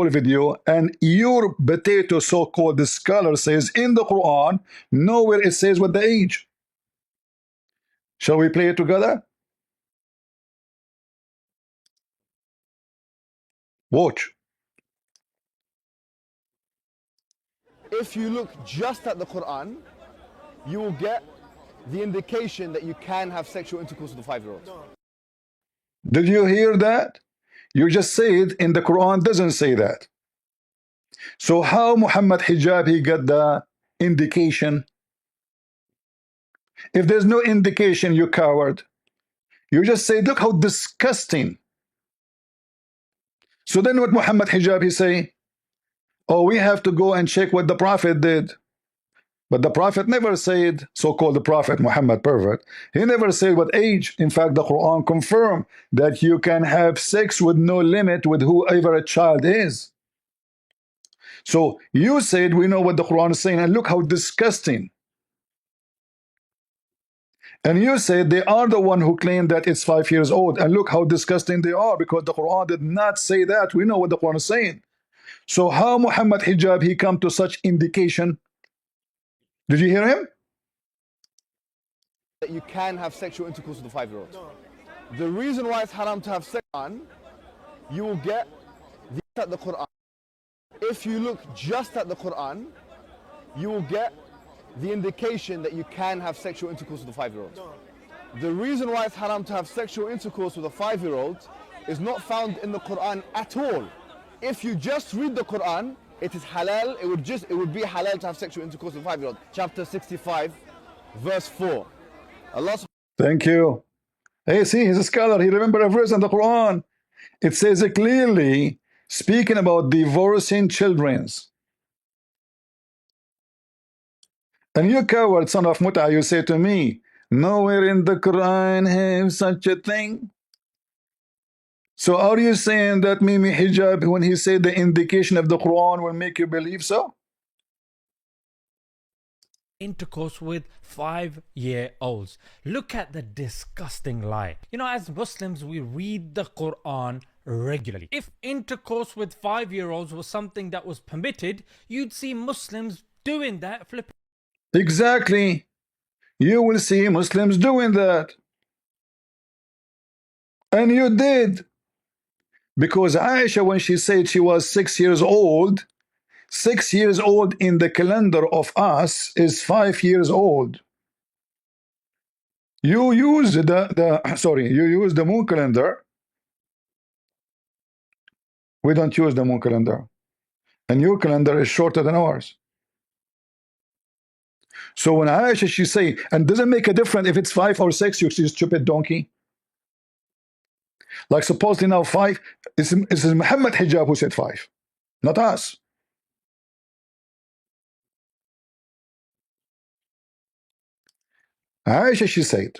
full video, and your potato so-called scholar says in the Quran, nowhere it says what the age. Shall we play it together? Watch. If you look just at the Quran, you will get the indication that you can have sexual intercourse with a 5-year-old. Did you hear that? You just said in the Quran doesn't say that. So how Muhammad Hijab he got the indication? If there's no indication, you coward. You just say, look how disgusting. So then what Muhammad Hijab he say? Oh, we have to go and check what the Prophet did. But the Prophet never said, so-called the Prophet Muhammad pervert, he never said what age. In fact, the Quran confirmed that you can have sex with no limit with whoever a child is. So you said we know what the Quran is saying, and look how disgusting. And you said they are the one who claimed that it's 5 years old, and look how disgusting they are, because the Quran did not say that. We know what the Quran is saying. So how Muhammad Hijab he come to such indication? Did you hear him? That you can have sexual intercourse with a 5-year-old. The reason why it's haram to have sex on, you will get the Quran. If you look just at the Quran, you will get the indication that you can have sexual intercourse with a 5-year-old. The reason why it's haram to have sexual intercourse with a 5-year-old is not found in the Quran at all. If you just read the Quran, it is halal. It would be halal to have sexual intercourse with a 5-year-old. Chapter 65, verse 4. Allah. Thank you. Hey, see, he's a scholar. He remembered a verse in the Quran. It says it clearly, speaking about divorcing children's. And you coward son of Muta, you say to me, nowhere in the Quran have such a thing. So are you saying that Mimi Hijab, when he said the indication of the Quran, will make you believe so? Intercourse with 5-year-olds. Look at the disgusting lie. You know, as Muslims, we read the Quran regularly. If intercourse with 5-year-olds was something that was permitted, you'd see Muslims doing that. Exactly. You will see Muslims doing that. And you did. Because Aisha, when she said she was 6 years old, 6 years old in the calendar of us is 5 years old. You use you use the moon calendar. We don't use the moon calendar. And your calendar is shorter than ours. So when Aisha, she say, and doesn't make a difference if it's 5 or 6, you stupid donkey. Like supposedly now 5, it's Muhammad Hijab who said 5, not us. Aisha, she said.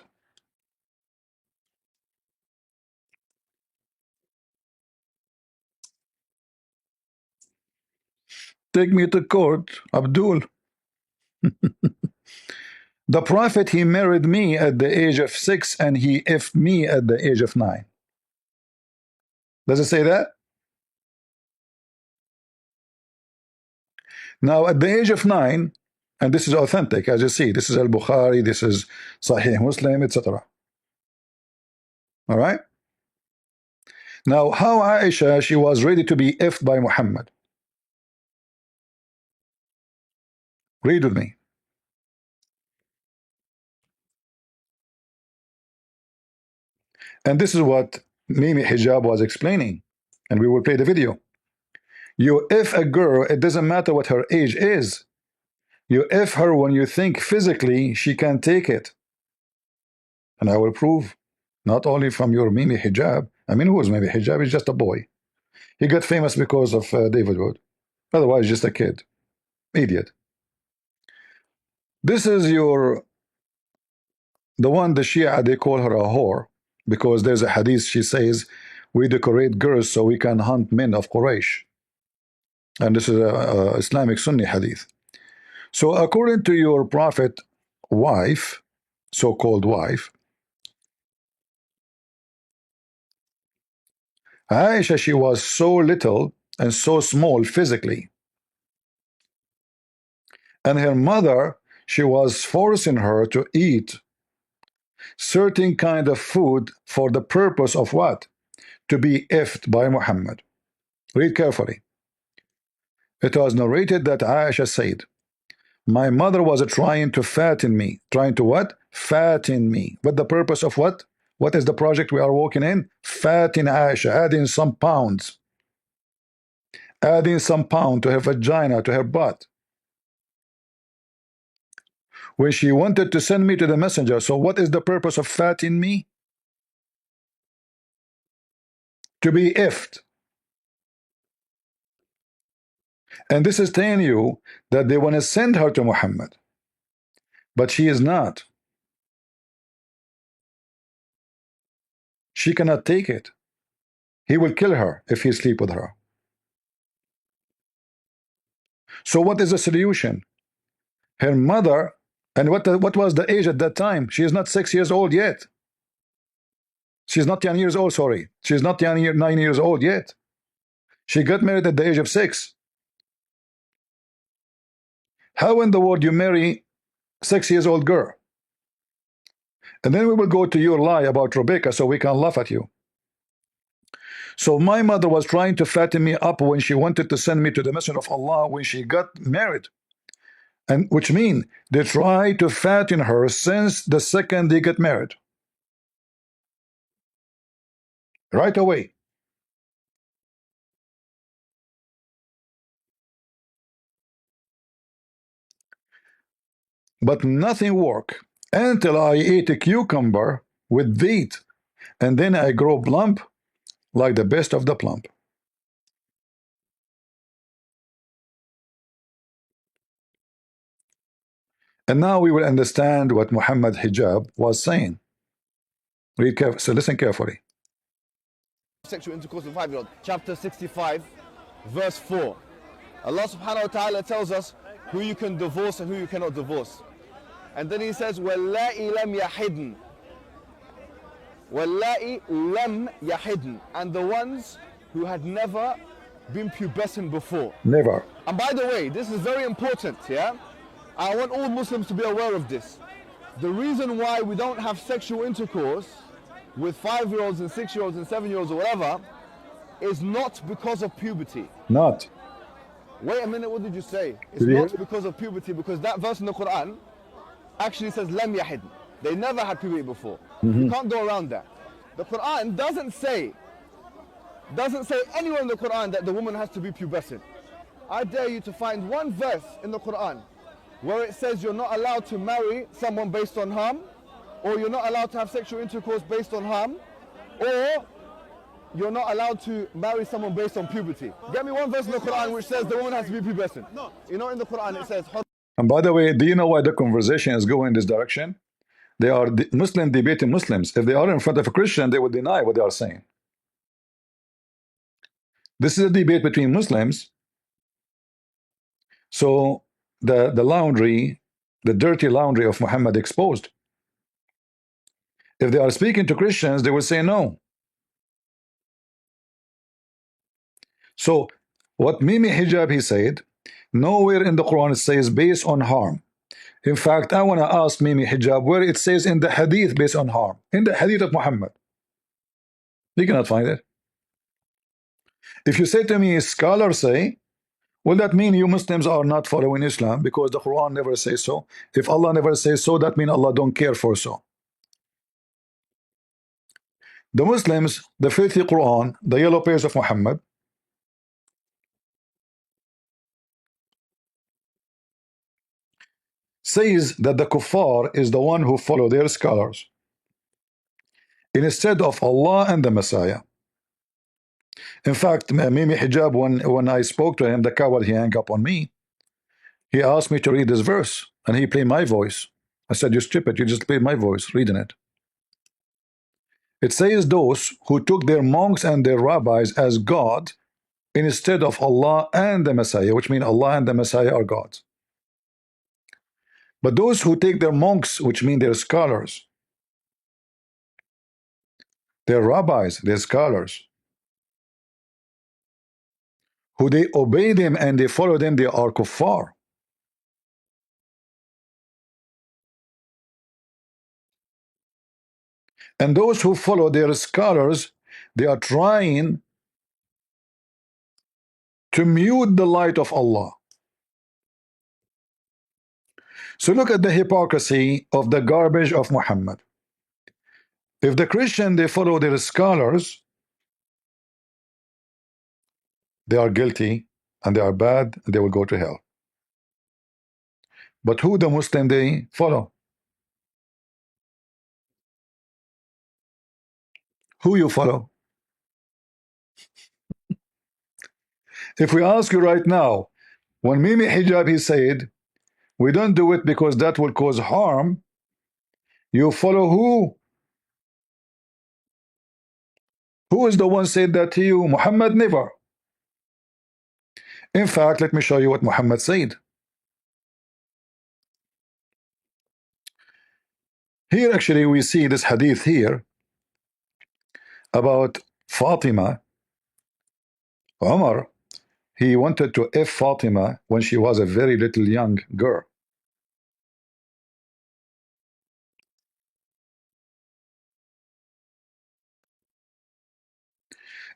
Take me to court, Abdul. The Prophet, he married me at the age of 6 and he effed me at the age of 9. Does it say that? Now at the age of 9, and this is authentic, as you see, this is Al-Bukhari, this is Sahih Muslim, etc. All right? Now, how Aisha, she was ready to be effed by Muhammad. Read with me. And this is what Mimi Hijab was explaining. And we will play the video. You F a girl, it doesn't matter what her age is. You F her when you think physically she can take it. And I will prove, not only from your Mimi Hijab. I mean, who was Mimi Hijab? He's just a boy. He got famous because of David Wood. Otherwise, just a kid. Idiot. This is the one, the Shia, they call her a whore. Because there's a hadith, she says, we decorate girls so we can hunt men of Quraysh. And this is a Islamic Sunni hadith. So according to your prophet wife, so-called wife, Aisha, she was so little and so small physically. And her mother, she was forcing her to eat certain kind of food for the purpose of what? To be effed by Muhammad. Read carefully. It was narrated that Aisha said, my mother was trying to fatten me. Trying to what? Fatten me. But the purpose of what? What is the project we are working in? Fatten Aisha, adding some pounds. Adding some pound to her vagina, to her butt. When she wanted to send me to the messenger. So what is the purpose of fatting me? To be effed. And this is telling you that they want to send her to Muhammad. But she is not. She cannot take it. He will kill her if he sleep with her. So what is the solution? Her mother, and what was the age at that time? She is not 6 years old yet. She's not 10 years old, sorry. She's not 9 years old yet. She got married at the age of 6. How in the world you marry 6 years old girl? And then we will go to your lie about Rebecca so we can laugh at you. So my mother was trying to fatten me up when she wanted to send me to the Messenger of Allah when she got married. And which means they try to fatten her since the second they get married. Right away. But nothing worked until I ate a cucumber with wheat, and then I grow plump like the best of the plump. And now we will understand what Muhammad Hijab was saying. Read carefully. So listen carefully. Sexual intercourse with a 5-year-old. Chapter 65, verse 4. Allah subhanahu wa ta'ala tells us who you can divorce and who you cannot divorce. And then he says, وَاللَّائِ لَمْ يَحِدْنَ وَاللَّائِ لَمْ يَحِدْنَ, and the ones who had never been pubescent before. Never. And by the way, this is very important, yeah? I want all Muslims to be aware of this. The reason why we don't have sexual intercourse with 5-year-olds and 6-year-olds and 7-year-olds or whatever is not because of puberty. Not. Wait a minute, what did you say? It's Did you not hear? because of puberty, because that verse in the Quran actually says lam yahid. They never had puberty before. You can't go around that. The Quran doesn't say anywhere in the Quran that the woman has to be pubescent. I dare you to find one verse in the Quran where it says you're not allowed to marry someone based on harm, or you're not allowed to have sexual intercourse based on harm, or you're not allowed to marry someone based on puberty. Get me one verse in the Quran which says the woman has to be pubescent. No. You know in the Quran it says... And by the way, do you know why the conversation is going in this direction? They are Muslim debating Muslims. If they are in front of a Christian, they would deny what they are saying. This is a debate between Muslims. So the laundry, the dirty laundry of Muhammad exposed. If they are speaking to Christians, they will say no. So what Mimi Hijab he said, nowhere in the Quran it says based on harm. In fact, I want to ask Mimi Hijab where it says in the hadith based on harm. In the hadith of Muhammad. You cannot find it. If you say to me, scholars say, will that mean you Muslims are not following Islam because the Quran never says so? If Allah never says so, that means Allah don't care for so. The Muslims, the filthy Quran, the yellow page of Muhammad, says that the kuffar is the one who follow their scholars instead of Allah and the Messiah. In fact, Mimi Hijab, when I spoke to him, the coward, he hung up on me. He asked me to read this verse, and he played my voice. I said, you stupid, you just played my voice reading it. It says those who took their monks and their rabbis as God instead of Allah and the Messiah, which means Allah and the Messiah are gods. But those who take their monks, which mean their scholars, their rabbis, their scholars, who they obey them and they follow them, they are kuffar. And those who follow their scholars, they are trying to mute the light of Allah. So look at the hypocrisy of the garbage of Muhammad. If the Christian, they follow their scholars, they are guilty and they are bad and they will go to hell. But who the Muslim they follow? Who you follow? If we ask you right now, when Mimi Hijab he said, we don't do it because that will cause harm, you follow who? Who is the one said that to you? Muhammad never. In fact, let me show you what Muhammad said. Here actually we see this hadith here about Fatima. Umar, he wanted to F Fatima when she was a very little young girl.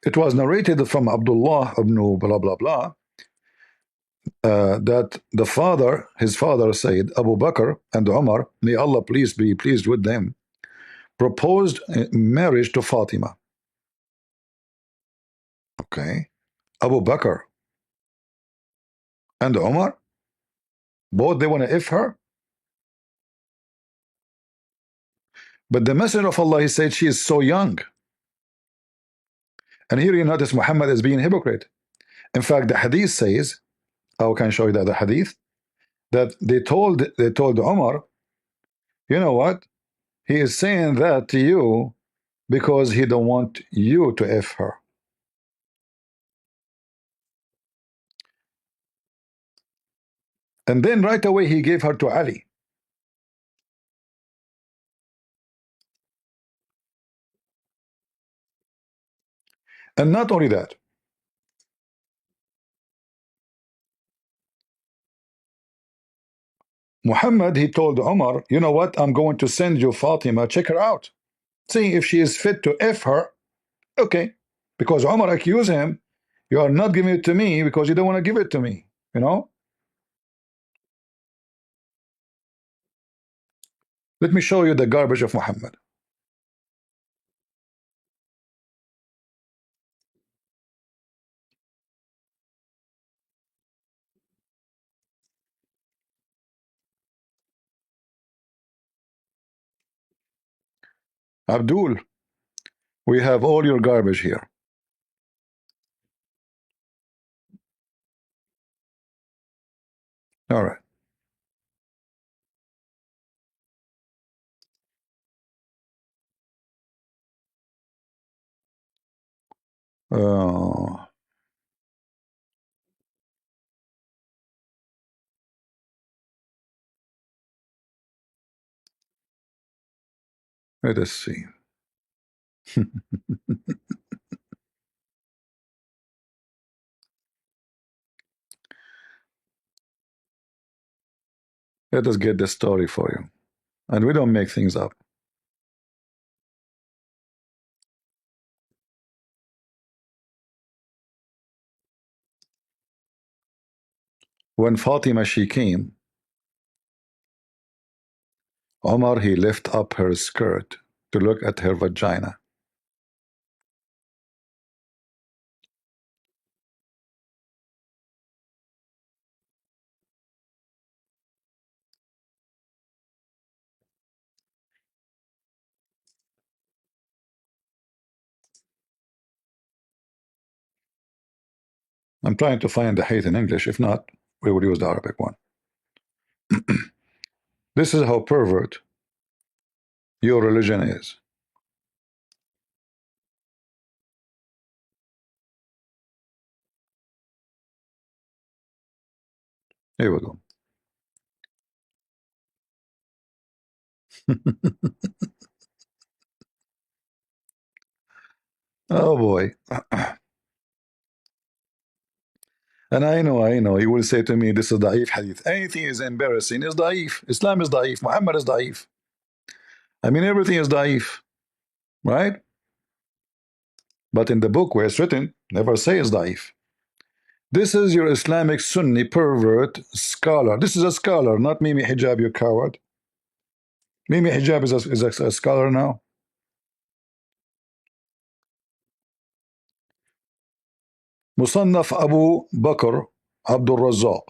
It was narrated from Abdullah ibn blah blah blah that the father, his father said, Abu Bakr and Umar, may Allah please be pleased with them, proposed marriage to Fatima. Okay, Abu Bakr and Umar, both they want to F her. But the Messenger of Allah, he said she is so young. And here you notice Muhammad is being hypocrite. In fact, the hadith says, I can show you that the hadith, that they told Umar, you know what? He is saying that to you because he don't want you to F her. And then right away he gave her to Ali. And not only that, Muhammad, he told Umar, you know what? I'm going to send you Fatima, check her out. See if she is fit to F her. Okay. Because Umar accused him, you are not giving it to me because you don't want to give it to me. You know? Let me show you the garbage of Muhammad. Abdul, we have all your garbage here. All right. Uh, Let us see. Let us get the story for you. And we don't make things up. When Fatima she came, Omar he lift up her skirt to look at her vagina. I'm trying to find the hate in English. If not, we will use the Arabic one. This is how pervert your religion is. Here we go. Oh boy. And I know, he will say to me, this is da'if hadith. Anything is embarrassing is da'if. Islam is da'if. Muhammad is da'if. I mean, everything is da'if, right? But in the book where it's written, never say it's da'if. This is your Islamic Sunni pervert scholar. This is a scholar, not Mimi Hijab, you coward. Mimi Hijab is a scholar now. Musannaf Abu Bakr Abdul Razzaq.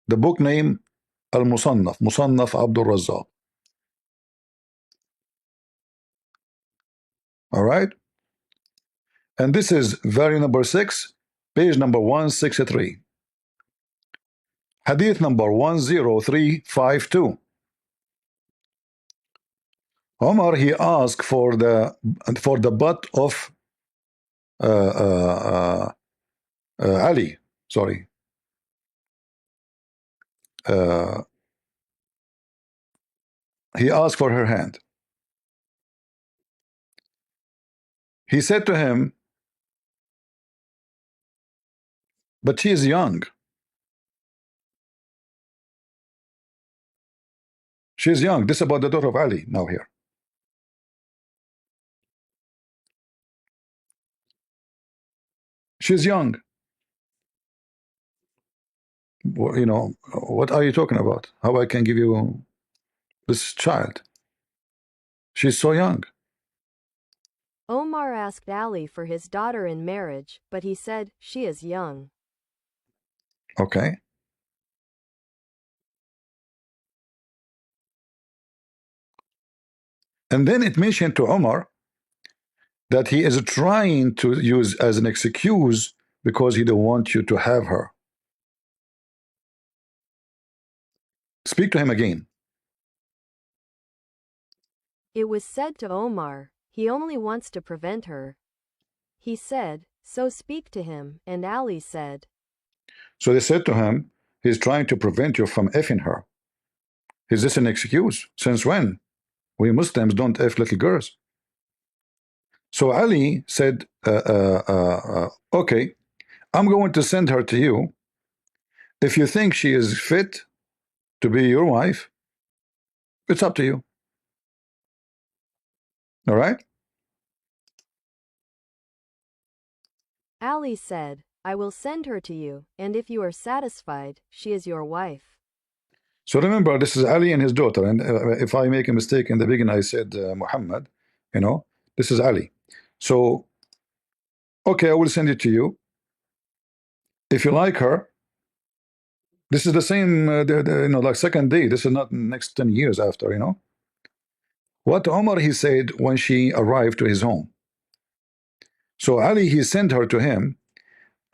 The book name Al Musannaf, Musannaf Abdul Razzaq. All right. And this is volume number 6, page number 163. Hadith number 10352. Omar, he asked for the butt of Ali. Sorry. He asked for her hand. He said to him, but she is young. She is young. This is about the daughter of Ali now here. She's young. You know, what are you talking about? How I can give you this child? She's so young. Omar asked Ali for his daughter in marriage, but he said, she is young. Okay. And then it mentioned to Omar that he is trying to use as an excuse because he don't want you to have her. Speak to him again. It was said to Omar, he only wants to prevent her. He said, so speak to him, and Ali said. So they said to him, he's trying to prevent you from effing her. Is this an excuse? Since when? We Muslims don't F little girls. So Ali said, okay, I'm going to send her to you. If you think she is fit to be your wife, it's up to you. All right? Ali said, I will send her to you, and if you are satisfied, she is your wife. So remember, this is Ali and his daughter. And if I make a mistake in the beginning, I said Muhammad, you know, this is Ali. So, okay, I will send it to you. If you like her, this is the same, you know, like second day. This is not next 10 years after, you know. What Omar, he said when she arrived to his home. So Ali, he sent her to him.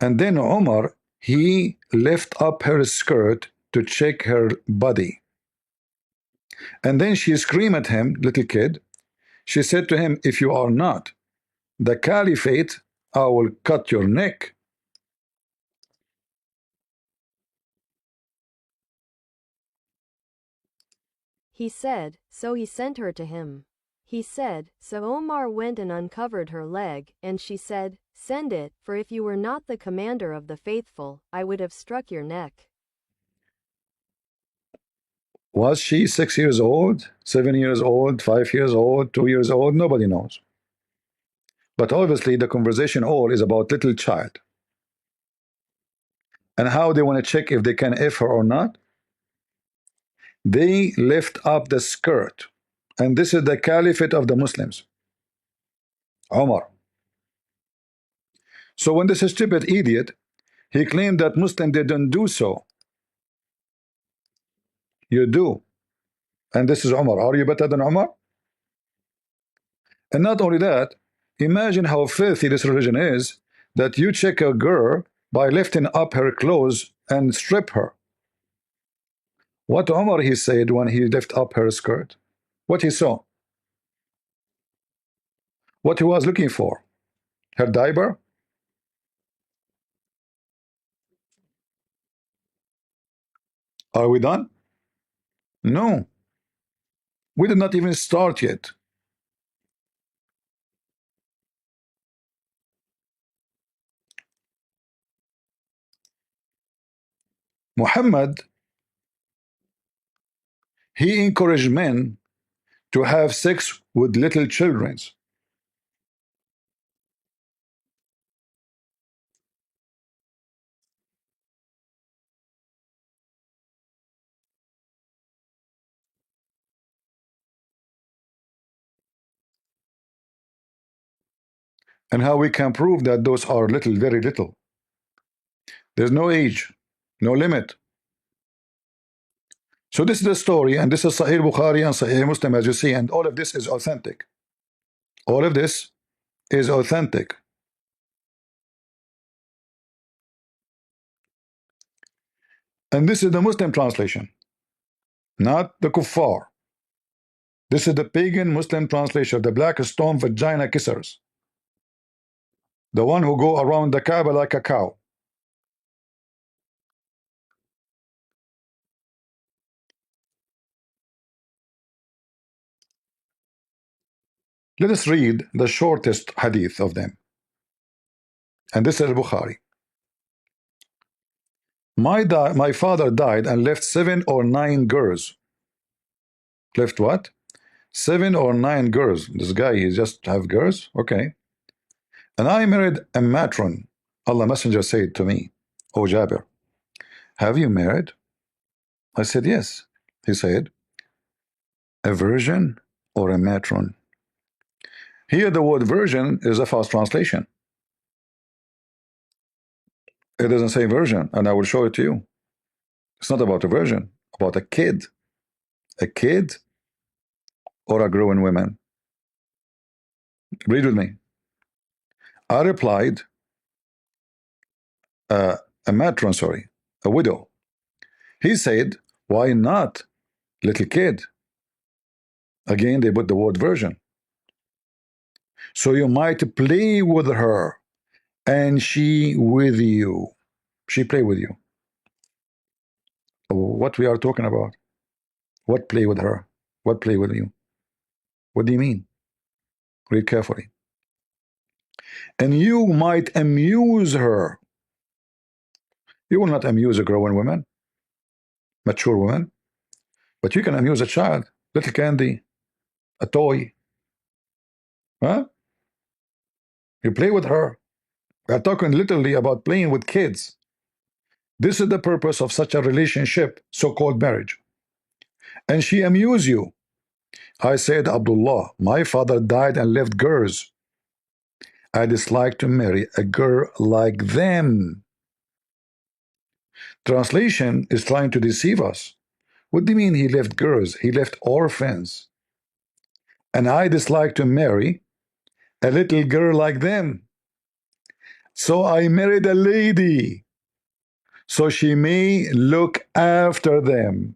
And then Omar, he lift up her skirt to check her body. And then she screamed at him, little kid. She said to him, if you are not the caliphate, I will cut your neck. He said, so he sent her to him. He said, so Omar went and uncovered her leg, and she said, send it, for if you were not the commander of the faithful, I would have struck your neck. Was she 6 years old, 7 years old, 5 years old, 2 years old? Nobody knows. But obviously the conversation all is about little child. And how they want to check if they can F her or not? They lift up the skirt. And this is the caliphate of the Muslims, Omar. So when this stupid idiot, he claimed that Muslim didn't do so. You do. And this is Omar. Are you better than Omar? And not only that, imagine how filthy this religion is, that you check a girl by lifting up her clothes and strip her. What Omar he said when he lifted up her skirt? What he saw? What he was looking for? Her diaper? Are we done? No. We did not even start yet. Muhammad, he encouraged men to have sex with little children. And how we can prove that those are little, very little? There's no age, no limit. So this is the story, and this is Sahih Bukhari and Sahih Muslim, as you see, and all of this is authentic. All of this is authentic. And this is the Muslim translation, not the kuffar. This is the pagan Muslim translation, the black stone vagina kissers, the one who go around the Kaaba like a cow. Let us read the shortest hadith of them. And this is Bukhari. My father died and left 7 or 9 girls. Left what? 7 or 9 girls. This guy, he just have girls? Okay. And I married a matron. Allah Messenger said to me, "O Jabir, have you married?" I said, "Yes." He said, "A virgin or a matron?" Here the word virgin is a false translation. It doesn't say virgin, and I will show it to you. It's not about a virgin, about a kid. A kid or a growing woman? Read with me. I replied, a matron, sorry, a widow. He said, "Why not little kid?" Again, they put the word virgin. So you might play with her, and she with you. She play with you. What we are talking about? What play with her? What play with you? What do you mean? Read carefully. And you might amuse her. You will not amuse a growing woman, mature woman, but you can amuse a child, little candy, a toy. Huh? You play with her. We are talking literally about playing with kids. This is the purpose of such a relationship, so-called marriage. And she amuse you. I said, Abdullah, my father died and left girls. I dislike to marry a girl like them. Translation is trying to deceive us. What do you mean he left girls? He left orphans. And I dislike to marry a little girl like them. So I married a lady, so she may look after them.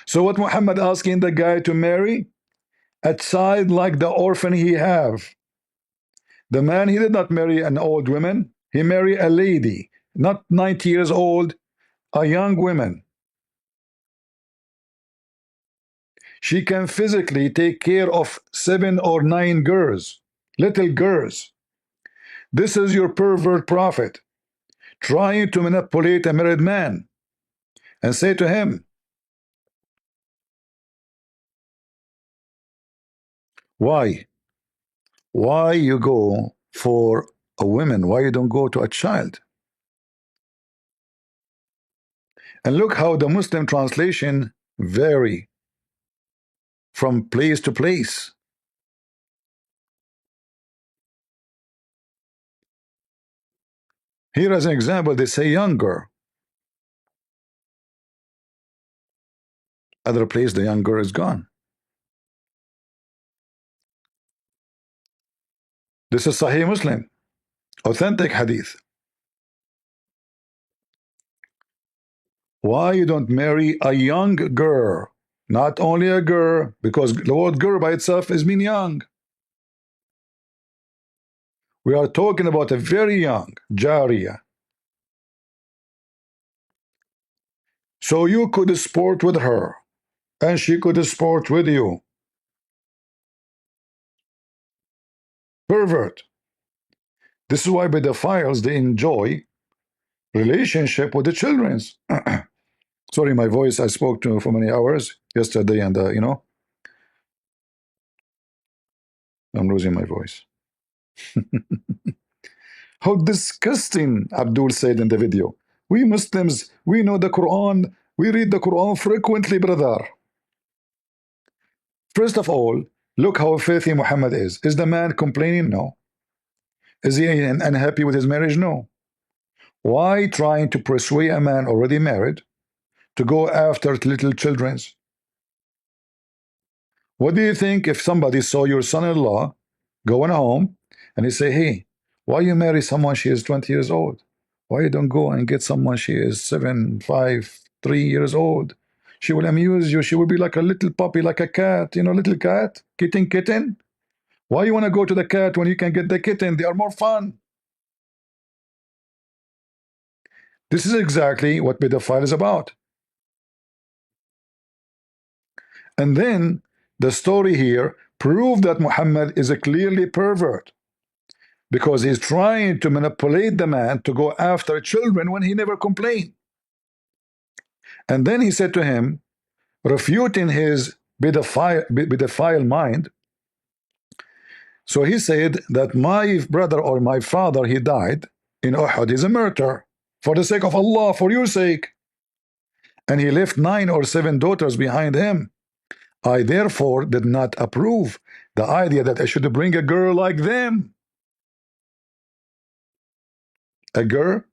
So what Muhammad asking the guy to marry? A child like the orphan he have. The man, he did not marry an old woman. He married a lady, not 90 years old, a young woman. She can physically take care of 7 or 9 girls, little girls. This is your pervert prophet trying to manipulate a married man and say to him, why? Why you go for a woman? Why you don't go to a child? And look how the Muslim translation vary from place to place. Here as an example, they say younger. Other place, the younger is gone. This is Sahih Muslim, authentic hadith. Why you don't marry a young girl? Not only a girl, because the word girl by itself is mean young. We are talking about a very young Jariya. So you could sport with her, and she could sport with you. Pervert. This is why pedophiles, they enjoy relationship with the children's. Sorry, my voice, I spoke to for many hours yesterday, and you know, I'm losing my voice. How disgusting, Abdul said in the video. We Muslims, we know the Quran, we read the Quran frequently, brother. First of all, look how filthy Muhammad is. Is the man complaining? No. Is he unhappy with his marriage? No. Why trying to persuade a man already married to go after little children's? What do you think if somebody saw your son-in-law going home and he say, hey, why you marry someone she is 20 years old? Why you don't go and get someone she is 7, 5, 3 years old? She will amuse you. She will be like a little puppy, like a cat, you know, little cat, kitten. Why you want to go to the cat when you can get the kitten? They are more fun. This is exactly what pedophile is about. And then the story here proved that Muhammad is a clearly pervert, because he's trying to manipulate the man to go after children when he never complained. And then he said to him, refuting his pedophile mind. So he said that my brother or my father, he died in Uhud, is a murderer for the sake of Allah, for your sake. And he left 9 or 7 daughters behind him. I therefore did not approve the idea that I should bring a girl like them. A girl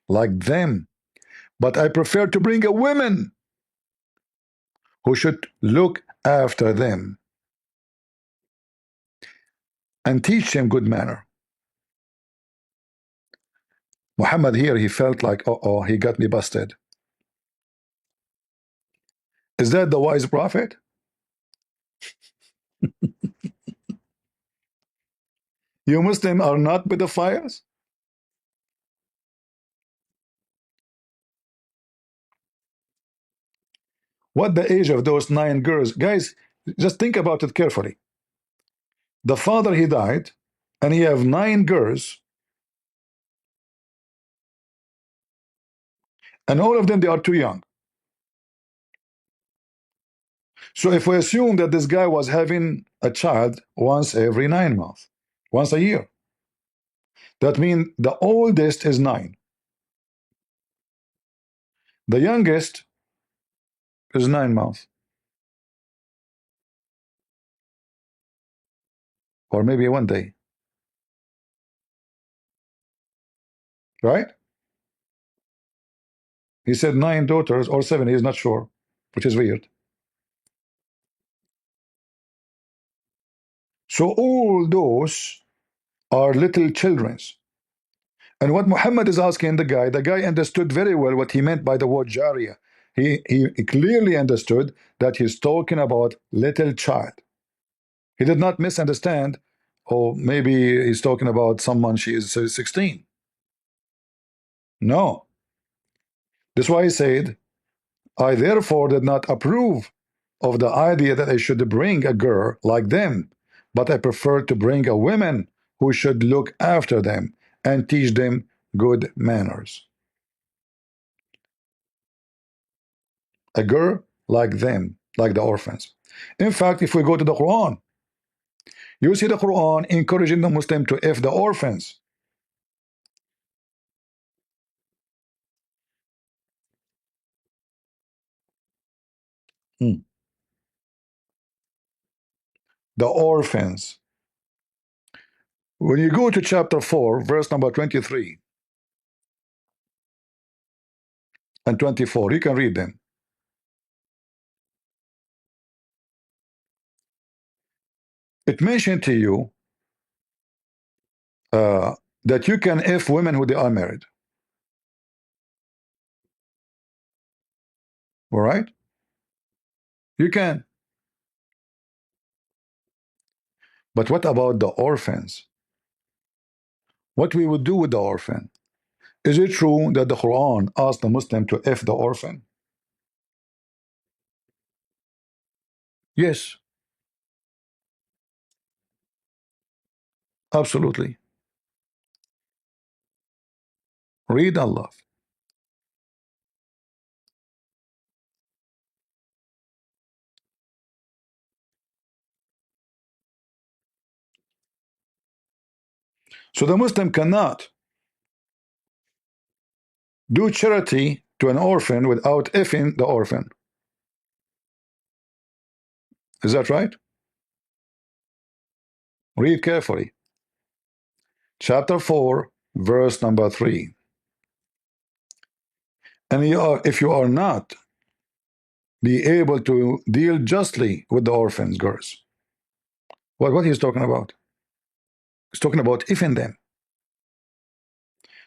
like them. But I prefer to bring a woman who should look after them and teach them good manner. Muhammad here, he felt like, oh, he got me busted. Is that the wise prophet? You Muslims are not pedophiles? What the age of those 9 girls? Guys, just think about it carefully. The father, he died, and he have 9 girls, and all of them, they are too young. So if we assume that this guy was having a child once every 9 months, once a year, that means the oldest is 9. The youngest is 9 months. Or maybe one day. Right? He said 9 daughters or 7, he's not sure, which is weird. So all those are little children's. And what Muhammad is asking the guy understood very well what he meant by the word Jariya. He clearly understood that he's talking about little child. He did not misunderstand, or maybe he's talking about someone she is 16. No. That's why he said, I therefore did not approve of the idea that I should bring a girl like them, but I prefer to bring a woman who should look after them and teach them good manners. A girl like them, like the orphans. In fact, if we go to the Quran, you see the Quran encouraging the Muslim to F the orphans. The orphans. When you go to chapter 4, verse number 23 and 24, you can read them. It mentioned to you that you can F women who they are married. All right? You can. But what about the orphans? What we would do with the orphan? Is it true that the Quran asked the Muslim to F the orphan? Yes, absolutely. Read Allah. So the Muslim cannot do charity to an orphan without effing the orphan. Is that right? Read carefully. Chapter 4, verse number 3. And if you are not be able to deal justly with the orphans, girls. What he's talking about? He's talking about effing them.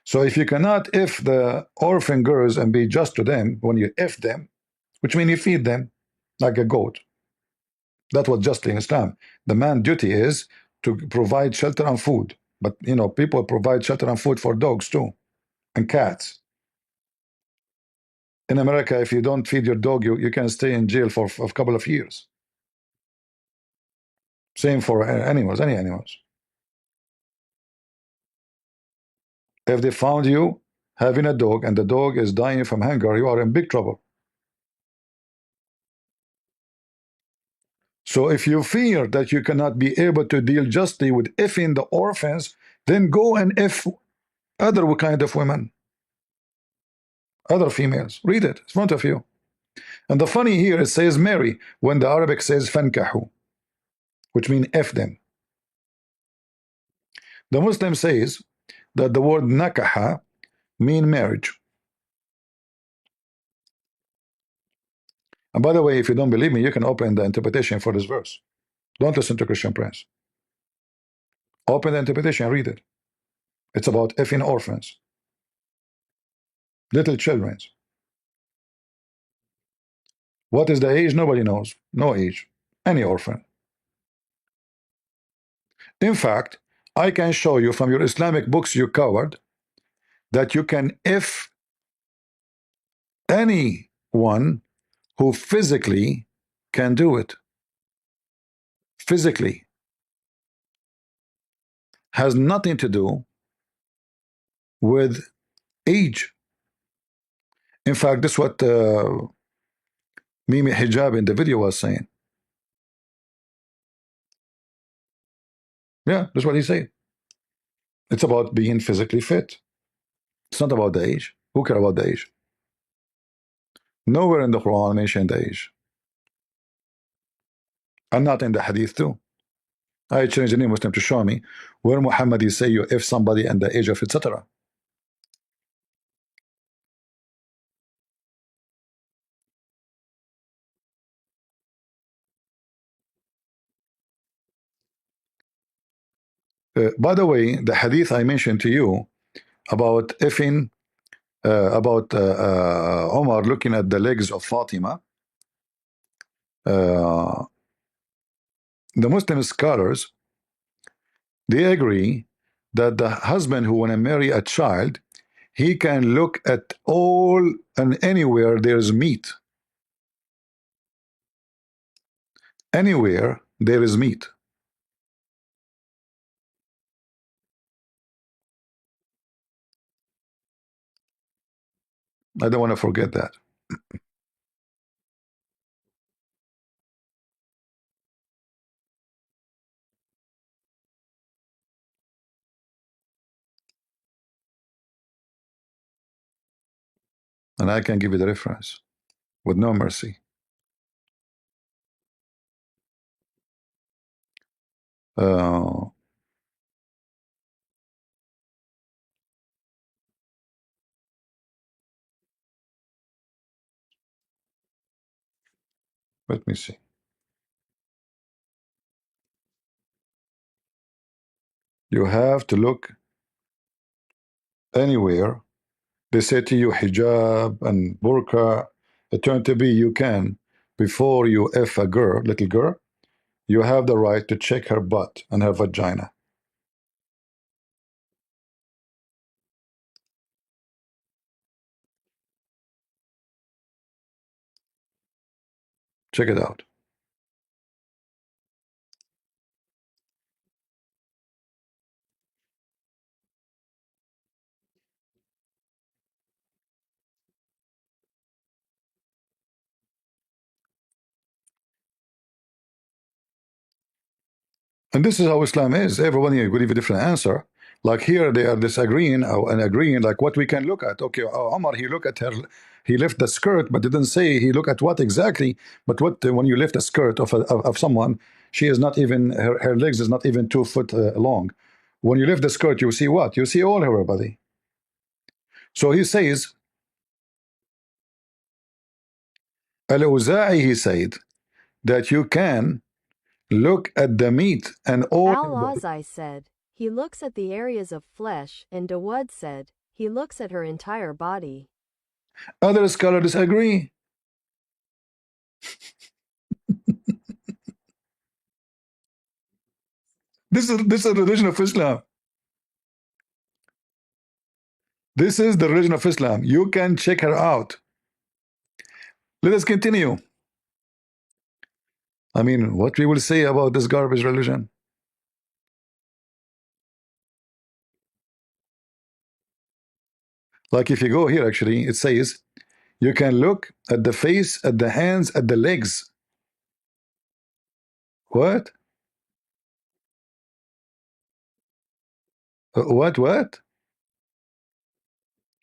So if you cannot if the orphan girls and be just to them when you if them, which means you feed them like a goat. That's what justly in Islam. The man's duty is to provide shelter and food. But you know, people provide shelter and food for dogs too, and cats. In America, if you don't feed your dog, you can stay in jail for a couple of years. Same for animals, any animals. If they found you having a dog and the dog is dying from hunger, you are in big trouble. So if you fear that you cannot be able to deal justly with effing the orphans, then go and if other kind of women, other females. Read it, it's in front of you. And the funny here, it says marry, when the Arabic says fankahu, which means F them. The Muslim says that the word nakaha mean marriage. And by the way, if you don't believe me, you can open the interpretation for this verse. Don't listen to Christian Prince. Open the interpretation and read it. It's about effing orphans, little children. What is the age? Nobody knows. No age. Any orphan. In fact, I can show you from your Islamic books you covered that you can if anyone who physically can do it. Physically. Has nothing to do with age. In fact, this is what Mimi Hijab in the video was saying. Yeah, that's what he said. It's about being physically fit. It's not about the age. Who cares about the age? Nowhere in the Quran mentioned the age. And not in the Hadith too. I challenge any Muslim to show me where Muhammad is say you if somebody and the age of etc. By the way, the Hadith I mentioned to you about ifing about Omar looking at the legs of Fatima, the Muslim scholars, they agree that the husband who want to marry a child, he can look at all and anywhere there's meat. Anywhere there is meat. I don't want to forget that. And I can give you the reference with no mercy. Uh, let me see. You have to look anywhere. They say to you hijab and burqa. It turned to be you can, before you F a girl, little girl, you have the right to check her butt and her vagina. Check it out. And this is how Islam is. Everyone here could give a different answer, Like here they are disagreeing and agreeing like what we can look at. Okay, Omar, he looked at her, he lift the skirt, but didn't say he look at what exactly. But what when you lift a skirt of someone, she is not even her legs is not even 2 foot long. When you lift the skirt, you see what? You see all her body. So he says, Al-Uza'i, he said that you can look at the meat and all her body. Al-Azai said, he looks at the areas of flesh, and Dawud said, he looks at her entire body. Other scholars disagree. This is the religion of Islam. This is the religion of Islam. You can check her out. Let us continue. I mean, what we will say about this garbage religion? Like if you go here, actually, it says you can look at the face, at the hands, at the legs. What? What?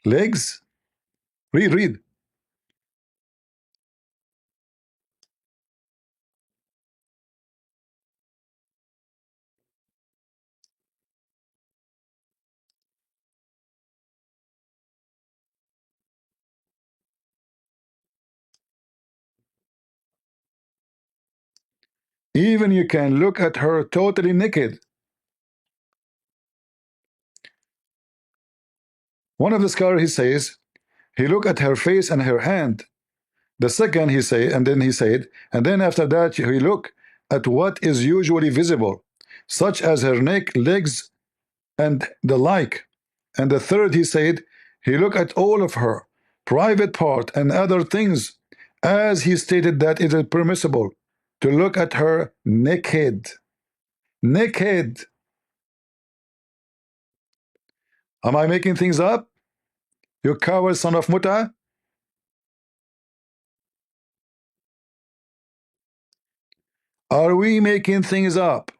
Legs? Read. Even you can look at her totally naked. One of the scholars, he says, he looked at her face and her hand. The second he said, and then after that he look at what is usually visible, such as her neck, legs, and the like. And the third he said, he looked at all of her private part and other things, as he stated that it is permissible to look at her naked. Naked. Am I making things up? You coward son of Muta? Are we making things up?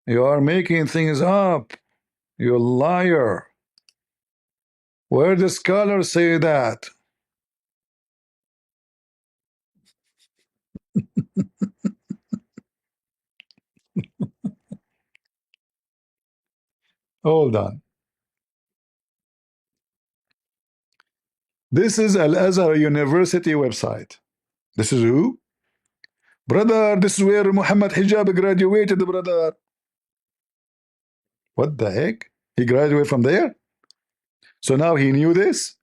You are making things up. You liar. Where the scholars say that? Hold on. This is Al-Azhar University website. This is who? Brother, this is where Muhammad Hijab graduated, brother. What the heck? He graduated from there? So now he knew this?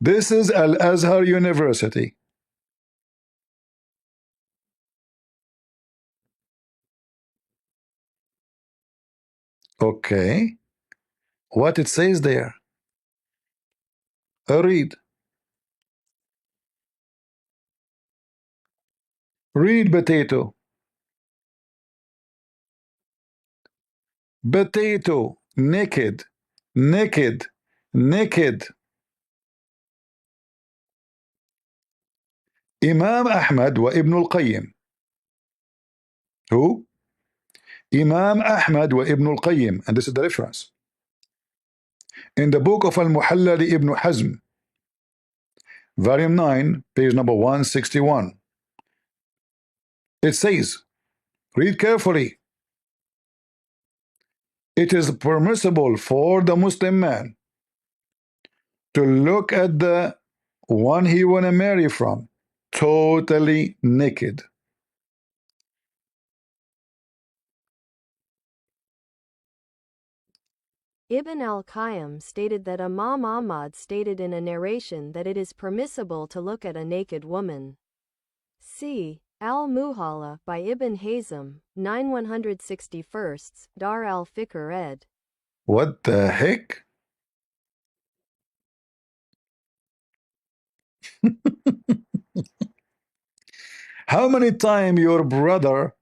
This is Al-Azhar University. Okay. What it says there? Read. Read, potato. Potato. Naked. Naked. Naked. Imam Ahmad wa Ibn al-Qayyim. Who? Imam Ahmad wa Ibn al-Qayyim. And this is the reference. In the book of Al-Muhalla li Ibn Hazm, volume 9, page number 161. It says, read carefully, it is permissible for the Muslim man to look at the one he want to marry from totally naked. Ibn al-Qayyim stated that Imam Ahmad stated in a narration that it is permissible to look at a naked woman. See Al-Muhalla by Ibn Hazm, 9/161, Dar al-Fikr ed. What the heck? How many times your brother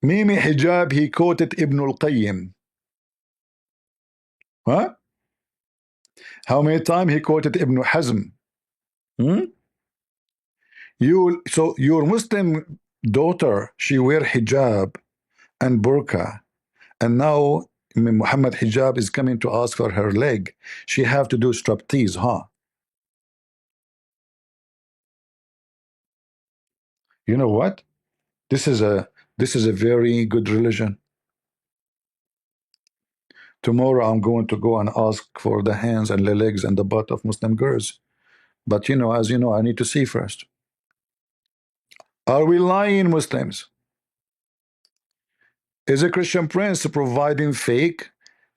Mimi Hijab he quoted Ibn al-Qayyim? Huh? How many times he quoted Ibn Hazm? Hmm? So your Muslim daughter, she wear hijab and burqa, and now Muhammad hijab is coming to ask for her leg. She have to do striptease, huh? You know what? This is a very good religion. Tomorrow I'm going to go and ask for the hands and the legs and the butt of Muslim girls. But you know, as you know, I need to see first. Are we lying, Muslims? Is a Christian prince providing fake?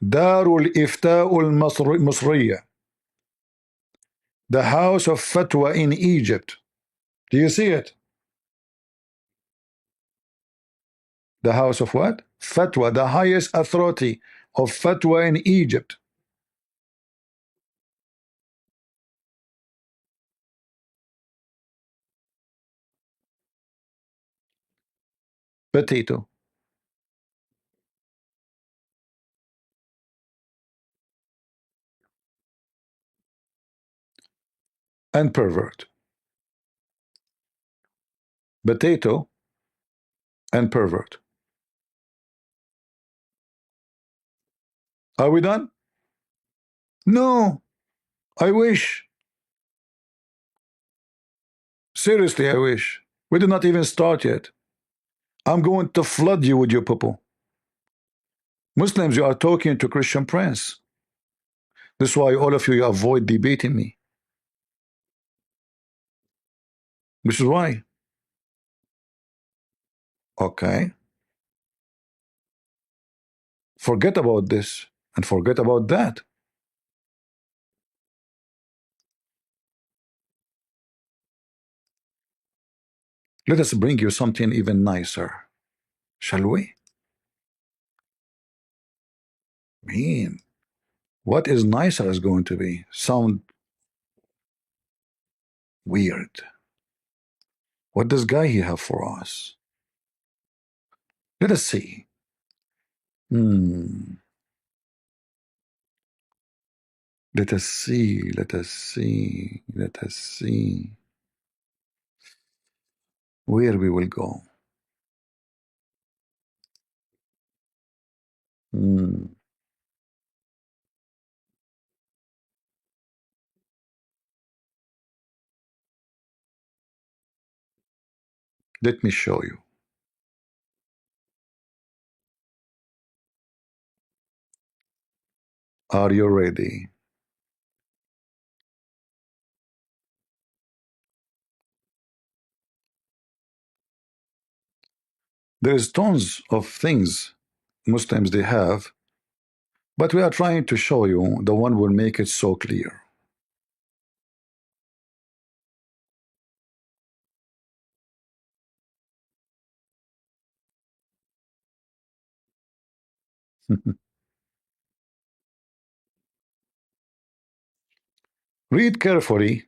Darul Ifta'ul Masriya, the house of fatwa in Egypt. Do you see it? The house of what? Fatwa, the highest authority of fatwa in Egypt. Potato and pervert. Potato and pervert. Are we done? No, I wish. Seriously, I wish. We did not even start yet. I'm going to flood you with your poo. Muslims, you are talking to Christian prince. This is why all of you avoid debating me. This is why. Okay. Forget about this and forget about that. Let us bring you something even nicer, shall we? Mean. What is nicer is going to be? Sound weird. What does guy he have for us? Let us see. Let us see. Let us see. Let us see where we will go. Let me show you. Are you ready? There is tons of things Muslims they have, but we are trying to show you the one will make it so clear. Read carefully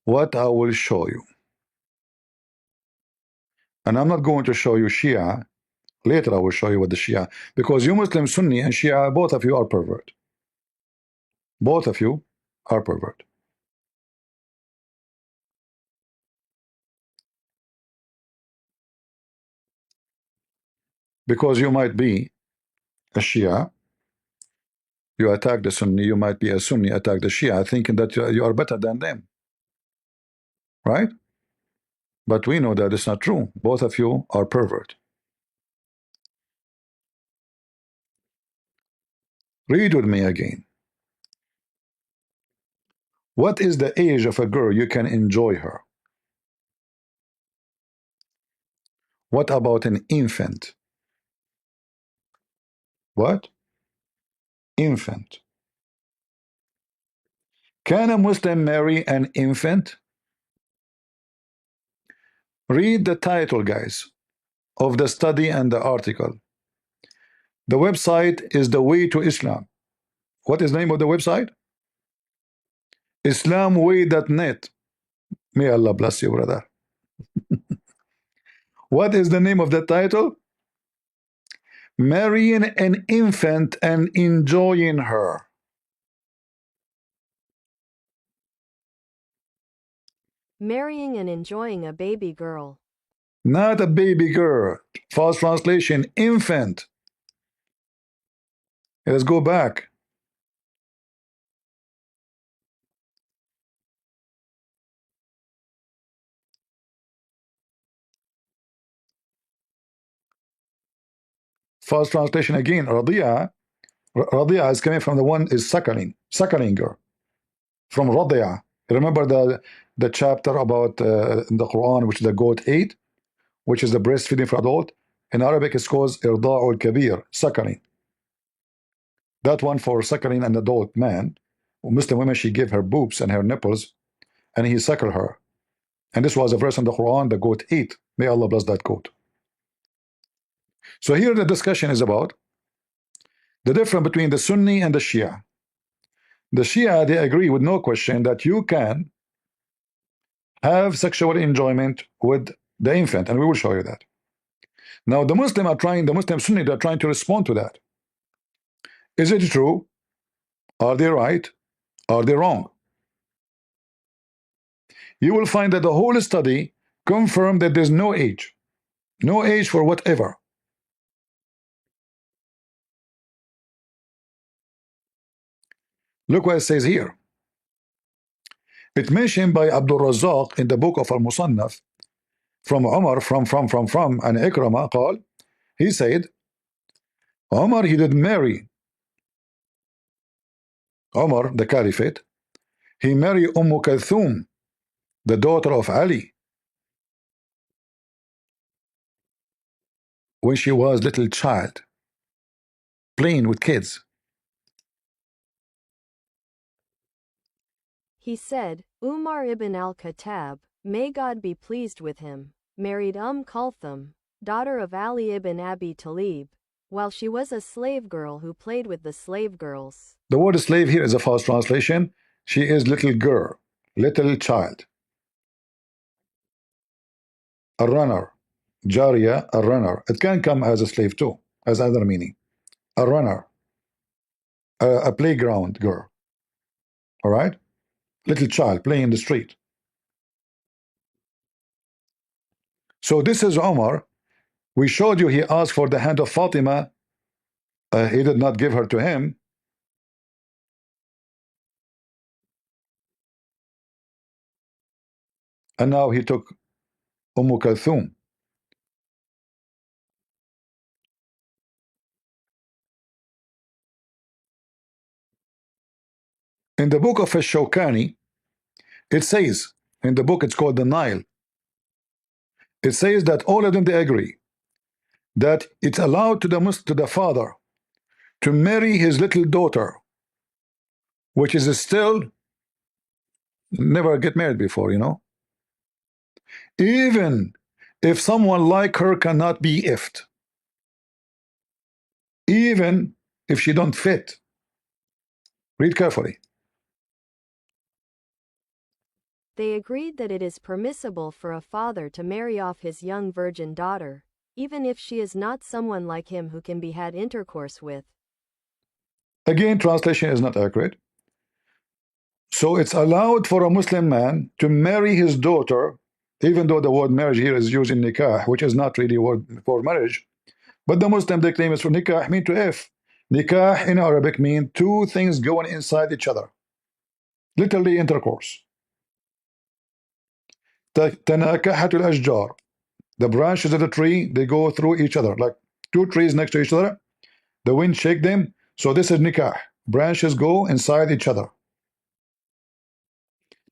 what I will show you. And I'm not going to show you Shia. Later I will show you what the Shia, because you Muslim Sunni and Shia, both of you are pervert. Both of you are pervert. Because you might be a Shia, you attack the Sunni, you might be a Sunni, attack the Shia, thinking that you are better than them. Right? But we know that it's not true. Both of you are pervert. Read with me again. What is the age of a girl you can enjoy her? What about an infant? What? Infant. Can a Muslim marry an infant? Read the title, guys, of the study and the article. The website is The Way to Islam. What is the name of the website? Islamway.net. May Allah bless you, brother. What is the name of the title? Marrying an infant and enjoying her. marrying and enjoying a baby girl. Not a baby girl. False translation, infant. Let's go back. False translation again, Radia. Radia is coming from the one is suckling girl. From Radia. Remember the chapter about in the Quran, which is the goat ate, which is the breastfeeding for adult. In Arabic, it's called irda'ul kabir, suckling. That one for suckling an adult man. Muslim women, she gave her boobs and her nipples, and he suckled her. And this was a verse in the Quran, the goat ate. May Allah bless that goat. So here the discussion is about the difference between the Sunni and the Shia. The Shia, they agree with no question that you can have sexual enjoyment with the infant, and we will show you that. Now the Muslim Sunni, they're trying to respond to that. Is it true? Are they right? Are they wrong? You will find that the whole study confirmed that there's no age for whatever. Look what it says here. It mentioned by Abdul Razzaq in the book of Al-Musannaf from Umar from and Ikramah قال, he said Umar, he didn't marry. Umar, the caliphate, he married Kulthum, the daughter of Ali, when she was little child playing with kids. He said, Umar ibn al-Khattab, may God be pleased with him, married Kulthum, daughter of Ali ibn Abi Talib, while she was a slave girl who played with the slave girls. The word slave here is a false translation. She is little girl, little child. A runner, Jariya, a runner. It can come as a slave too, as another meaning. A runner, a playground girl. All right, little child playing in the street. So this is Omar. We showed you he asked for the hand of Fatima. He did not give her to him. And now he took Kulthum. In the book of Ash-Shawkani, it says, in the book it's called the Nile, it says that all of them, they agree that it's allowed to the father to marry his little daughter, which is still never get married before, you know, even if someone like her cannot be ifed, even if she don't fit. Read carefully. They agreed that it is permissible for a father to marry off his young virgin daughter, even if she is not someone like him who can be had intercourse with. Again, translation is not accurate. So it's allowed for a Muslim man to marry his daughter, even though the word marriage here is used in nikah, which is not really a word for marriage. But the Muslim, they claim it's for nikah, mean to if. Nikah in Arabic mean two things going inside each other. Literally intercourse. Tanakahatul ashjar. The branches of the tree, they go through each other, like two trees next to each other. The wind shake them. So this is nikah. Branches go inside each other.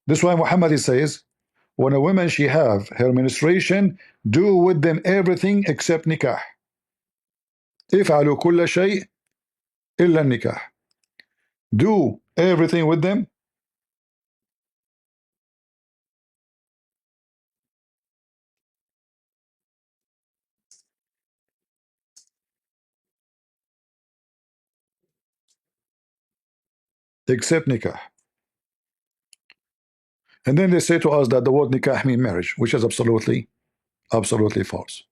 This is why Muhammad says, when a woman she have her menstruation, do with them everything except nikah. افعلوا كل شيء إلا النكاح. Do everything with them except nikah. And then they say to us that the word nikah means marriage, which is absolutely false.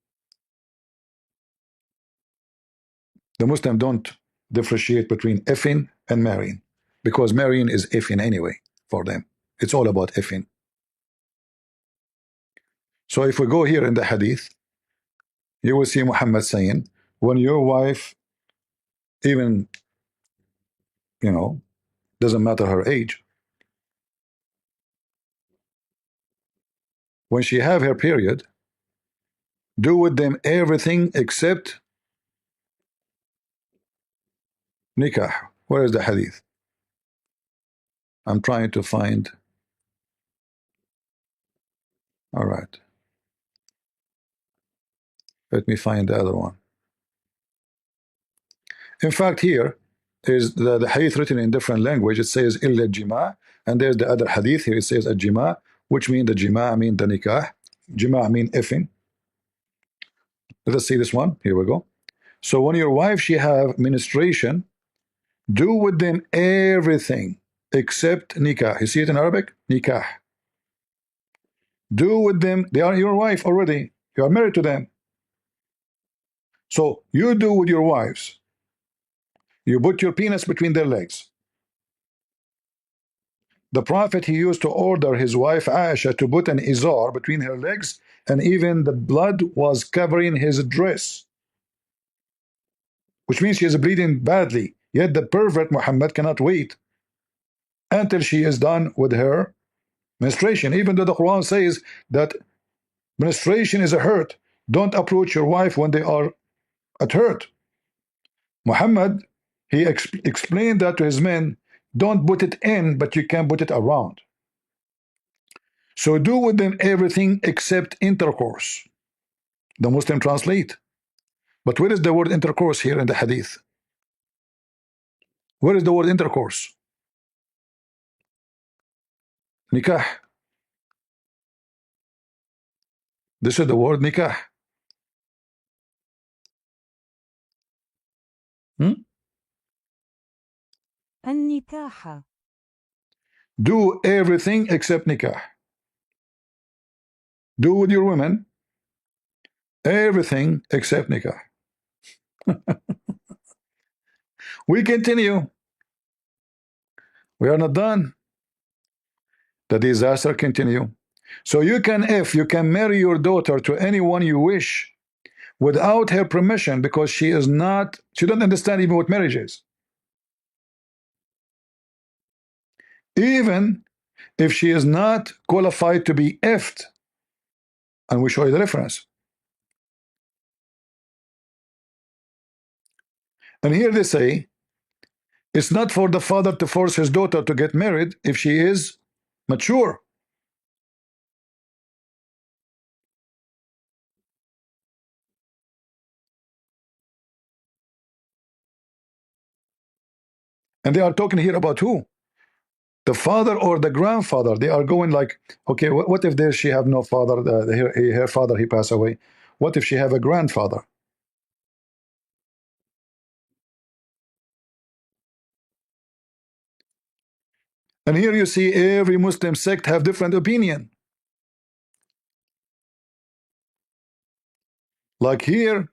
The Muslim don't differentiate between effing and marrying, because marrying is effing anyway for them. It's all about effing. So if we go here in the hadith, you will see Muhammad saying, when your wife, even, you know, doesn't matter her age, when she have her period, do with them everything except nikah. Where is the hadith? I'm trying to find. All right, let me find the other one. In fact, here is the hadith written in different language. It says illa jima, and there's the other hadith here. It says a jima, which mean the jima mean the nikah. Jima mean effing. Let us see this one. Here we go. So when your wife she have menstruation, do with them everything except nikah. You see it in Arabic? Nikah. Do with them. They are your wife already. You are married to them. So you do with your wives. You put your penis between their legs. The Prophet, he used to order his wife Aisha to put an izar between her legs, and even the blood was covering his dress, which means she is bleeding badly. Yet the pervert Muhammad cannot wait until she is done with her menstruation, even though the Quran says that menstruation is a hurt. Don't approach your wife when they are at hurt. Muhammad, he explained that to his men. Don't put it in, but you can put it around. So do with them everything except intercourse. The Muslim translate. But where is the word intercourse here in the hadith? Where is the word intercourse? Nikah. This is the word nikah. النكاح. Do everything except nikah. Do with your women everything except nikah. We continue. We are not done. The disaster continue. So you can, if you can marry your daughter to anyone you wish without her permission, because she don't understand even what marriage is. Even if she is not qualified to be effed, and we show you the reference. And here they say it's not for the father to force his daughter to get married if she is mature. And they are talking here about who? The father or the grandfather. They are going like, okay, what if she have no father? Her father, he passed away. What if she have a grandfather? And here you see every Muslim sect have different opinion. Like here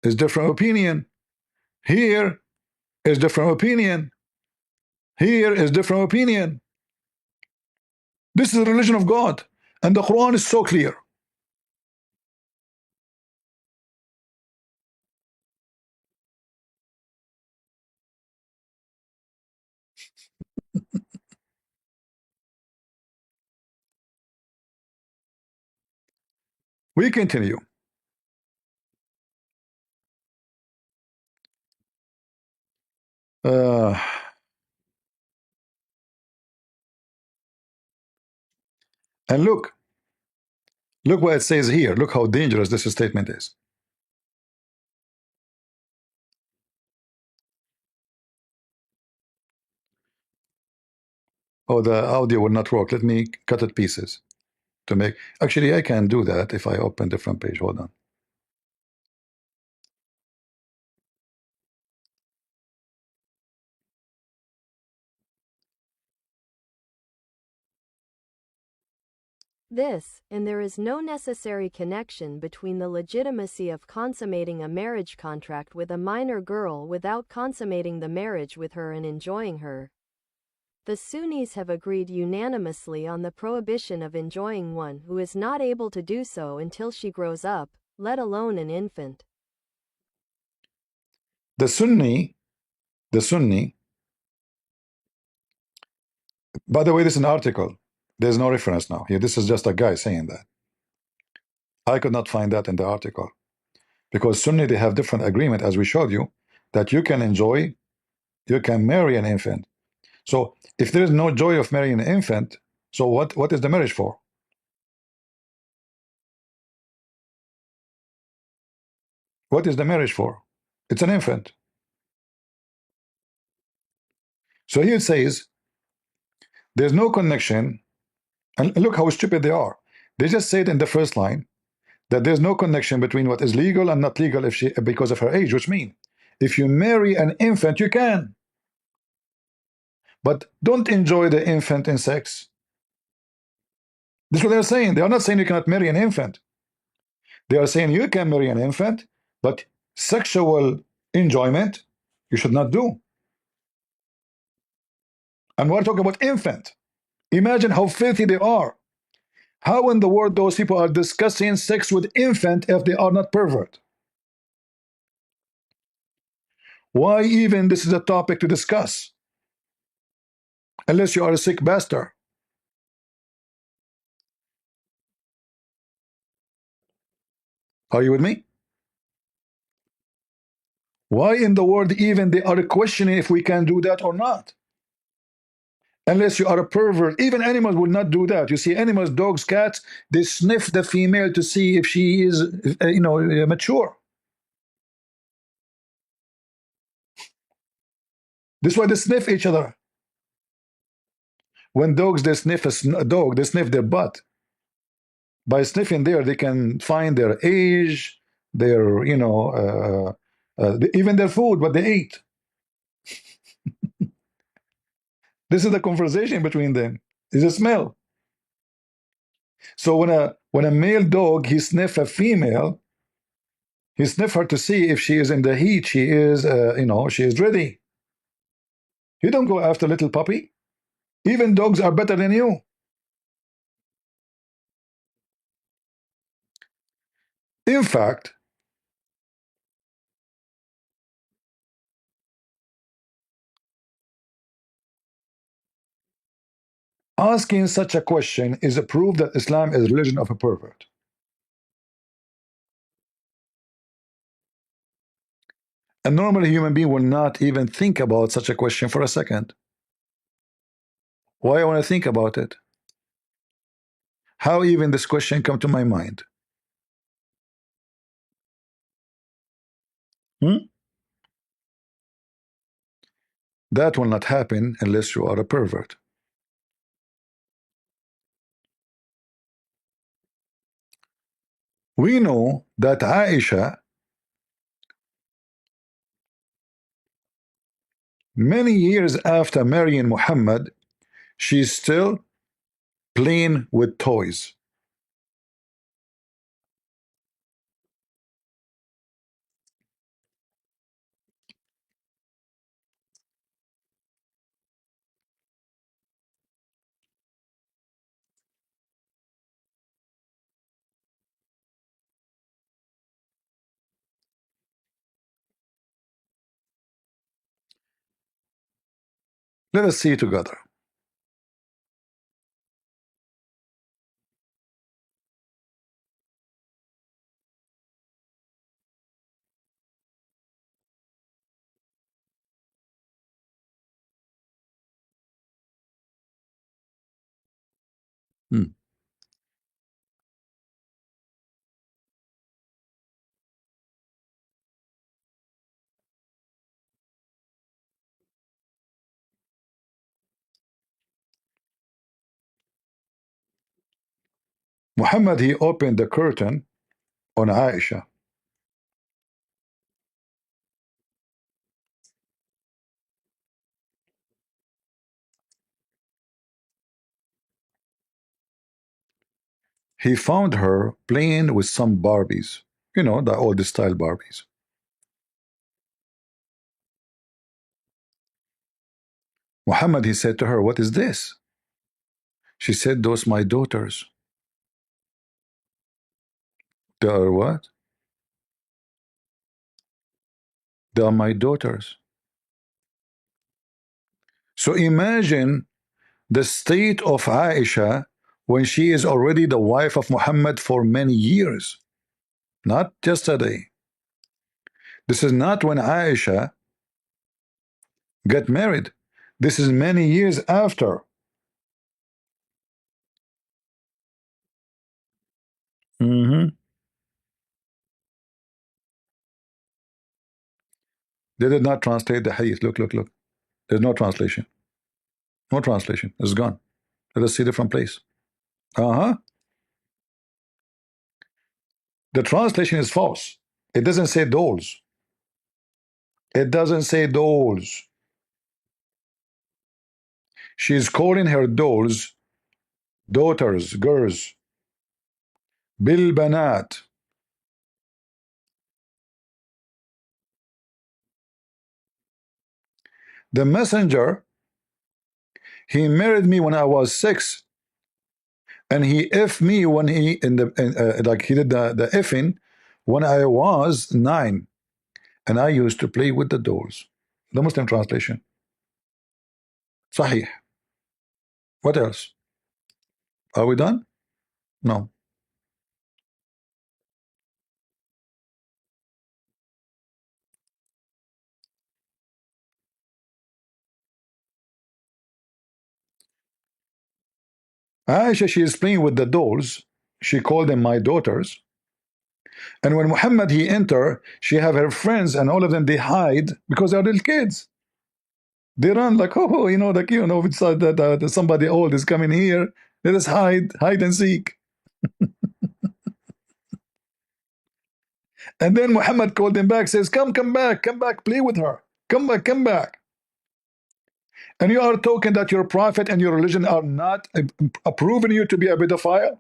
is different opinion. Here is different opinion. Here is different opinion. This is the religion of God, and the Quran is so clear. We continue. And look what it says here. Look how dangerous this statement is. Oh, the audio will not work. Let me cut it pieces to make. Actually, I can do that if I open different page. Hold on. This, and there is no necessary connection between the legitimacy of consummating a marriage contract with a minor girl without consummating the marriage with her and enjoying her. The Sunnis have agreed unanimously on the prohibition of enjoying one who is not able to do so until she grows up, let alone an infant. The Sunni, by the way, this is an article. There's no reference now here. This is just a guy saying that. I could not find that in the article because Sunni, they have different agreement, as we showed you, that you can enjoy, you can marry an infant. So if there is no joy of marrying an infant, so what is the marriage for? What is the marriage for? It's an infant. So here it says there's no connection, and look how stupid they are. They just said in the first line that there's no connection between what is legal and not legal if she because of her age, which means if you marry an infant, you can, but don't enjoy the infant in sex. This is what they're saying. They are not saying you cannot marry an infant. They are saying you can marry an infant, but sexual enjoyment you should not do. And we're talking about infant. Imagine how filthy they are. How in the world those people are discussing sex with infant if they are not pervert? Why even this is a topic to discuss? Unless you are a sick bastard. Are you with me? Why in the world even they are questioning if we can do that or not? Unless you are a pervert. Even animals will not do that. You see animals, dogs, cats, they sniff the female to see if she is mature. This is why they sniff each other. When dogs, they sniff a dog, they sniff their butt. By sniffing there, they can find their age, their, even their food, what they ate. This is the conversation between them. It's a smell. So when a male dog, he sniff a female, he sniff her to see if she is in the heat, she is, she is ready. You don't go after little puppy. Even dogs are better than you. In fact, asking such a question is a proof that Islam is a religion of a pervert. A normal human being will not even think about such a question for a second. Why I want to think about it? How even this question come to my mind? That will not happen unless you are a pervert. We know that Aisha, many years after marrying Muhammad, she's still playing with toys. Let us see together. Muhammad, he opened the curtain on Aisha. He found her playing with some Barbies, the old style Barbies. Muhammad, he said to her, what is this? She said, those my daughters. They are what? They are my daughters. So imagine the state of Aisha when she is already the wife of Muhammad for many years, not yesterday. This is not when Aisha got married. This is many years after. They did not translate the hadith. Look, look, look. There's no translation. No translation. It's gone. Let us see different place. The translation is false. It doesn't say dolls. It doesn't say dolls. She's calling her dolls daughters, girls. Bilbanat. The messenger, he married me when I was 6, and he effed me when he like he did the effing when I was 9, and I used to play with the dolls. The Muslim translation. Sahih. What else? Are we done? No. Aisha, she is playing with the dolls. She called them my daughters. And when Muhammad he enter, she have her friends, and all of them they hide because they're little kids. They run like, oh, you know, like, you know, it's that somebody old is coming here. Let us hide and seek. And then Muhammad called them back, says, come back, play with her. Come back. And you are talking that your prophet and your religion are not approving you to be a pedophile?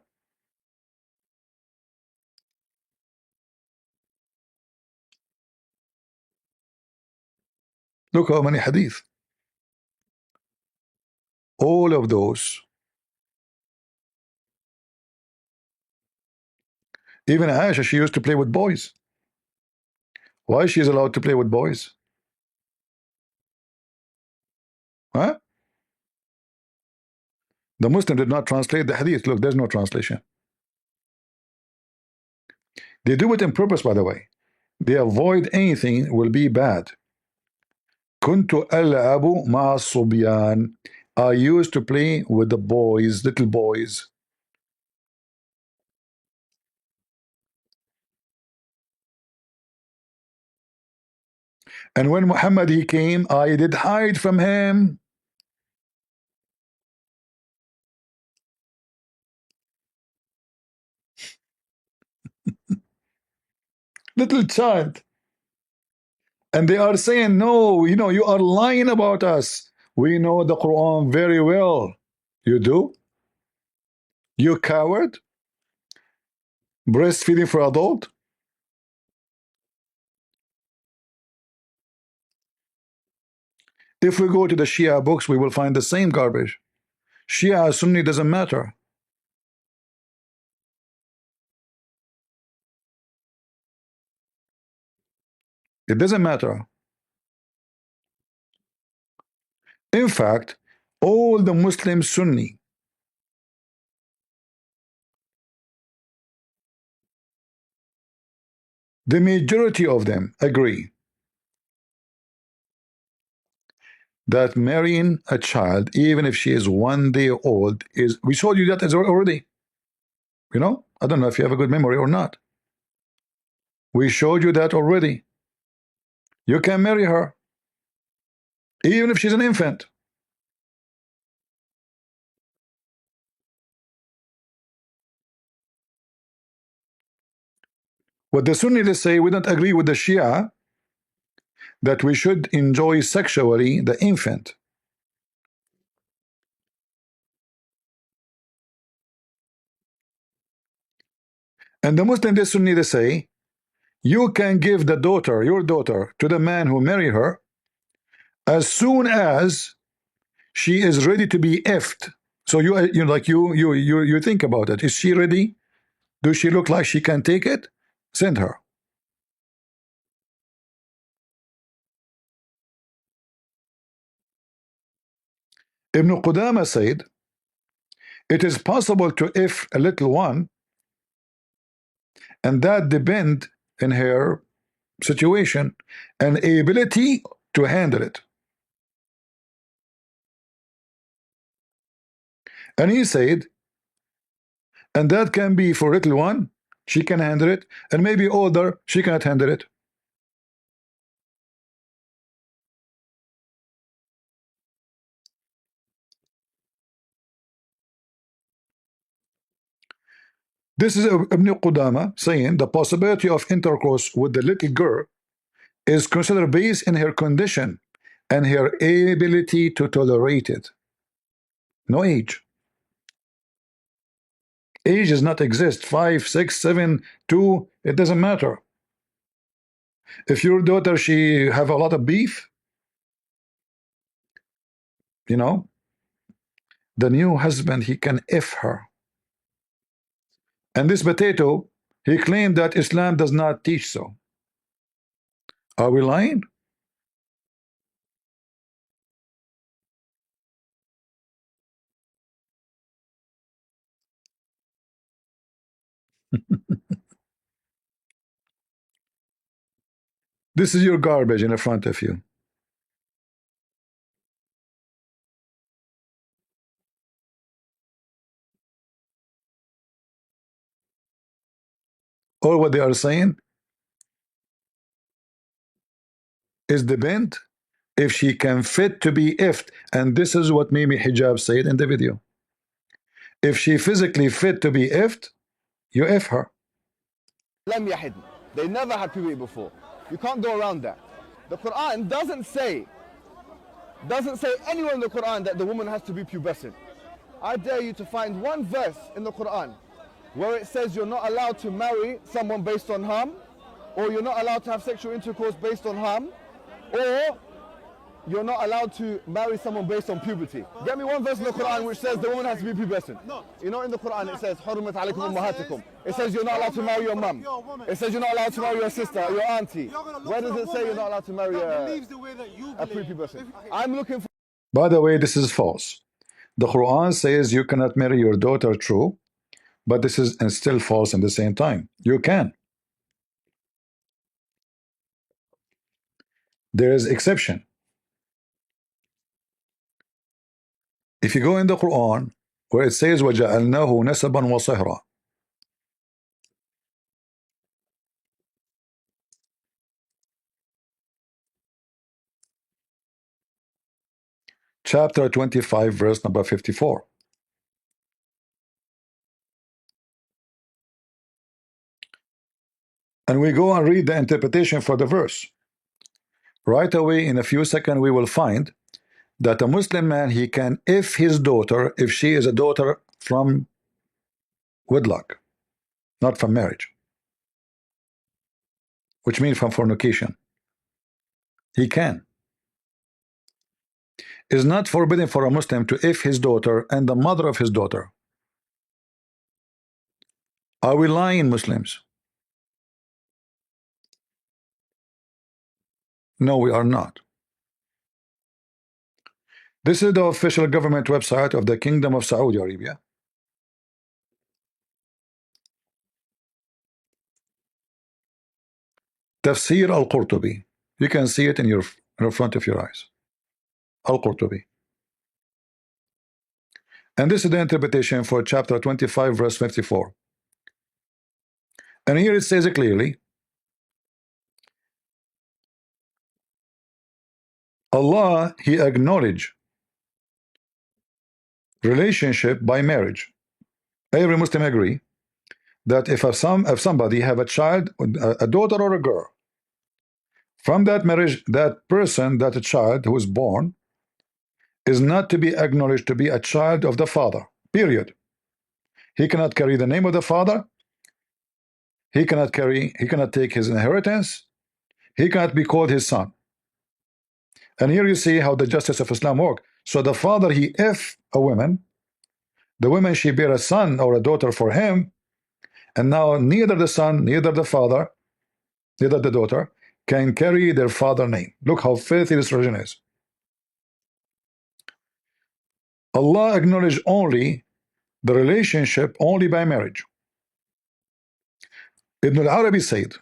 Look how many hadith. All of those. Even Aisha, she used to play with boys. Why she is allowed to play with boys? Huh? The Muslim did not translate the hadith. Look, there's no translation. They do it on purpose, by the way. They avoid anything will be bad. كنت ألعب مع الصبيان. I used to play with the boys, little boys. And when Muhammad he came, I did hide from him. Little child. And they are saying, no, you know, you are lying about us. We know the Quran very well. You do? You coward? Breastfeeding for adult? If we go to the Shia books, we will find the same garbage. Shia, Sunni doesn't matter. It doesn't matter. In fact, all the Muslim Sunni, the majority of them agree that marrying a child, even if she is 1 day old, is, we showed you that as already. You know, I don't know if you have a good memory or not. We showed you that already. You can marry her, even if she's an infant. What the Sunnis say, we don't agree with the Shia that we should enjoy sexually the infant. And the Muslim, the Sunni, they say, you can give the daughter, your daughter, to the man who marry her as soon as she is ready to be effed. So you think about it. Is she ready? Does she look like she can take it? Send her. Ibn Qudama said, it is possible to if a little one, and that depend in her situation and ability to handle it. And he said, and that can be for little one, she can handle it, and maybe older, she cannot handle it. This is Ibn Qudama saying the possibility of intercourse with the little girl is considered based in her condition and her ability to tolerate it. No age. Age does not exist. 5, 6, 7, 2, it doesn't matter. If your daughter, she have a lot of beef, you know, the new husband, he can F her. And this potato, he claimed that Islam does not teach so. Are we lying? This is your garbage in front of you. All what they are saying is depend if she can fit to be ifed. And this is what Mimi Hijab said in the video. If she physically fit to be ifed, you F her. لم يحد. They never had puberty before. You can't go around that. The Quran doesn't say anywhere in the Quran that the woman has to be pubescent. I dare you to find one verse in the Quran where it says you're not allowed to marry someone based on harm, or you're not allowed to have sexual intercourse based on harm, or you're not allowed to marry someone based on puberty. Get me one verse in the Quran which says the woman has to be pubescent. You know, in the Quran it says حُرِّمَتْ عَلَيْكُمْ أُمَّهَاتُكُمْ. It says you're not allowed to marry your mum. It says you're not allowed to marry your sister, your auntie. Where does it say you're not allowed to marry a prepubescent? I'm looking for... By the way, this is false. The Quran says you cannot marry your daughter, true, but this is still false at the same time. You can. There is exception. If you go in the Quran where it says وَجَعَلْنَاهُ نَسَبًا وَصِهْرًا, chapter 25, verse number 54. And we go and read the interpretation for the verse. Right away, in a few seconds, we will find that a Muslim man, he can if his daughter, if she is a daughter from wedlock, not from marriage, which means from fornication. He can. It's not forbidden for a Muslim to if his daughter and the mother of his daughter. Are we lying, Muslims? No, we are not. This is the official government website of the Kingdom of Saudi Arabia. Tafsir al-Qurtubi. You can see it in front of your eyes. Al-Qurtubi. And this is the interpretation for chapter 25, verse 54. And here it says it clearly. Allah, He acknowledged relationship by marriage. Every Muslim agree that if somebody have a child, a daughter or a girl, from that marriage, that person, that child who is born, is not to be acknowledged to be a child of the father, period. He cannot carry the name of the father. He cannot take his inheritance. He cannot be called his son. And here you see how the justice of Islam work. So the father, he if a woman, the woman, she bear a son or a daughter for him, and now neither the son, neither the father, neither the daughter can carry their father name. Look how filthy this religion is. Allah acknowledged only the relationship only by marriage. Ibn al-Arabi said,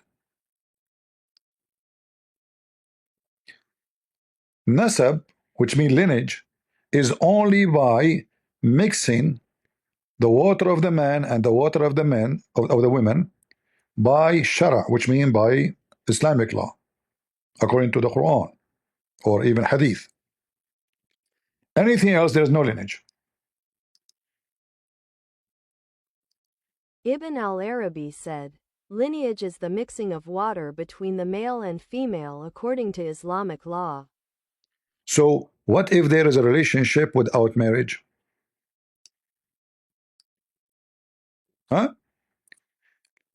Nasab, which means lineage, is only by mixing the water of the man and the water of the men of the women by shara, which means by Islamic law, according to the Quran or even Hadith. Anything else, there is no lineage. Ibn al-Arabi said, lineage is the mixing of water between the male and female according to Islamic law. So what if there is a relationship without marriage? Huh?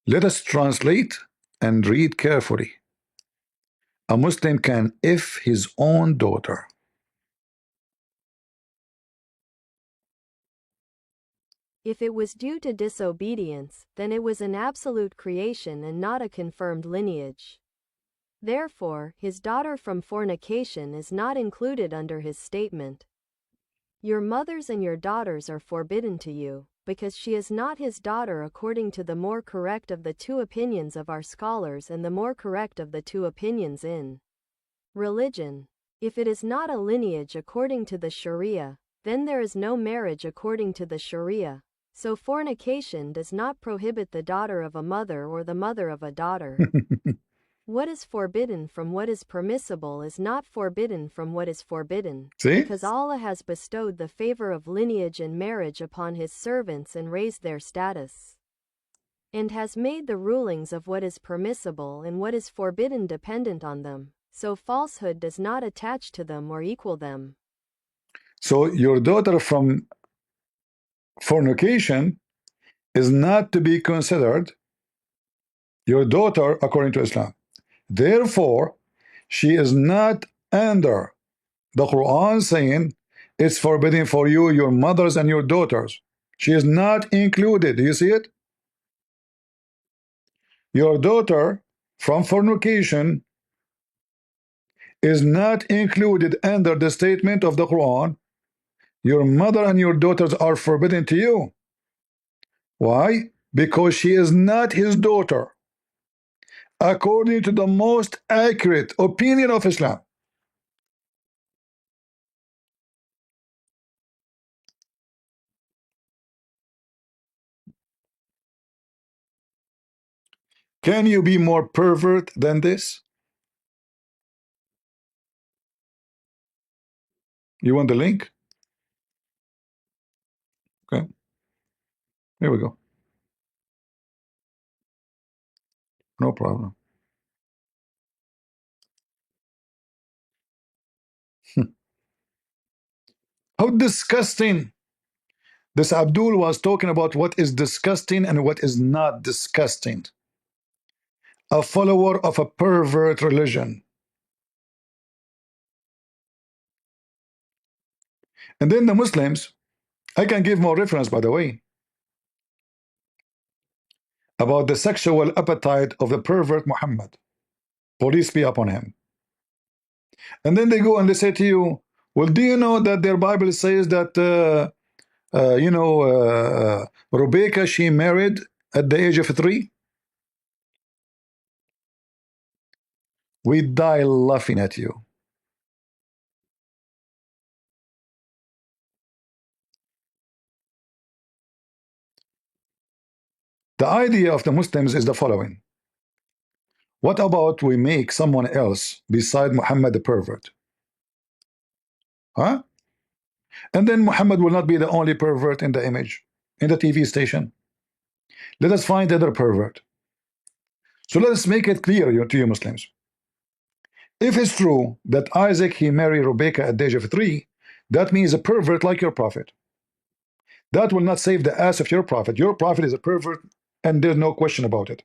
Let us translate and read carefully. A Muslim can if his own daughter. If it was due to disobedience, then it was an absolute creation and not a confirmed lineage. Therefore, his daughter from fornication is not included under his statement. Your mothers and your daughters are forbidden to you, because she is not his daughter according to the more correct of the two opinions of our scholars and the more correct of the two opinions in religion. If it is not a lineage according to the Sharia, then there is no marriage according to the Sharia. So fornication does not prohibit the daughter of a mother or the mother of a daughter. What is forbidden from what is permissible is not forbidden from what is forbidden. See? Because Allah has bestowed the favor of lineage and marriage upon his servants and raised their status, and has made the rulings of what is permissible and what is forbidden dependent on them, so falsehood does not attach to them or equal them. So your daughter from fornication is not to be considered your daughter according to Islam. Therefore, she is not under the Quran saying it's forbidden for you, your mothers and your daughters. She is not included. Do you see it? Your daughter from fornication is not included under the statement of the Quran. Your mother and your daughters are forbidden to you. Why? Because she is not his daughter according to the most accurate opinion of Islam. Can you be more pervert than this? You want the link? Okay, here we go. No problem. How disgusting. This Abdul was talking about what is disgusting and what is not disgusting. A follower of a pervert religion. And then the Muslims, I can give more reference, by the way, about the sexual appetite of the pervert Muhammad. Police be upon him. And then they go and they say to you, well, do you know that their Bible says that, Rebecca, she married at the age of 3? We die laughing at you. The idea of the Muslims is the following. What about we make someone else beside Muhammad the pervert? Huh? And then Muhammad will not be the only pervert in the image, in the TV station. Let us find another pervert. So let us make it clear to you Muslims. If it's true that Isaac, he married Rebecca at the age of 3, that means a pervert like your prophet. That will not save the ass of your prophet. Your prophet is a pervert, and there's no question about it.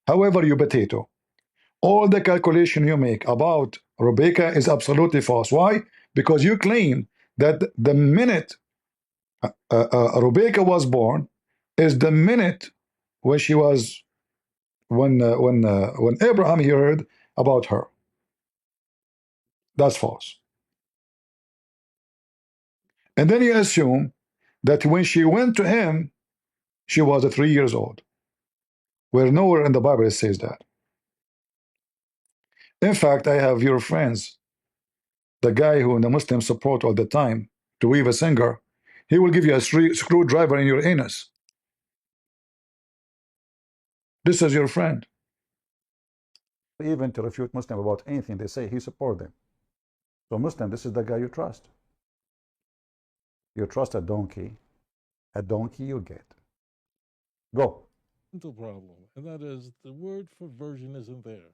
However, you potato, all the calculation you make about Rebecca is absolutely false. Why? Because you claim that the minute Rebecca was born is the minute when she was when Abraham heard about her. That's false. And then you assume that when she went to him, she was 3 years old. Where nowhere in the Bible it says that. In fact, I have your friends, the guy who in the Muslim support all the time to weave a singer, he will give you a screwdriver in your anus. This is your friend. Even to refute Muslim about anything they say, he support them. So Muslim, this is the guy you trust. You trust a donkey you get. Go. Problem, and that is the word for virgin isn't there.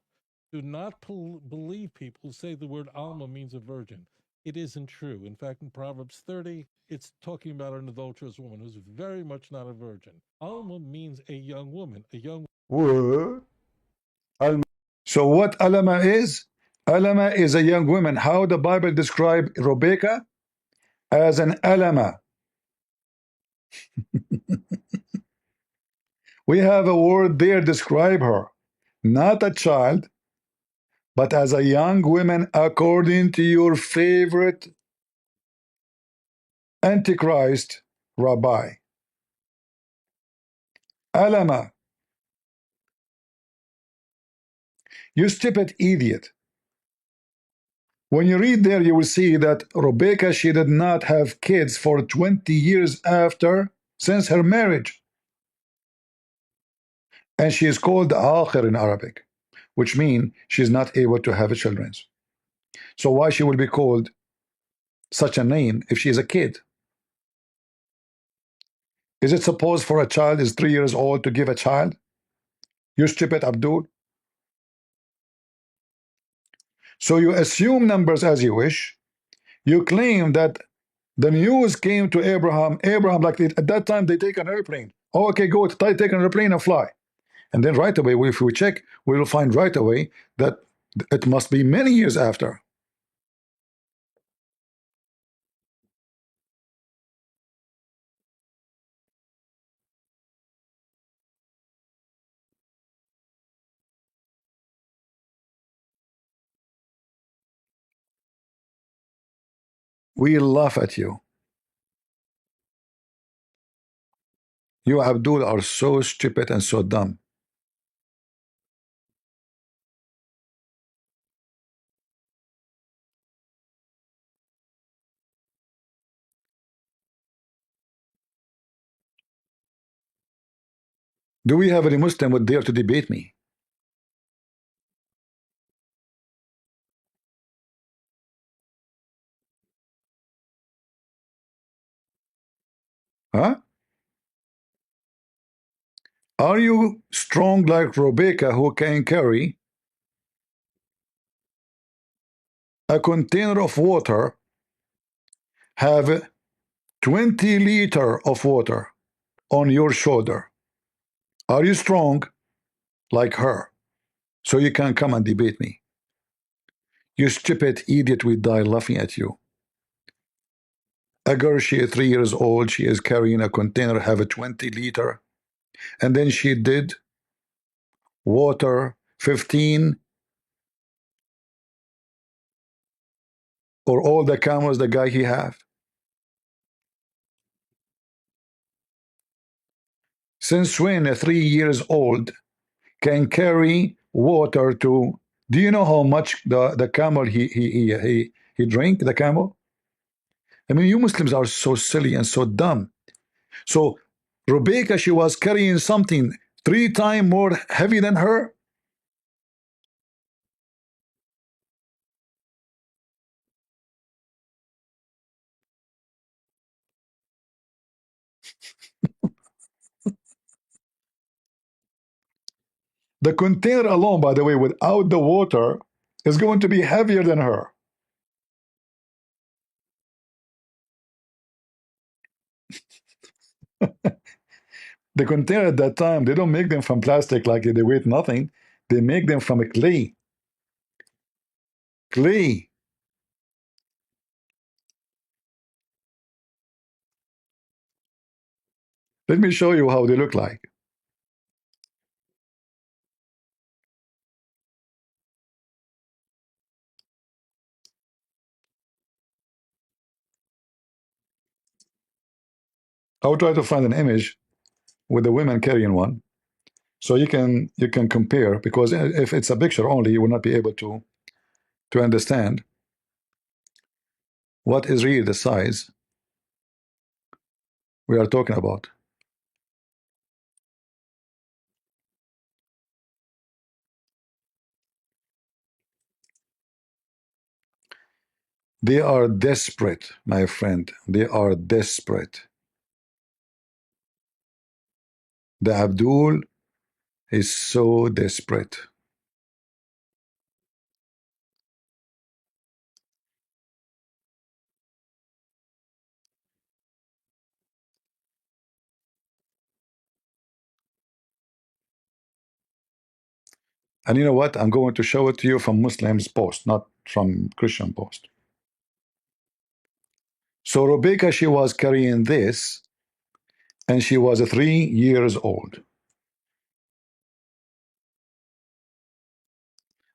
Do not believe people who say the word Alma means a virgin. It isn't true. In fact, in Proverbs 30, it's talking about an adulterous woman who's very much not a virgin. Alma means a young woman, What? So what Alama is? Alama is a young woman. How the Bible describe Rebecca? As an Alama. We have a word there describe her. Not a child, but as a young woman according to your favorite Antichrist rabbi. Alama. You stupid idiot. When you read there, you will see that Rebecca, she did not have kids for 20 years after, since her marriage. And she is called Akhir in Arabic, which means she's not able to have children. So why she will be called such a name if she is a kid? Is it supposed for a child is 3 years old to give a child? You stupid Abdul. So you assume numbers as you wish. You claim that the news came to Abraham. Abraham, like at that time, they take an airplane. Oh, okay, go take an airplane and fly. And then right away, if we check, we will find right away that it must be many years after. We laugh at you. You, Abdul, are so stupid and so dumb. Do we have any Muslim would dare to debate me? Huh? Are you strong like Rebecca who can carry a container of water, have 20 liters of water on your shoulder? Are you strong like her? So you can come and debate me. You stupid idiot, we die laughing at you. A girl, she is 3 years old, she is carrying a container, have a 20 liter, and then she did water 15 or all the camels the guy he have. Since when a 3 years old can carry water to, do you know how much the camel he drink, the camel? I mean, you Muslims are so silly and so dumb. So Rebecca, she was carrying something 3 times more heavy than her. The container alone, by the way, without the water, is going to be heavier than her. The container at that time, they don't make them from plastic like they weight nothing. They make them from a clay. Clay. Let me show you how they look like. I'll try to find an image with the women carrying one, so you can compare, because if it's a picture only, you will not be able to understand what is really the size we are talking about. They are desperate, my friend. They are desperate. The Abdul is so desperate. And you know what? I'm going to show it to you from Muslims post, not from Christian post. So Rebecca, she was carrying this, and she was 3 years old.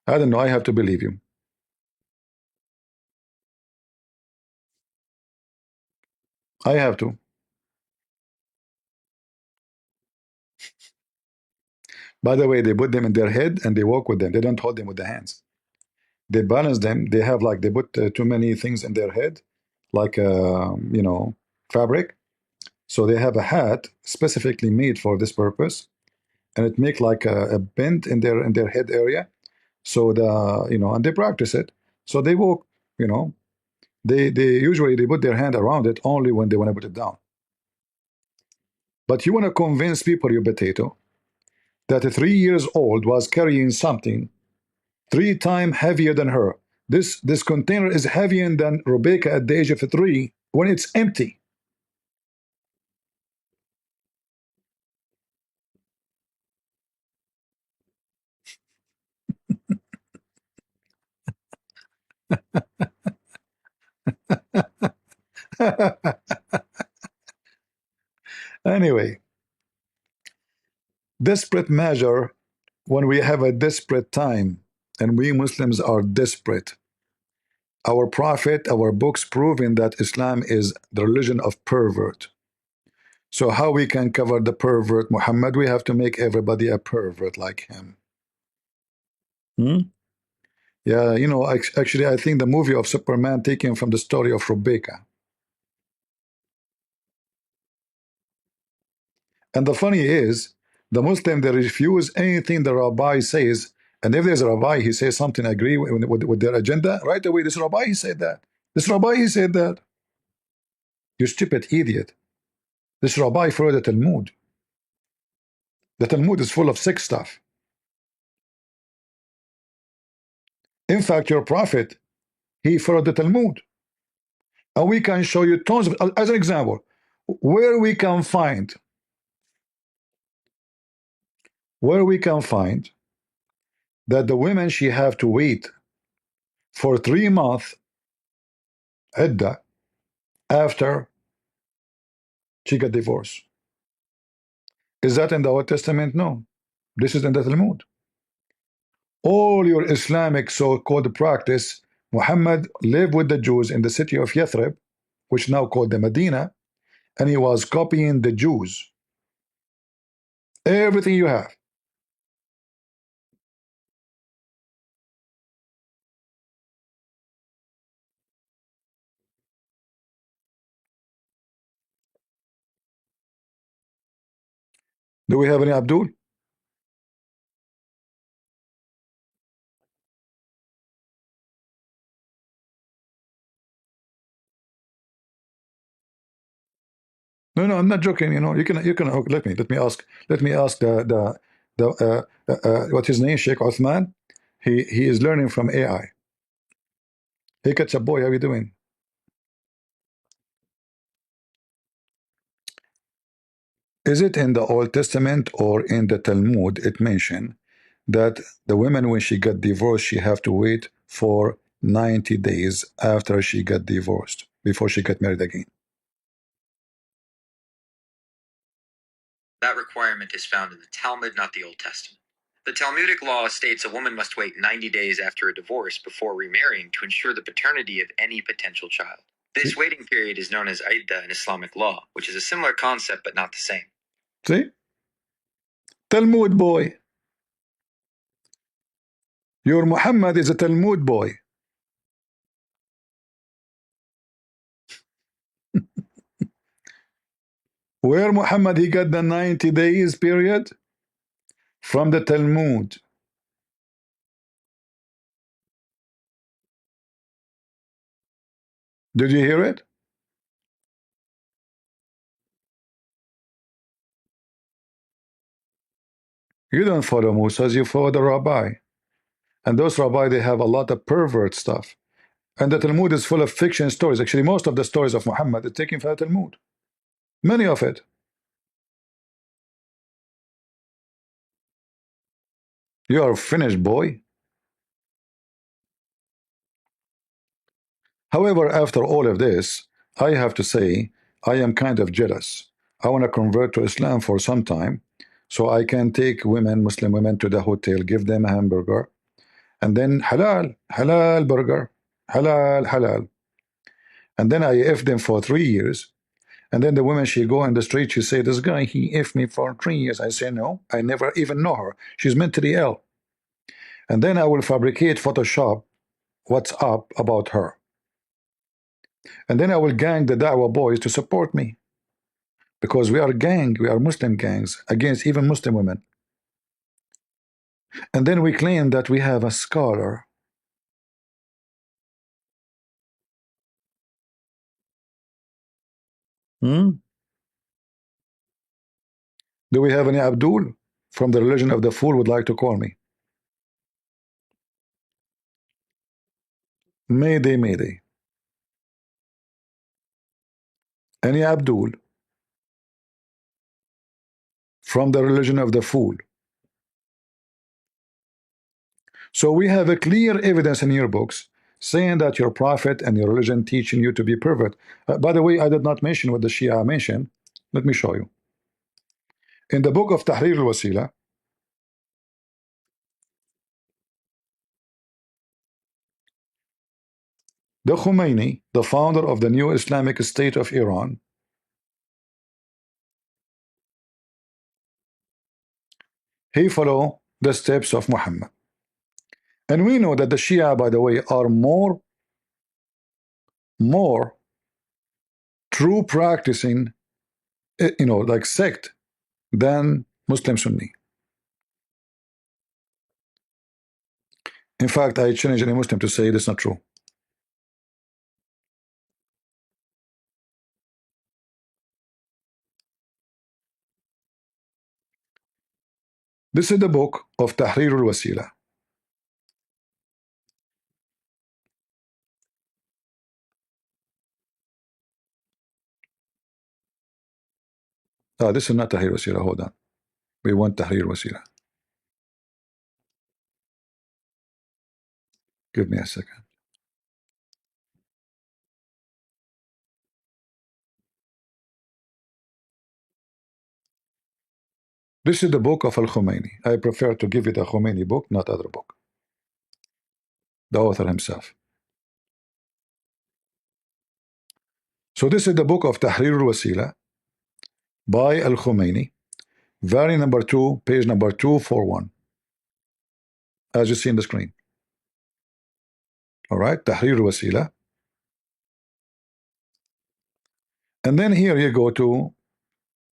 I don't know. I have to believe you. I have to. By the way, they put them in their head and they walk with them. They don't hold them with the hands. They balance them. They have like they put too many things in their head, like fabric. So they have a hat specifically made for this purpose, and it make like a bend in their head area. So and they practice it. So they walk. You know, they usually they put their hand around it only when they want to put it down. But you want to convince people, you potato, that a 3 years old was carrying something 3 times heavier than her. This container is heavier than Rebecca at the age of 3 when it's empty. Anyway, desperate measure when we have a desperate time, and we Muslims are desperate. Our prophet, our books proving that Islam is the religion of pervert. So how we can cover the pervert Muhammad? We have to make everybody a pervert like him. Yeah, actually, I think the movie of Superman taken from the story of Rebecca. And the funny is, the Muslim, they refuse anything the rabbi says, and if there's a rabbi, he says something agree with their agenda, right away, this rabbi, he said that. This rabbi, he said that. You stupid idiot. This rabbi followed the Talmud. The Talmud is full of sick stuff. In fact, your prophet, he followed the Talmud. And we can show you tons of, as an example, where we can find that the women, she have to wait for 3 months iddah after she got divorced. Is that in the Old Testament? No. This is in the Talmud. All your Islamic so-called practice, Muhammad lived with the Jews in the city of Yathrib, which now called the Medina, and he was copying the Jews. Everything you have. Do we have any Abdul? No, no, I'm not joking. You can let me ask what his name, Sheikh Uthman. He is learning from AI. Hey, Ketchup boy, how you doing? Is it in the Old Testament or in the Talmud? It mentioned that the woman, when she got divorced, she have to wait for 90 days after she got divorced before she got married again. That requirement is found in the Talmud, not the Old Testament. The Talmudic law states a woman must wait 90 days after a divorce before remarrying to ensure the paternity of any potential child. This waiting period is known as iddah in Islamic law, which is a similar concept but not the same. See? Talmud boy. Your Muhammad is a Talmud boy. Where Muhammad he got the 90 days period? From the Talmud. Did you hear it? You don't follow Musa's, you follow the rabbi. And those rabbi, they have a lot of pervert stuff. And the Talmud is full of fiction stories. Actually, most of the stories of Muhammad are taken from the Talmud. Many of it. You are finished, boy. However, after all of this, I have to say, I am kind of jealous. I want to convert to Islam for some time, so I can take women, Muslim women, to the hotel, give them a hamburger, and then halal, halal burger, halal, halal. And then I F them for 3 years. And then the woman, she go in the street, she say, this guy, he F me for 3 years. I say, no, I never even know her. She's mentally ill. And then I will fabricate Photoshop what's up about her. And then I will gang the Dawah boys to support me. Because we are a gang, we are Muslim gangs against even Muslim women. And then we claim that we have a scholar. Do we have any Abdul from the religion of the fool would like to call me? Mayday, mayday. Any Abdul from the religion of the fool? So we have a clear evidence in your books saying that your prophet and your religion teaching you to be pervert. By the way, I did not mention what the Shia mentioned. Let me show you. In the book of Tahrir al-Wasila, the Khomeini, the founder of the new Islamic State of Iran, he followed the steps of Muhammad. And we know that the Shia, by the way, are more true practicing, like sect than Muslim Sunni. In fact, I challenge any Muslim to say that's not true. This is the book of Tahrir al-Wasila. This is not Tahrir al-Wasila. Hold on. We want Tahrir al-Wasila. Give me a second. This is the book of Al-Khomeini. I prefer to give you the Khomeini book, not other book. The author himself. So this is the book of Tahrir al-Wasila by Al-Khomeini, volume number 2, page number 241, as you see in the screen. All right, Tahrir al-Wasila. And then here you go to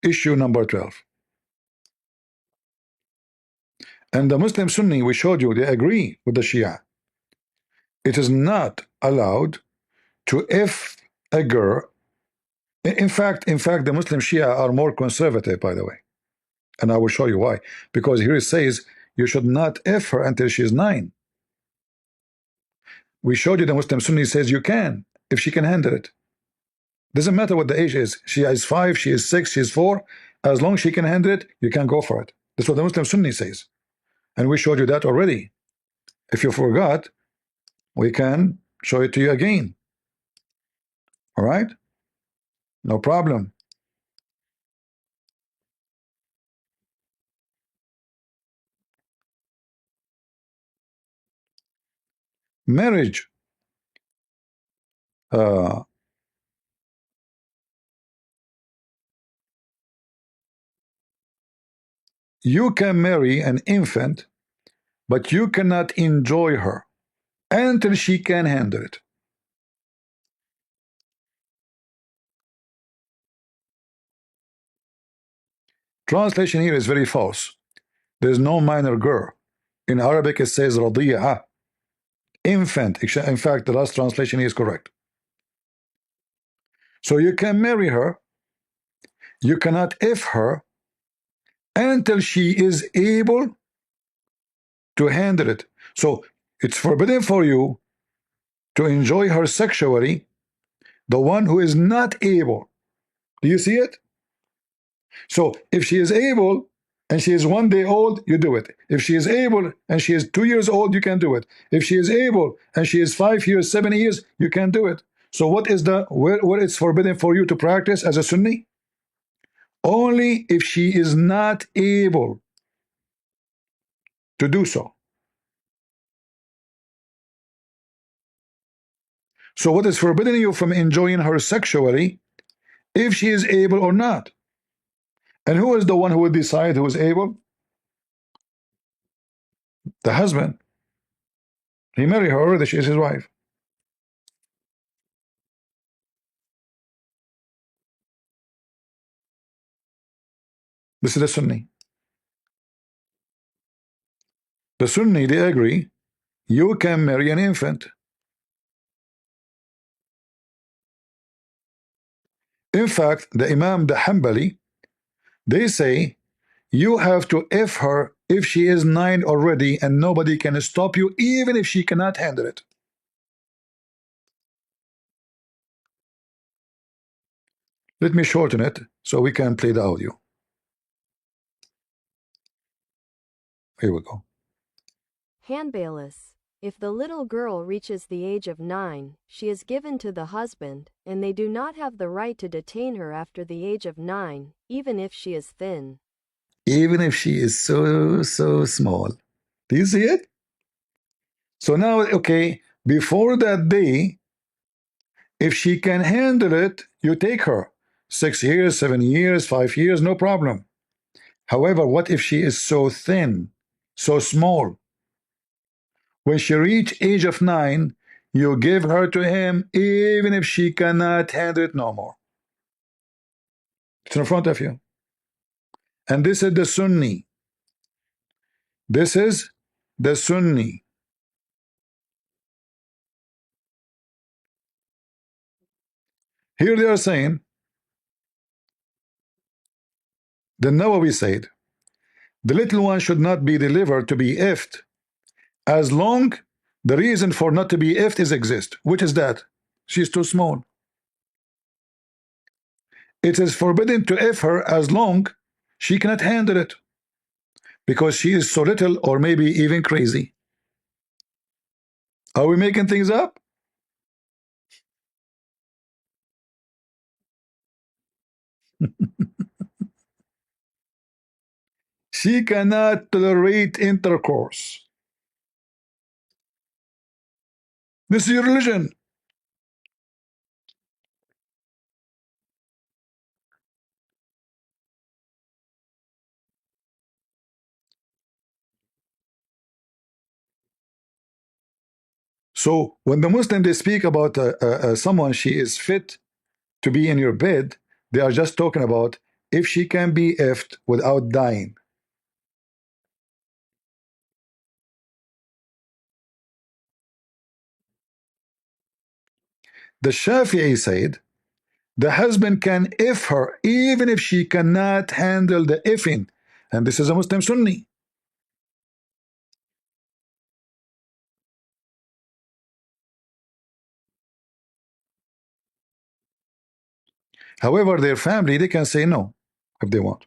issue number 12. And the Muslim Sunni, we showed you, they agree with the Shia. It is not allowed to F a girl. In fact, the Muslim Shia are more conservative, by the way. And I will show you why. Because here it says you should not F her until she is 9. We showed you the Muslim Sunni says you can, if she can handle it. Doesn't matter what the age is. She is 5, she is 6, she is 4. As long as she can handle it, you can go for it. That's what the Muslim Sunni says. And we showed you that already. If you forgot, we can show it to you again. All right? No problem. marriage. You can marry an infant, but you cannot enjoy her until she can handle it. Translation here is very false. There's no minor girl. In Arabic it says radi'a, infant. In fact, the last translation is correct. So you can marry her, you cannot if her until she is able to handle it. So it's forbidden for you to enjoy her sexually, the one who is not able. Do you see it? So if she is able and she is 1 day old, you do it. If she is able and she is 2 years old, you can do it. If she is able and she is 5 years, 7 years, you can do it. So what is what it's forbidden for you to practice as a Sunni? Only if she is not able to do so. So what is forbidding you from enjoying her sexually, if she is able or not? And who is the one who would decide who is able? The husband. He married her already, she is his wife. This is the Sunni. The Sunni, they agree, you can marry an infant. In fact, the Imam, the Hanbali, they say you have to F her if she is 9 already and nobody can stop you, even if she cannot handle it. Let me shorten it so we can play the audio. Here we go. Hanbalis. If the little girl reaches the age of 9, she is given to the husband, and they do not have the right to detain her after the age of 9, even if she is thin. Even if she is so small. Do you see it? So now, okay, before that day, if she can handle it, you take her. 6 years, 7 years, 5 years, no problem. However, what if she is so thin, so small? When she reach age of 9, you give her to him even if she cannot handle it no more. It's in front of you. And this is the Sunni. This is the Sunni. Here they are saying, the Nawawi said, the little one should not be delivered to be ifed as long the reason for not to be ifed is exist. Which is that? She's too small. It is forbidden to if her as long she cannot handle it, because she is so little or maybe even crazy. Are we making things up? She cannot tolerate intercourse. This is your religion. So when the Muslim they speak about someone she is fit to be in your bed, they are just talking about if she can be effed without dying. The Shafi'i said the husband can if her even if she cannot handle the effing, and this is a Muslim Sunni. However, their family they can say no if they want,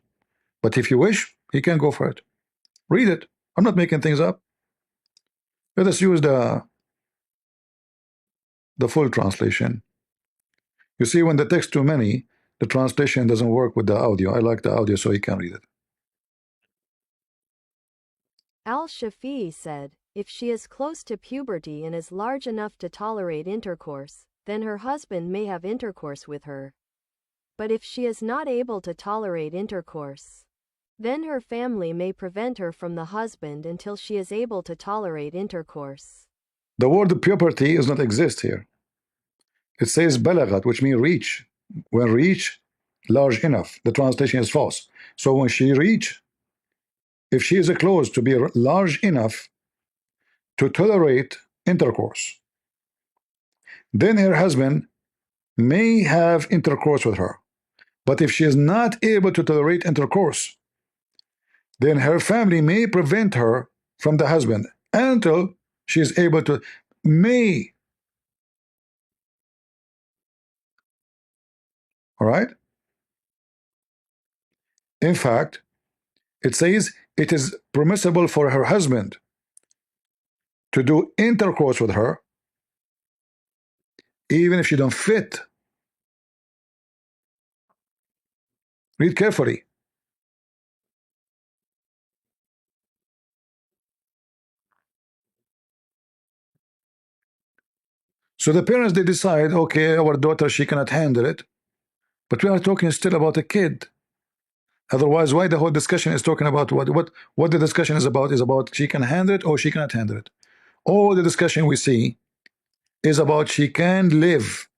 but if you wish, he can go for it. Read it. I'm not making things up. Let us use the full translation. You see, when the text too many, the translation doesn't work with the audio. I like the audio so you can read it. Al-Shafi'i said, if she is close to puberty and is large enough to tolerate intercourse, then her husband may have intercourse with her. But if she is not able to tolerate intercourse, then her family may prevent her from the husband until she is able to tolerate intercourse. The word puberty does not exist here. It says balagat, which means reach. When reach, large enough. The translation is false. So when she reach, if she is close to be large enough to tolerate intercourse, then her husband may have intercourse with her. But if she is not able to tolerate intercourse, then her family may prevent her from the husband until she is able to. May. All right. In fact, it says it is permissible for her husband to do intercourse with her even if she don't fit. Read carefully. So the parents, they decide, okay, our daughter, she cannot handle it, but we are talking still about a kid. Otherwise, why the whole discussion is talking about what the discussion is about she can handle it or she cannot handle it. All the discussion we see is about she can live.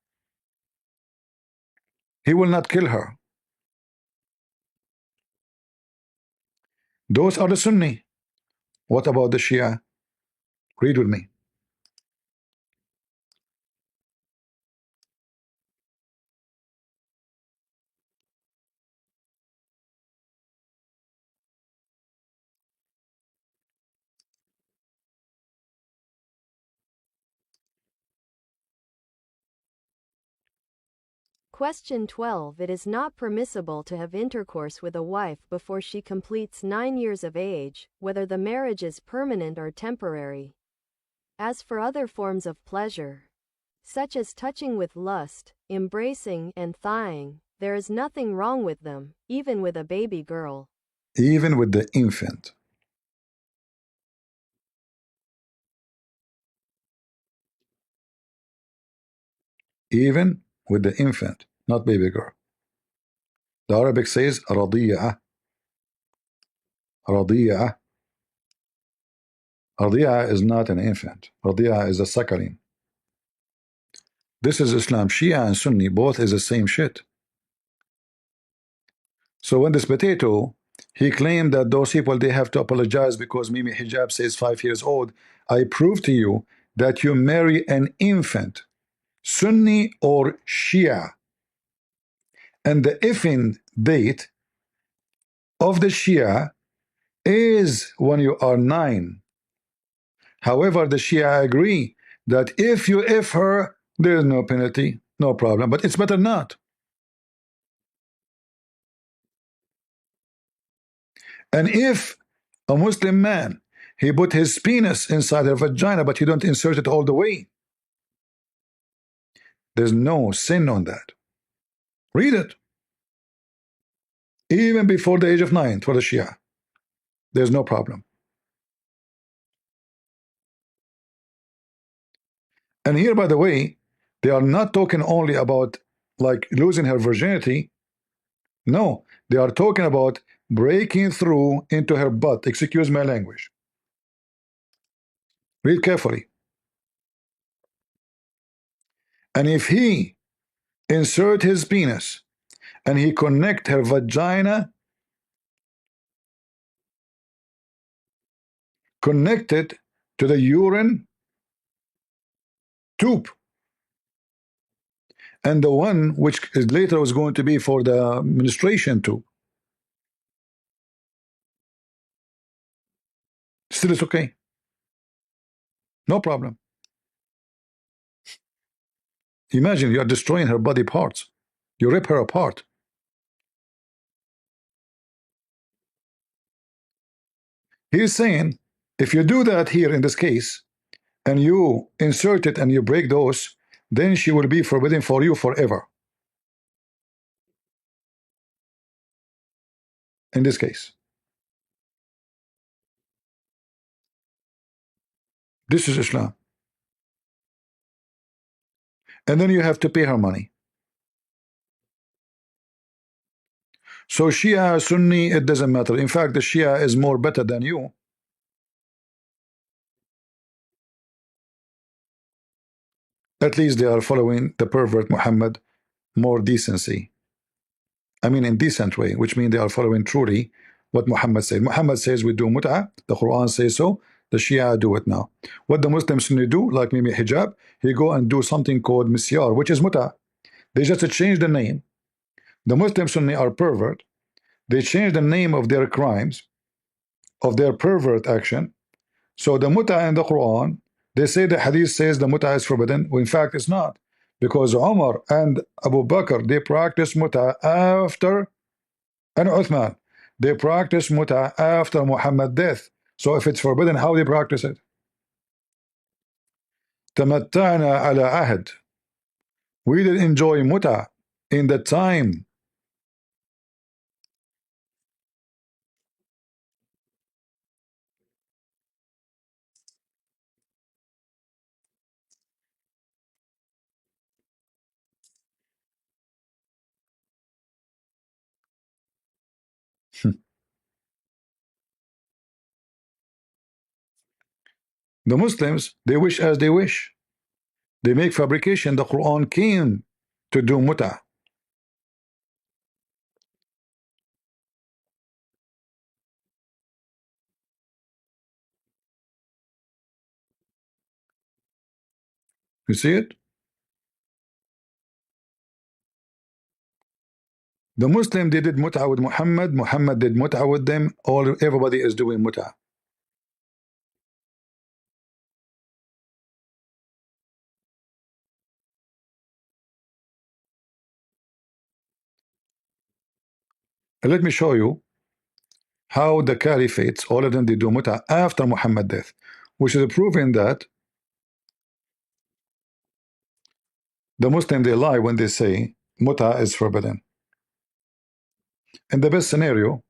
He will not kill her. Those are the Sunni. What about the Shia? Read with me. Question 12. It is not permissible to have intercourse with a wife before she completes 9 years of age, whether the marriage is permanent or temporary. As for other forms of pleasure, such as touching with lust, embracing, and thighing, there is nothing wrong with them, even with a baby girl. Even with the infant. Even with the infant, not baby girl. The Arabic says رضيعة. رضيعة. رضيعة is not an infant. رضيعة is a suckling. This is Islam. Shia and Sunni both is the same shit. So when this potato, he claimed that those people, they have to apologize because Mimi Hijab says 5 years old. I prove to you that you marry an infant, Sunni or Shia, and the effing date of the Shia is when you are 9. However, the Shia agree that if you if her, there is no penalty, no problem, but it's better not. And if a Muslim man, he put his penis inside her vagina, but he don't insert it all the way, there's no sin on that. Read it. Even before the age of 9 for the Shia, there's no problem. And here, by the way, they are not talking only about like losing her virginity. No, they are talking about breaking through into her butt. Excuse my language. Read carefully. And if he insert his penis and he connect her vagina, connected to the urine tube, and the one which is later was going to be for the menstruation tube, still it's okay. No problem. Imagine you are destroying her body parts. You rip her apart. He's saying if you do that here in this case and you insert it and you break those, then she will be forbidden for you forever. In this case. This is Islam. And then you have to pay her money. So Shia, Sunni, it doesn't matter. In fact, the Shia is more better than you. At least they are following the pervert Muhammad more decency. I mean in decent way, which means they are following truly what Muhammad said. Muhammad says we do mut'ah, the Quran says so, the Shia do it now. What the Muslims Sunni do, like maybe hijab, he go and do something called misyar, which is mut'ah. They just change the name. The Muslim Sunni are pervert. They change the name of their crimes, of their pervert action. So the mut'ah in the Quran, they say the hadith says the mut'ah is forbidden. Well, in fact, it's not. Because Umar and Abu Bakr, they practice mut'ah after, and Uthman, they practice mut'ah after Muhammad's death. So if it's forbidden, how they practice it? Tamatta'na ala ahd. We did enjoy mut'ah in the time. The Muslims, they wish as they wish. They make fabrication. The Quran came to do mut'ah. You see it? The Muslim, they did mut'ah with Muhammad. Muhammad did mut'ah with them. Everybody is doing mut'ah. And let me show you how the caliphates, all of them, they do mut'ah after Muhammad's death, which is proving that the Muslim, they lie when they say mut'ah is forbidden. In the best scenario,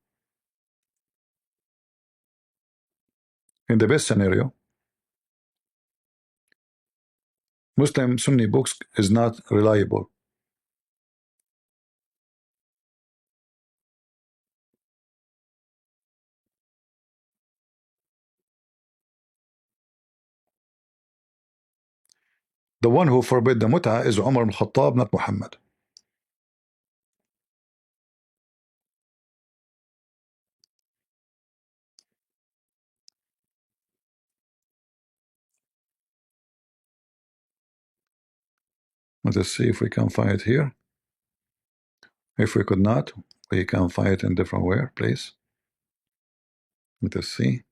Muslim Sunni books is not reliable. The one who forbid the mut'ah is Umar ibn Khattab, not Muhammad. Let us see if we can find it here. If we could not, we can find it in different way, please. Let us see.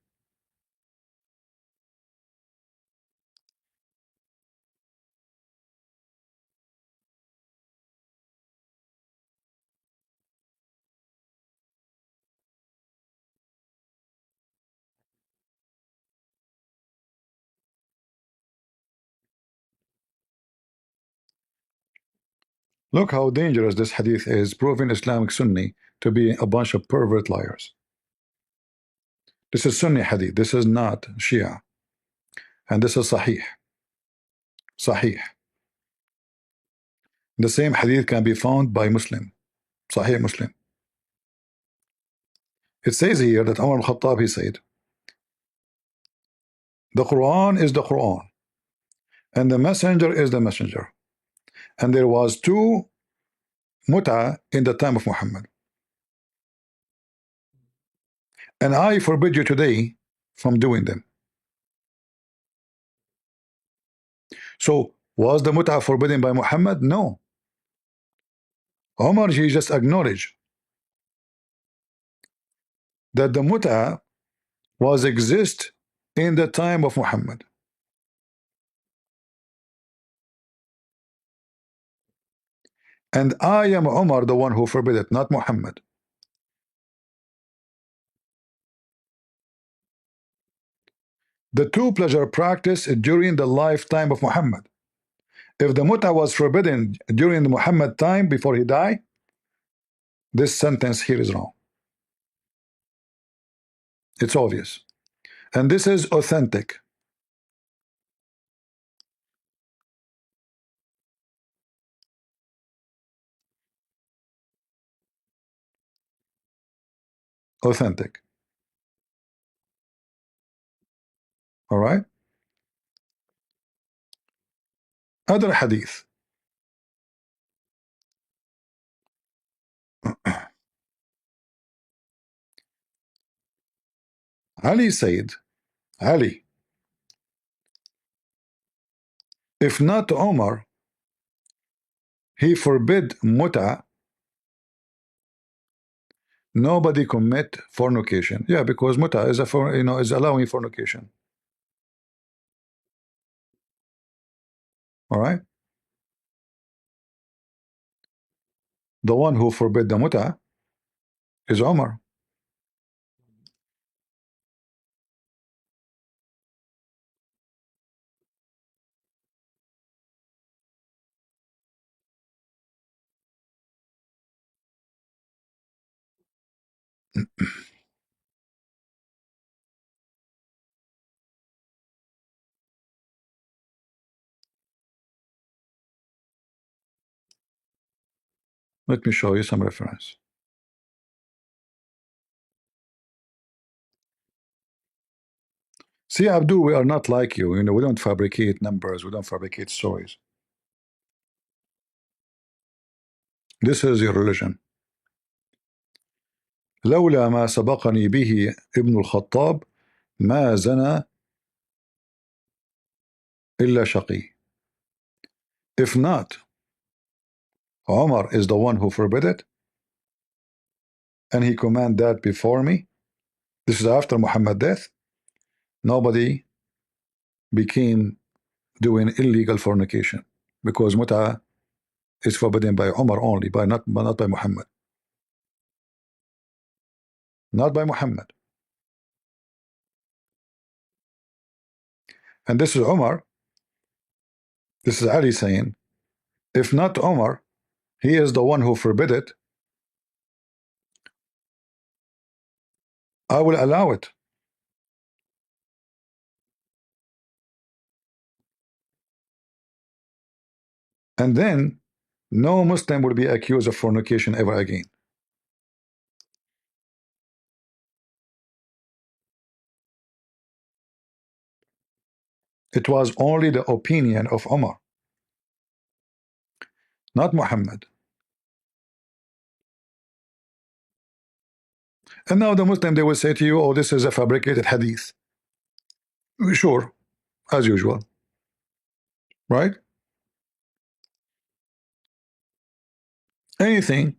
Look how dangerous this hadith is, proving Islamic Sunni to be a bunch of pervert liars. This is Sunni hadith, this is not Shia. And this is Sahih. Sahih. The same hadith can be found by Muslim. Sahih Muslim. It says here that Umar al-Khattab, he said, the Quran is the Quran, and the messenger is the messenger. And there was two mut'ah in the time of Muhammad. And I forbid you today from doing them. So, was the mut'ah forbidden by Muhammad? No. Umar, he just acknowledged that the mut'ah was exist in the time of Muhammad. And I am Umar, the one who forbid it, not Muhammad. The two pleasure practice during the lifetime of Muhammad. If the mut'ah was forbidden during the Muhammad time before he died, this sentence here is wrong. It's obvious. And this is authentic. authentic. All right. Other hadith. Ali said, Ali, if not Omar, he forbid muta, nobody commit fornication. Yeah, because muta is is allowing fornication. All right. The one who forbid the muta is Omar. Let me show you some reference. See, Abdul, we are not like you. We don't fabricate numbers. We don't fabricate stories. This is your religion. لولا ما سبقني به ابن الخطاب ما زنى إلا شقي. If not, Omar is the one who forbid it, and he command that before me. This is after Muhammad's death. Nobody became doing illegal fornication because muta is forbidden by Omar only, not by Muhammad. Not by Muhammad. And this is Omar. This is Ali saying, if not Omar, he is the one who forbid it, I will allow it. And then no Muslim will be accused of fornication ever again. It was only the opinion of Omar, not Muhammad. And now the Muslim, they will say to you, oh, this is a fabricated hadith. Sure, as usual. Right? Anything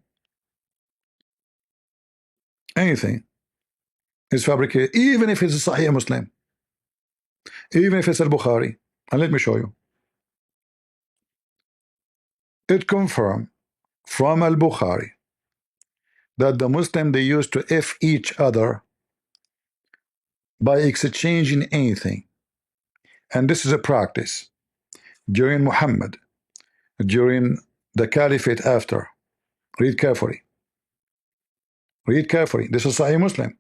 is fabricated, even if it's a Sahih Muslim, even if it's al-Bukhari. And let me show you. It confirmed from al-Bukhari that the Muslim, they used to F each other by exchanging anything. And this is a practice during Muhammad, during the caliphate after. Read carefully. Read carefully. This is Sahih Muslim.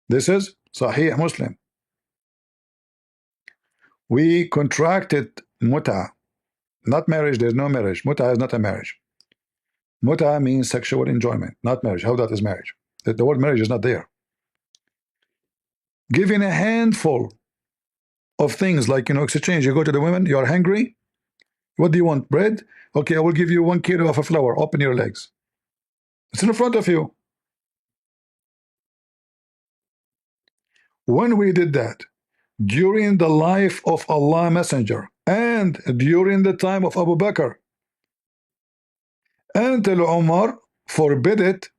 This is Sahih Muslim. We contracted muta, not marriage. There's no marriage. Muta is not a marriage. Muta means sexual enjoyment, not marriage. How that is marriage? The word marriage is not there. Giving a handful of things like, exchange. You go to the women, you are hungry. What do you want? Bread? Okay, I will give you 1 kilo of a flour. Open your legs. It's in front of you. When we did that, during the life of Allah Messenger and during the time of Abu Bakr, until Umar forbid it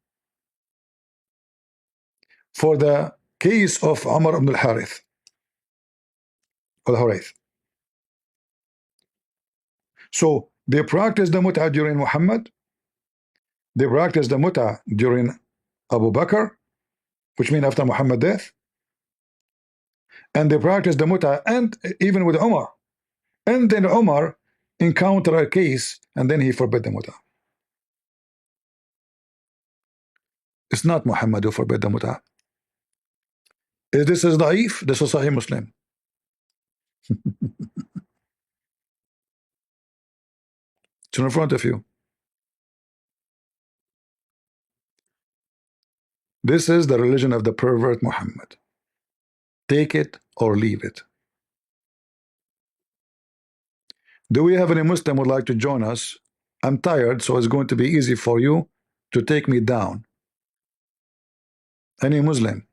for the case of Umar ibn al-Harith. So they practiced the mut'ah during Muhammad, they practiced the mut'ah during Abu Bakr, which means after Muhammad's death, and they practiced the mut'ah and even with Umar. And then Umar encountered a case and then he forbid the mut'ah. It's not Muhammad who forbid the mut'ah. If this is da'if, this is Sahih Muslim. It's in front of you. This is the religion of the pervert Muhammad. Take it or leave it. Do we have any Muslim who would like to join us? I'm tired, so it's going to be easy for you to take me down. Any Muslim?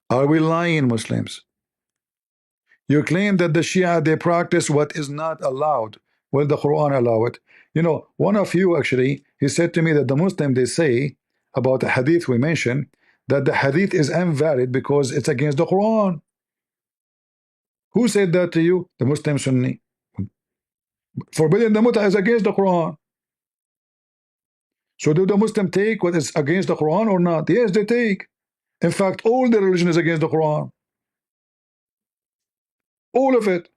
Are we lying, Muslims? You claim that the Shia, they practice what is not allowed. Will the Quran allow it? You know, one of you actually, he said to me that the Muslim, they say about the hadith we mentioned, that the hadith is invalid because it's against the Quran. Who said that to you? The Muslim Sunni. Forbidding the muta is against the Quran. So do the Muslim take what is against the Quran or not? Yes, they take. In fact, all the religion is against the Quran. All of it.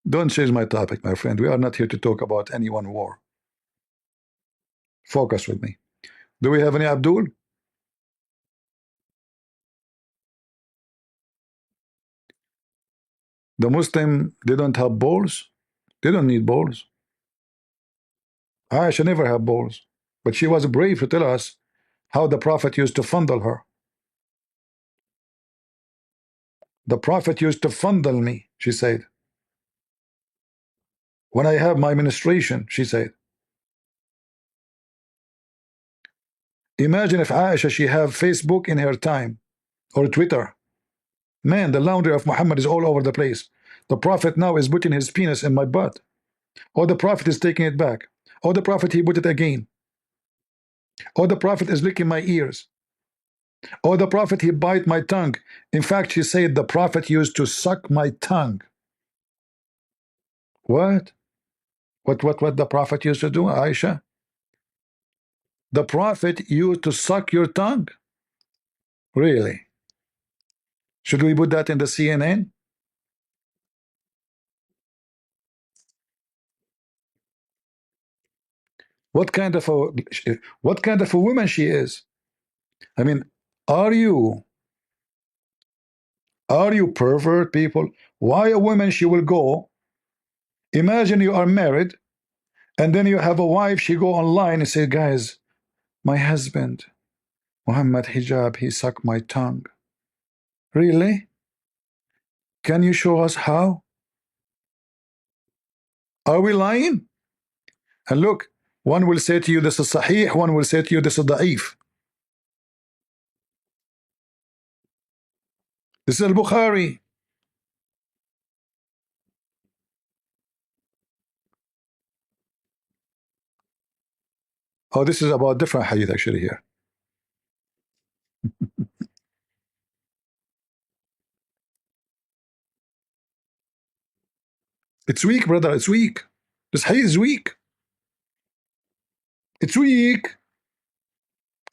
Don't change my topic, my friend. We are not here to talk about any one war. Focus with me. Do we have any Abdul? The Muslim, they don't have balls. They don't need balls. Aisha never had balls. But she was brave to tell us how the Prophet used to fondle her. The Prophet used to fondle me, she said. When I have my menstruation, she said. Imagine if Aisha, she have Facebook in her time, or Twitter. Man, the laundry of Muhammad is all over the place. The Prophet now is putting his penis in my butt. Or the Prophet is taking it back. Or the Prophet, he put it again. Or the Prophet is licking my ears. Or the Prophet, he bite my tongue. In fact, she said the Prophet used to suck my tongue. What? What the Prophet used to do, Aisha? The Prophet used to suck your tongue? Really? Should we put that in the CNN? What kind of a woman she is? I mean, are you pervert people? Why a woman she will go? Imagine you are married, and then you have a wife. She go online and say, "Guys, my husband, Muhammad Hijab, he sucked my tongue." Really? Can you show us how? Are we lying? And look, one will say to you this is Sahih, one will say to you this is Da'if. This is Al-Bukhari. Oh, this is about different hadith actually here. It's weak, brother. It's weak. This hadith is weak. It's weak.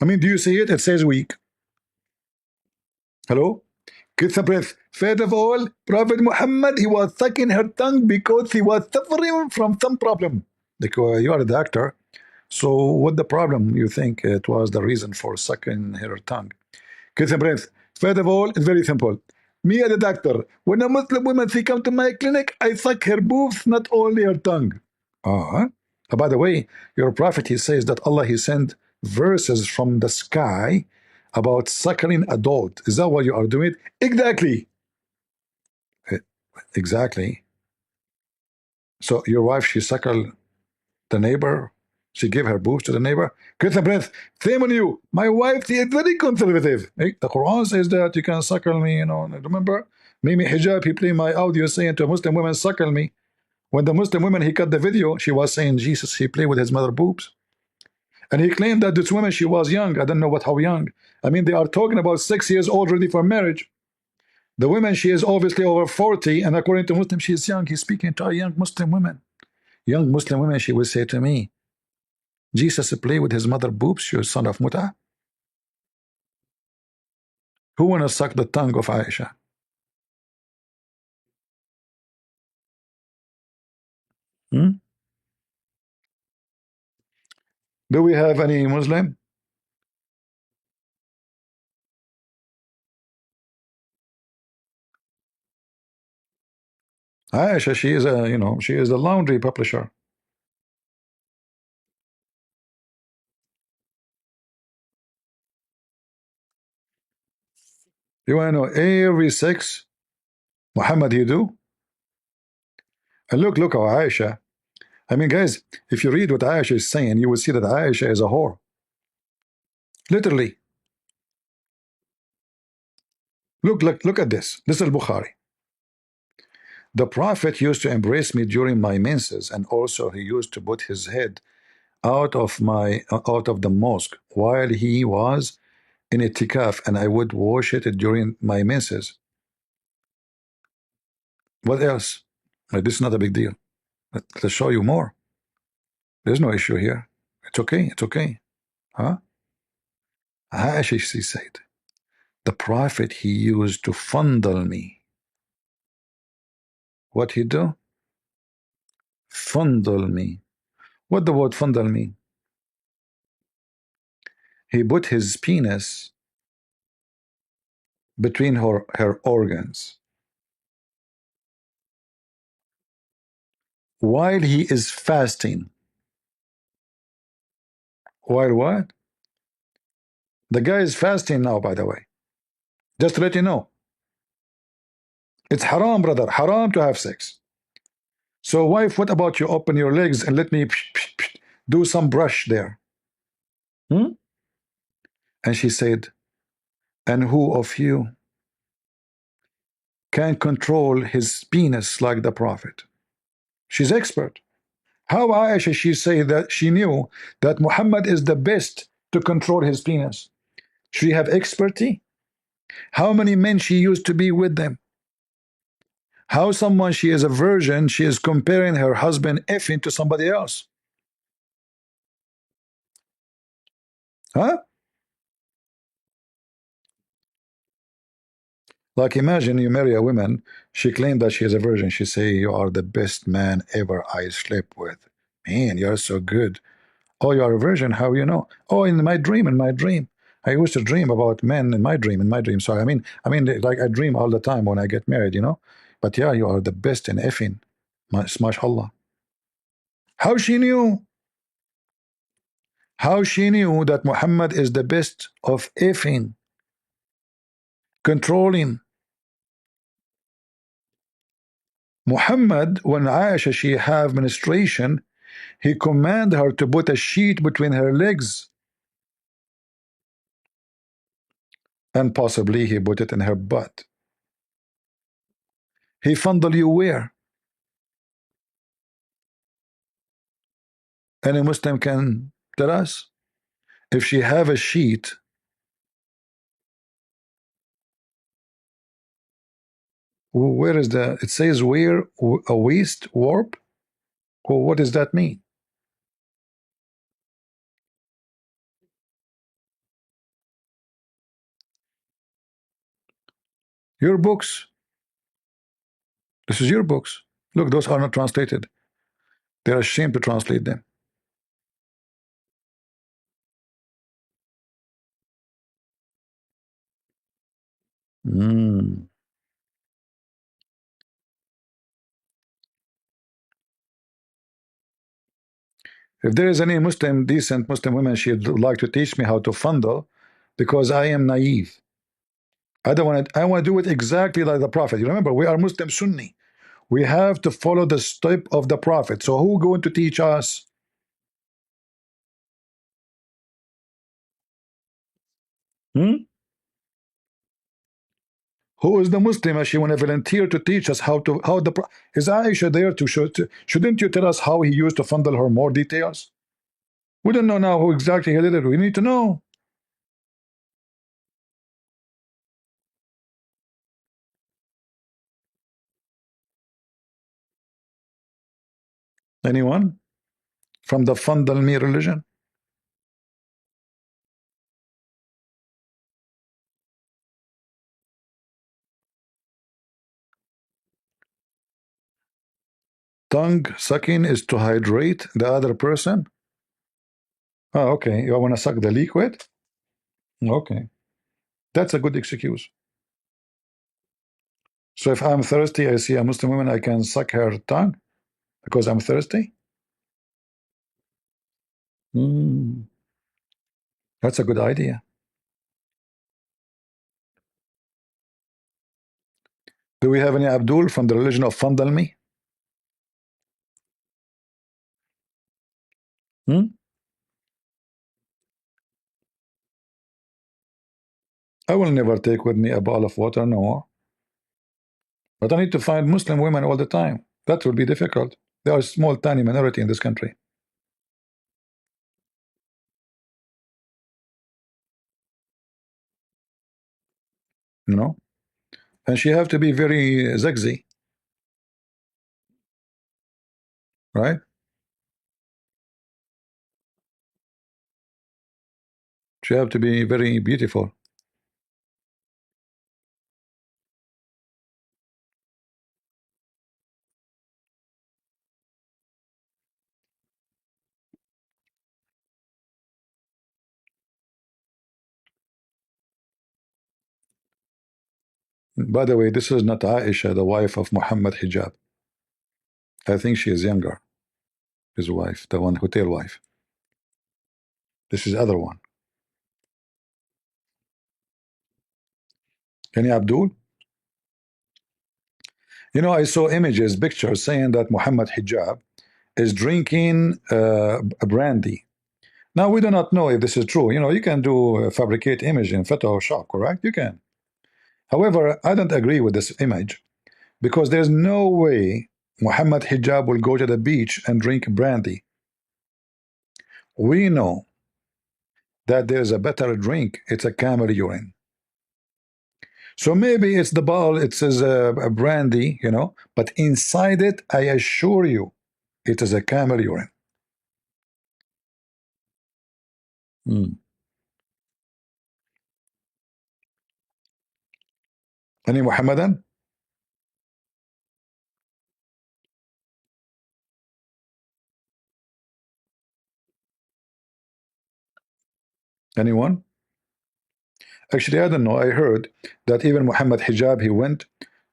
I mean, do you see it? It says weak. Hello? Get some breath. First of all, Prophet Muhammad, he was sucking her tongue because he was suffering from some problem. Like, you are a doctor. So what the problem you think it was the reason for sucking her tongue? Get some breath. First of all, it's very simple. Me as a doctor, when a Muslim woman she come to my clinic, I suck her boobs, not only her tongue. Uh-huh. By the way, your prophet, he says that Allah, he sent verses from the sky about suckling a dog. Is that what you are doing? Exactly. Eh, exactly. So your wife, she suckle the neighbor. She gave her boobs to the neighbor. Get the breath. Shame on you. My wife, she is very conservative. The Quran says that you can suckle me, you know. Remember? Mimi Hijab, he played my audio saying to a Muslim woman, suckle me. When the Muslim woman, he cut the video, she was saying Jesus, he played with his mother boobs. And he claimed that this woman, she was young. I don't know how young. I mean, they are talking about 6 years old ready for marriage. The woman, she is obviously over 40, and according to Muslim, she is young. He's speaking to a young Muslim woman. Young Muslim woman, she will say to me, Jesus play with his mother boobs, you son of muta. Who wanna suck the tongue of Aisha? Hmm? Do we have any Muslim? Aisha, she is a, she is the laundry publisher. You want to know every sex Muhammad he do? And look how Aisha. I mean, guys, if you read what Aisha is saying, you will see that Aisha is a whore. Literally. Look at this. This is Bukhari. The Prophet used to embrace me during my menses, and also he used to put his head out of the mosque while he was in itikaf, and I would wash it during my menses. What else? This is not a big deal. Let's show you more. There's no issue here. It's okay. It's okay. Huh? Aisha, she said, the Prophet, he used to fondle me. What he do? Fondle me. What the word fondle mean? He put his penis between her organs while he is fasting. While what? The guy is fasting now, by the way. Just to let you know. It's haram, brother. Haram to have sex. So, wife, what about you open your legs and let me do some brush there? Hmm? And she said, and who of you can control his penis like the Prophet? She's expert. How Aisha, she say that she knew that Muhammad is the best to control his penis? She have expertise? How many men she used to be with them? How someone she is a virgin, she is comparing her husband effing to somebody else? Huh? Like imagine you marry a woman, she claimed that she is a virgin. She say, you are the best man ever I slept with. Man, you're so good. Oh, you are a virgin, how you know? Oh, in my dream. I used to dream about men in my dream. So like I dream all the time when I get married. But yeah, you are the best in effing. Mashallah. How she knew? How she knew that Muhammad is the best of effing, controlling? Muhammad, when Aisha she have menstruation, he commanded her to put a sheet between her legs, and possibly he put it in her butt. He fondle you where? Any Muslim can tell us if she have a sheet. Where is the? It says where a waist warp. Well, what does that mean? Your books. This is your books. Look, those are not translated. They're ashamed to translate them. Mm. If there is any Muslim, decent Muslim woman, she'd like to teach me how to fondle, because I am naive. I don't want it. I want to do it exactly like the Prophet. You remember, we are Muslim Sunni. We have to follow the step of the Prophet. So who going to teach us? Hmm? Who is the Muslim? She want to volunteer to teach us how the is Aisha there to show? Shouldn't you tell us how he used to fondle her more details? We don't know now who exactly he did it. We need to know. Anyone from the fondle me religion? Tongue sucking is to hydrate the other person. Oh, okay. You want to suck the liquid? Okay, that's a good excuse. So if I'm thirsty, I see a Muslim woman, I can suck her tongue because I'm thirsty? Hmm, that's a good idea. Do we have any Abdul from the religion of Fandalmi? Hmm? I will never take with me a bowl of water, no. But I need to find Muslim women all the time. That will be difficult. They are a small, tiny minority in this country. You know? And she have to be very sexy, right? She have to be very beautiful. By the way, this is not Aisha, the wife of Muhammad Hijab. I think she is younger. His wife, the one hotel wife. This is other one. Any Abdul? You know, I saw images, pictures saying that Muhammad Hijab is drinking a brandy. Now we do not know if this is true. You know, you can do fabricate image in Photoshop, correct? You can. However, I don't agree with this image because there's no way Muhammad Hijab will go to the beach and drink brandy. We know that there's a better drink. It's a camel urine. So maybe it's the bottle. It says a brandy, you know, but inside it, I assure you, it is a camel urine. Hmm. Any Muhammadan? Anyone? Actually, I don't know. I heard that even Muhammad Hijab, he went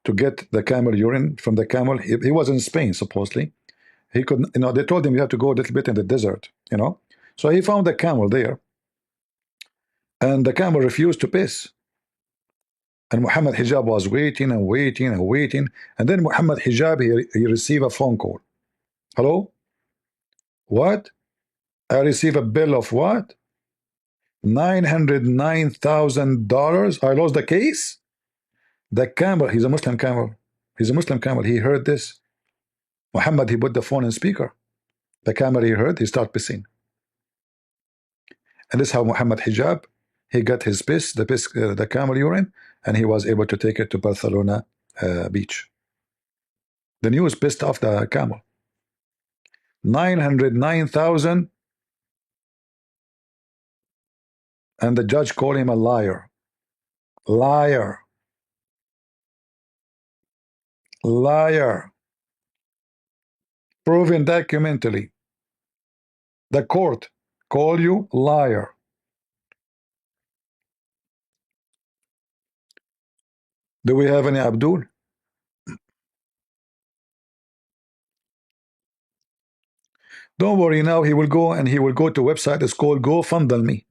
to get the camel urine from the camel. He was in Spain, supposedly. He could, you know, they told him you have to go a little bit in the desert, you know. So he found the camel there, and the camel refused to piss. And Muhammad Hijab was waiting and waiting and waiting. And then Muhammad Hijab, he received a phone call. Hello? What? I receive a bill of what? $909,000. I lost the case? The camel, he's a Muslim camel. He's a Muslim camel. He heard this. Muhammad, he put the phone in speaker. The camel he heard, he started pissing. And this is how Muhammad Hijab, he got his piss, the camel urine, and he was able to take it to Barcelona beach. The news pissed off the camel. 909,000, and the judge called him a liar. Liar. Liar. Proven documentally. The court call you liar. Do we have any Abdul? Don't worry, now he will go and he will go to a website. It's called GoFundMe.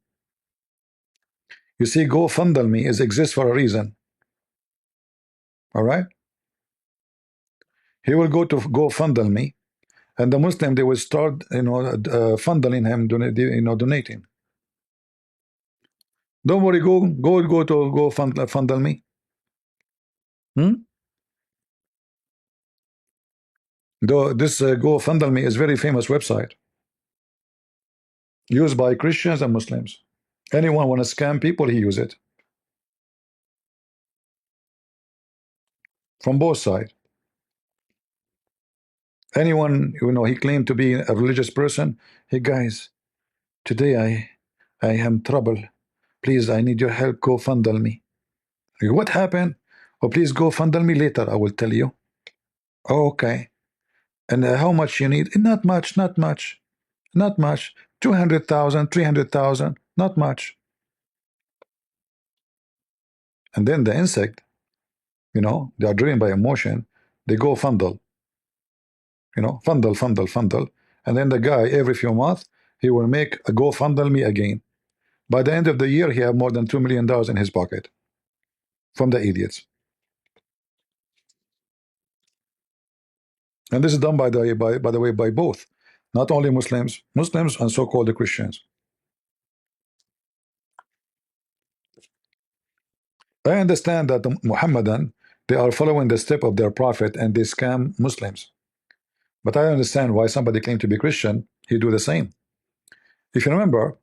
You see, GoFundMe exists for a reason. All right? He will go to GoFundMe, and the Muslim, they will start, you know, funding him, donating. Don't worry, go to GoFundMe. Though this GoFundMe is very famous website used by Christians and Muslims. Anyone want to scam people, he use it from both sides. Anyone, you know, he claimed to be a religious person. Hey guys, today I am trouble. Please, I need your help. GoFundMe. What happened? Oh, please GoFundMe later. I will tell you. Oh, okay. And how much you need? Not much. Not much. Not much. 200,000, 300,000. Not much. And then the insect, you know, they are driven by emotion, they go fundle, you know, fundle, and then the guy every few months he will make a go fundle me again. By the end of the year, he have more than $2 million in his pocket from the idiots. And this is done by the way by both, not only Muslims and so-called Christians. I understand that the Muhammadan, they are following the step of their prophet and they scam Muslims. But I understand why somebody claimed to be Christian, he do the same. If you remember,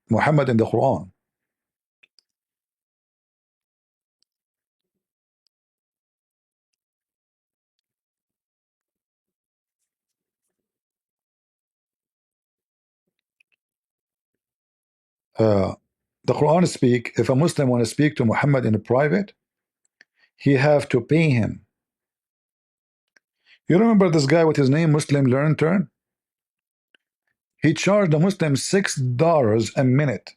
Muhammad in the Quran, the Quran speak, if a Muslim want to speak to Muhammad in private, he have to pay him. You remember this guy with his name Muslim Learn Turn? He charged the Muslim $6 a minute.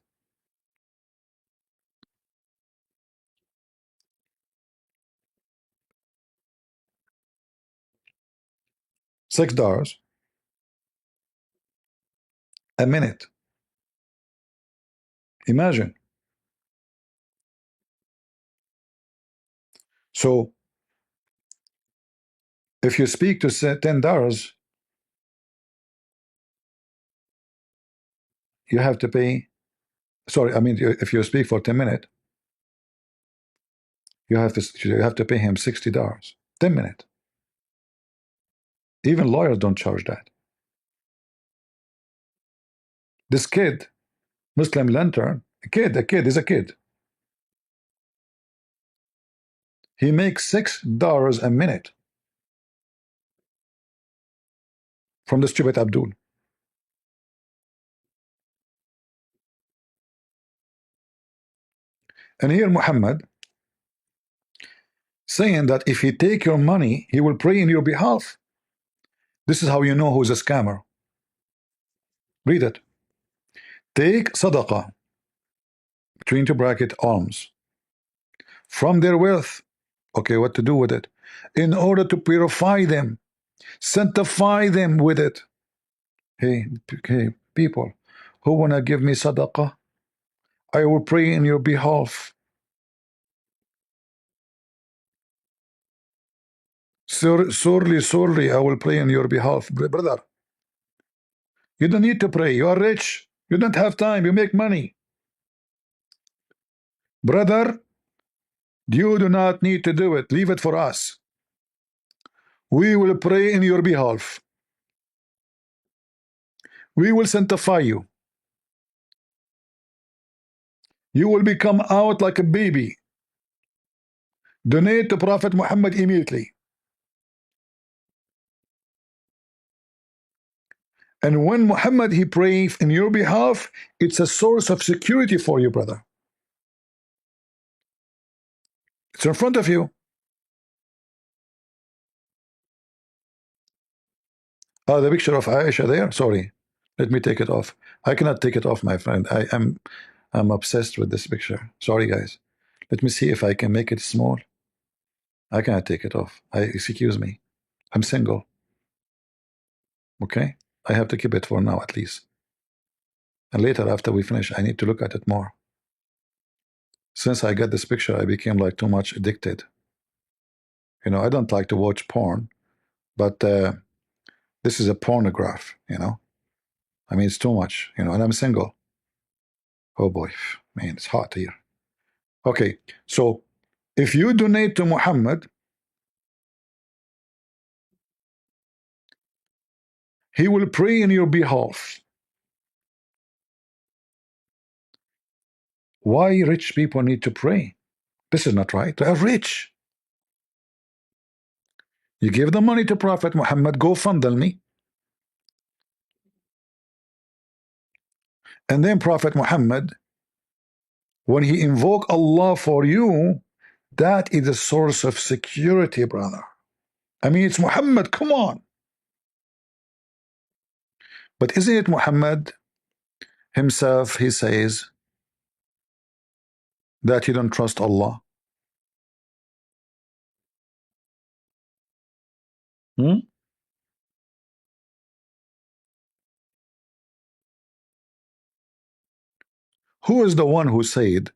$6 a minute. Imagine. So if you speak to $10, you have to pay. Sorry, I mean, if you speak for 10 minutes, you have to pay him $60. 10 minutes. Even lawyers don't charge that. This kid, Muslim lantern, a kid is a kid. He makes $6 a minute from the stupid Abdul. And here Muhammad saying that if he take your money, he will pray in your behalf. This is how you know who's a scammer. Read it. Take sadaqah, between two bracket alms, from their wealth. Okay, what to do with it? In order to purify them, sanctify them with it. Hey, people who want to give me sadaqah, I will pray in your behalf. Sorely, I will pray in your behalf. Brother, you don't need to pray. You are rich. You don't have time. You make money. Brother, you do not need to do it. Leave it for us. We will pray in your behalf. We will sanctify you. You will become out like a baby. Donate to Prophet Muhammad immediately. And when Muhammad he prays in your behalf, it's a source of security for you, brother. It's in front of you. Oh, the picture of Aisha there. Sorry, let me take it off. I cannot take it off, my friend. I'm obsessed with this picture. Sorry, guys. Let me see if I can make it small. I cannot take it off. Excuse me. I'm single. Okay, I have to keep it for now at least. And later, after we finish, I need to look at it more. Since I got this picture, I became like too much addicted. You know, I don't like to watch porn, but this is a pornograph, you know. I mean, it's too much, you know, and I'm single. Oh boy, man, it's hot here. Okay, so if you donate to Muhammad, he will pray in your behalf. Why rich people need to pray? This is not right. They are rich. You give the money to Prophet Muhammad, go fundle me. And then Prophet Muhammad, when he invoke Allah for you, that is a source of security, brother. I mean, it's Muhammad, come on. But isn't it Muhammad himself, he says that you don't trust Allah? Hmm? Who is the one who said,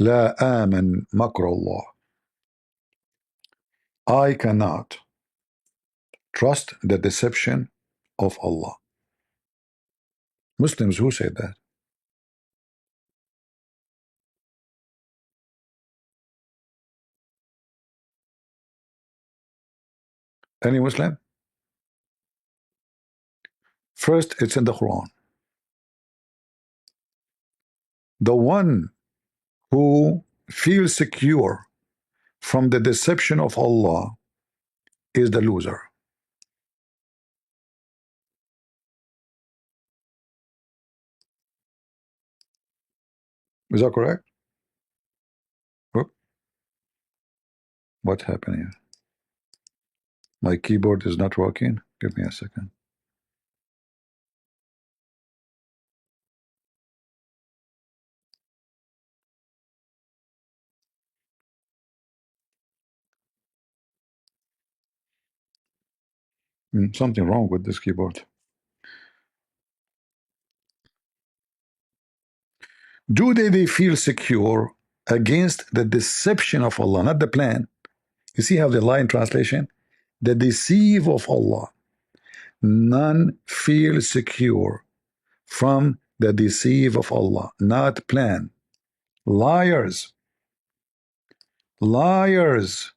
لا آمن مكر الله? I cannot trust the deception of Allah. Muslims, who said that? Any Muslim? First, it's in the Quran. The one who feels secure from the deception of Allah is the loser. Is that correct? Oop. What happened here? My keyboard is not working. Give me a second. Something wrong with this keyboard. Do they feel secure against the deception of Allah, not the plan? You see how the line translation? The deceive of Allah. None feel secure from the deceive of Allah, not plan. Liars. Liars.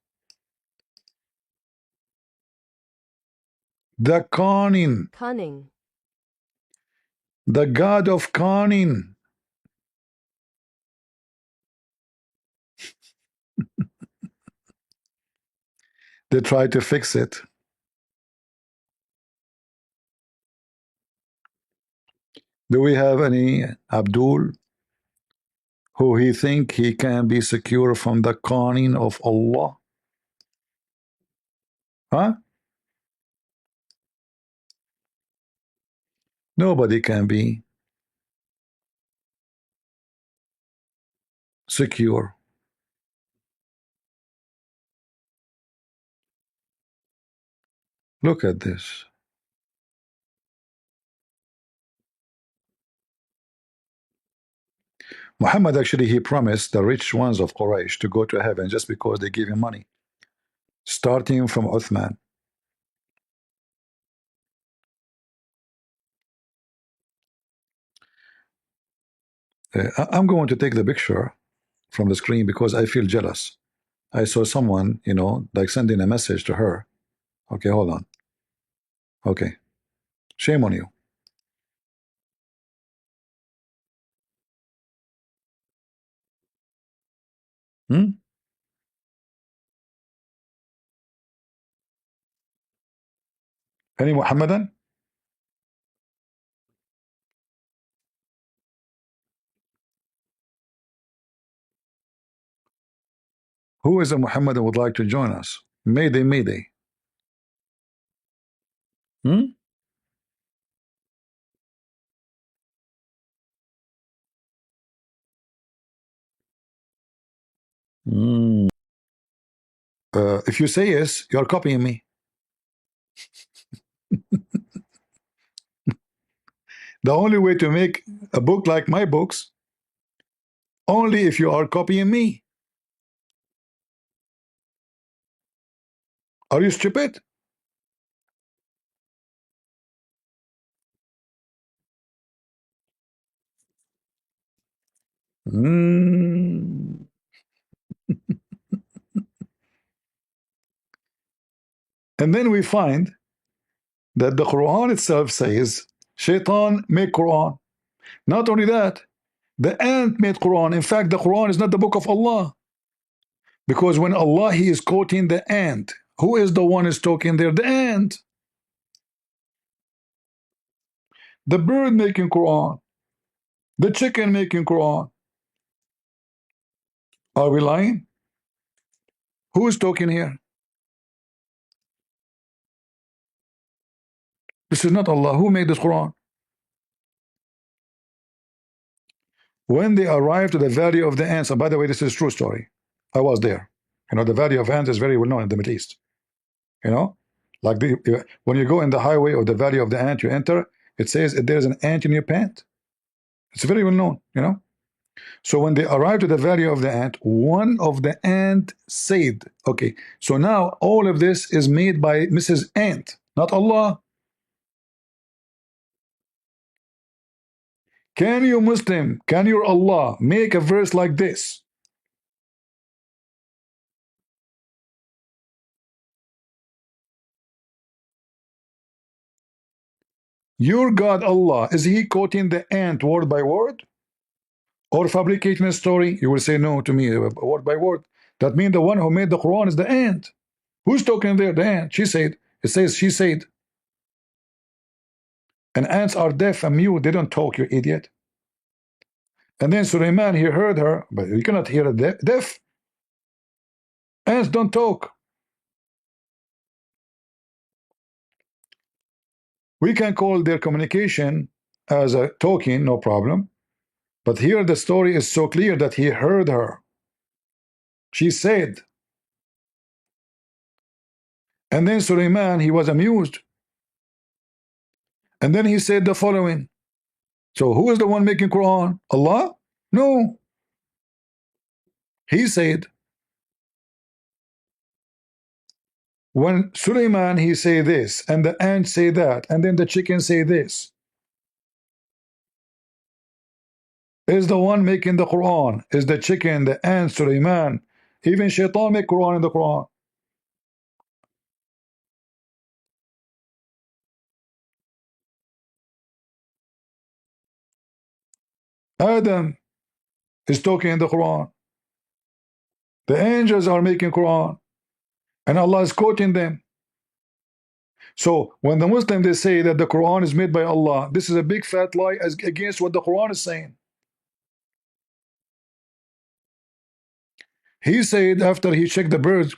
The cunning. Cunning. The God of cunning. They try to fix it. Do we have any Abdul who he think he can be secure from the cunning of Allah? Huh? Nobody can be secure. Look at this. Muhammad actually he promised the rich ones of Quraysh to go to heaven just because they gave him money, starting from Uthman. I'm going to take the picture from the screen because I feel jealous. I saw someone, you know, like sending a message to her. Okay, hold on. Okay, shame on you. Hmm? Any Muhammadan? Who is a Muhammadan would like to join us? Mayday, Mayday. Hmm? Hmm. If you say yes, you're copying me. The only way to make a book like my books, only if you are copying me. Are you stupid? Hmm. And then we find that the Quran itself says, Shaitan made Quran. Not only that, the ant made Quran. In fact, the Quran is not the book of Allah. Because when Allah he is quoting the ant, who is the one is talking there? The ant. The bird making Quran. The chicken making Quran. Are we lying? Who is talking here? This is not Allah. Who made this Quran? When they arrived to the valley of the ants, and by the way, this is a true story. I was there. You know, the valley of ants is very well known in the Middle East. You know, Like when you go in the highway or the valley of the ant, you enter, it says there's an ant in your pant. It's very well known, you know. So when they arrived to the valley of the ant, one of the ant said, okay, so now all of this is made by Mrs. Ant, not Allah. Can you Muslim, can your Allah make a verse like this? Your God Allah, is he quoting the ant word by word? Or fabricating a story? You will say no to me, word by word. That means the one who made the Quran is the ant. Who's talking there? The ant. She said. It says she said. And ants are deaf and mute. They don't talk, you idiot. And then Suleiman, he heard her, but you cannot hear a deaf. Ants don't talk. We can call their communication as a talking, no problem. But here the story is so clear that he heard her. She said. And then Suleiman, he was amused. And then he said the following. So who is the one making Quran? Allah? No. He said, when Suleiman, he say this, and the ant say that, and then the chicken say this, is the one making the Quran, is the chicken, the ant, Suleiman. Even Shaitan make Quran in the Quran. Adam is talking in the Quran. The angels are making Quran, and Allah is quoting them. So when the Muslim they say that the Quran is made by Allah, this is a big fat lie as against what the Quran is saying. He said after he checked the birds,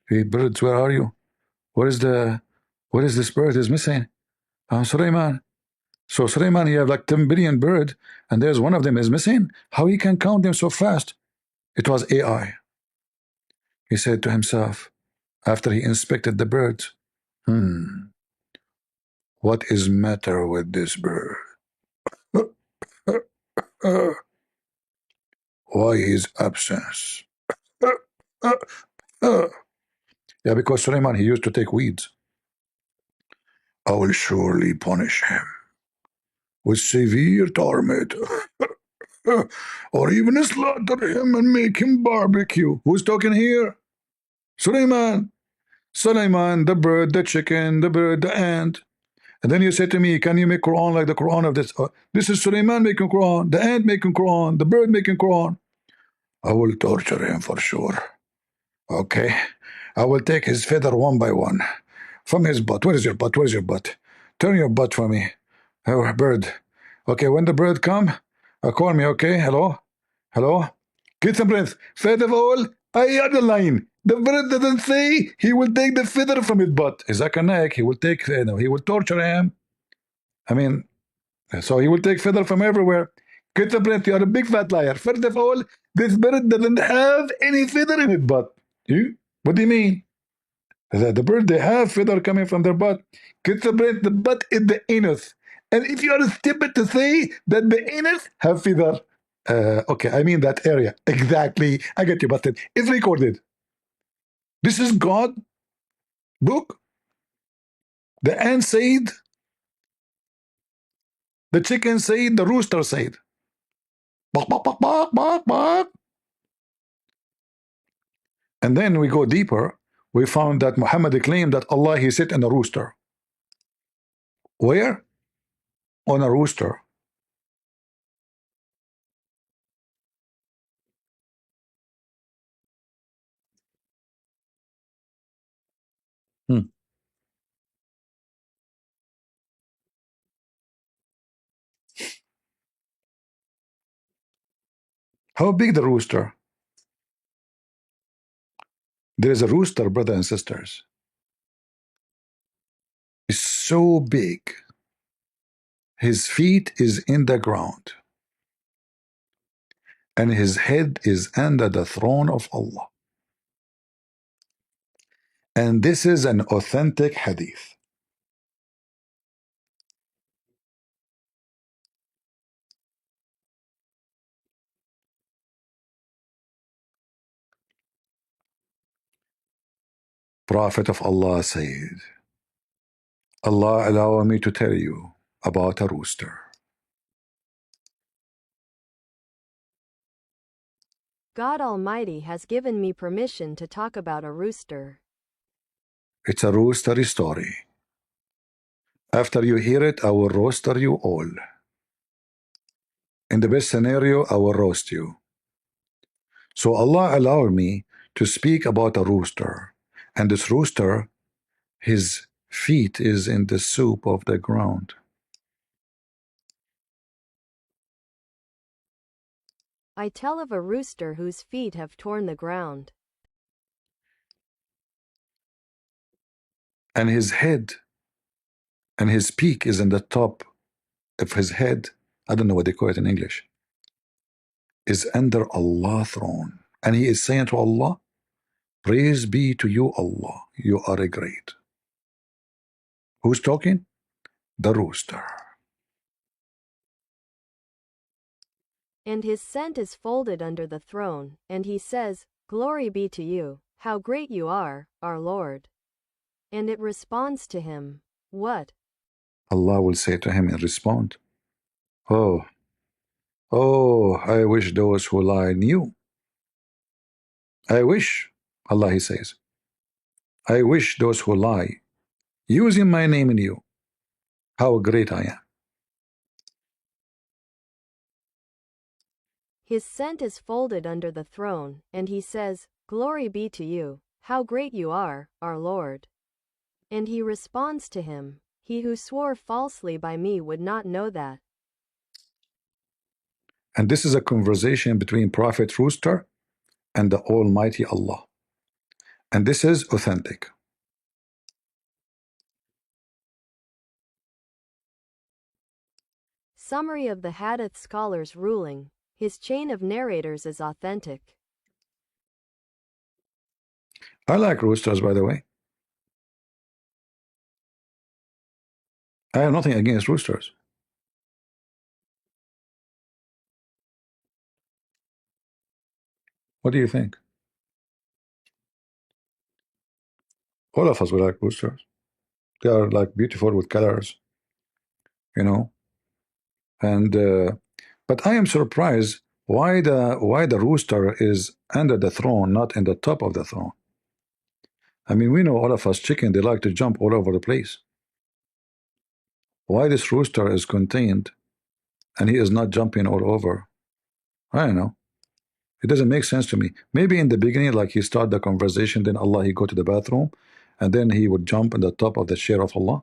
hey birds, where are you? What is this bird is missing? Suleiman. So Suleiman, you have like 10 billion birds, and there's one of them is missing. How he can count them so fast? It was AI. He said to himself, after he inspected the birds, what is matter with this bird? Why his absence? Yeah, because Suleiman, he used to take weeds. I will surely punish him with severe torment, or even slaughter him and make him barbecue. Who's talking here? Suleiman. Suleiman, the bird, the chicken, the bird, the ant. And then you say to me, can you make Quran like the Quran of this? This is Suleiman making Quran, the ant making Quran, the bird making Quran. I will torture him for sure. Okay. I will take his feather one by one from his butt. Where is your butt? Where is your butt? Turn your butt for me. Oh, bird. Okay, when the bird come, call me, okay? Hello? Hello? Get some breath. First of all, I underline. The bird doesn't say he will take the feather from his butt. Zakanek, he will take, he will torture him. I mean, so he will take feather from everywhere. Get the breath, you are a big fat liar. First of all, this bird doesn't have any feather in his butt. You? What do you mean? The bird, they have feather coming from their butt. Get the breath, the butt is the anus. And if you are stupid to say that the anus have feather, okay, I mean that area. Exactly. I get you busted. It's recorded. This is God book. The ant said, the chicken said, the rooster said. Bok, bok, bok, bok, bok, bok. And then we go deeper. We found that Muhammad claimed that Allah, he sit in a rooster. Where? On a rooster. How big the rooster? There is a rooster, brothers and sisters. It's so big his feet is in the ground, and his head is under the throne of Allah. And this is an authentic hadith. Prophet of Allah said, Allah allow me to tell you about a rooster. God Almighty has given me permission to talk about a rooster. It's a roostery story. After you hear it, I will roaster you all. In the best scenario, I will roast you. So Allah allowed me to speak about a rooster. And this rooster, his feet is in the soup of the ground. I tell of a rooster whose feet have torn the ground. And his head and his peak is in the top of his head. I don't know what they call it in English. Is under Allah's throne. And he is saying to Allah, praise be to you, Allah. You are a great. Who's talking? The rooster. And his scent is folded under the throne, and he says, Glory be to you, how great you are, our Lord. And it responds to him, what? Allah will say to him in response, oh, I wish those who lie knew. I wish, Allah he says, I wish those who lie, using my name in you, how great I am. His scent is folded under the throne, and he says, Glory be to you, how great you are, our Lord. And he responds to him, he who swore falsely by me would not know that. And this is a conversation between Prophet Rooster and the Almighty Allah. And this is authentic. Summary of the Hadith scholar's ruling. His chain of narrators is authentic. I like roosters, by the way. I have nothing against roosters. What do you think? All of us will like roosters. They are like beautiful with colors, you know. And but I am surprised why the rooster is under the throne, not in the top of the throne. I mean, we know all of us chicken, they like to jump all over the place. Why this rooster is contained and he is not jumping all over? I don't know. It doesn't make sense to me. Maybe in the beginning, like he started the conversation, then Allah he go to the bathroom, and then he would jump on the top of the chair of Allah.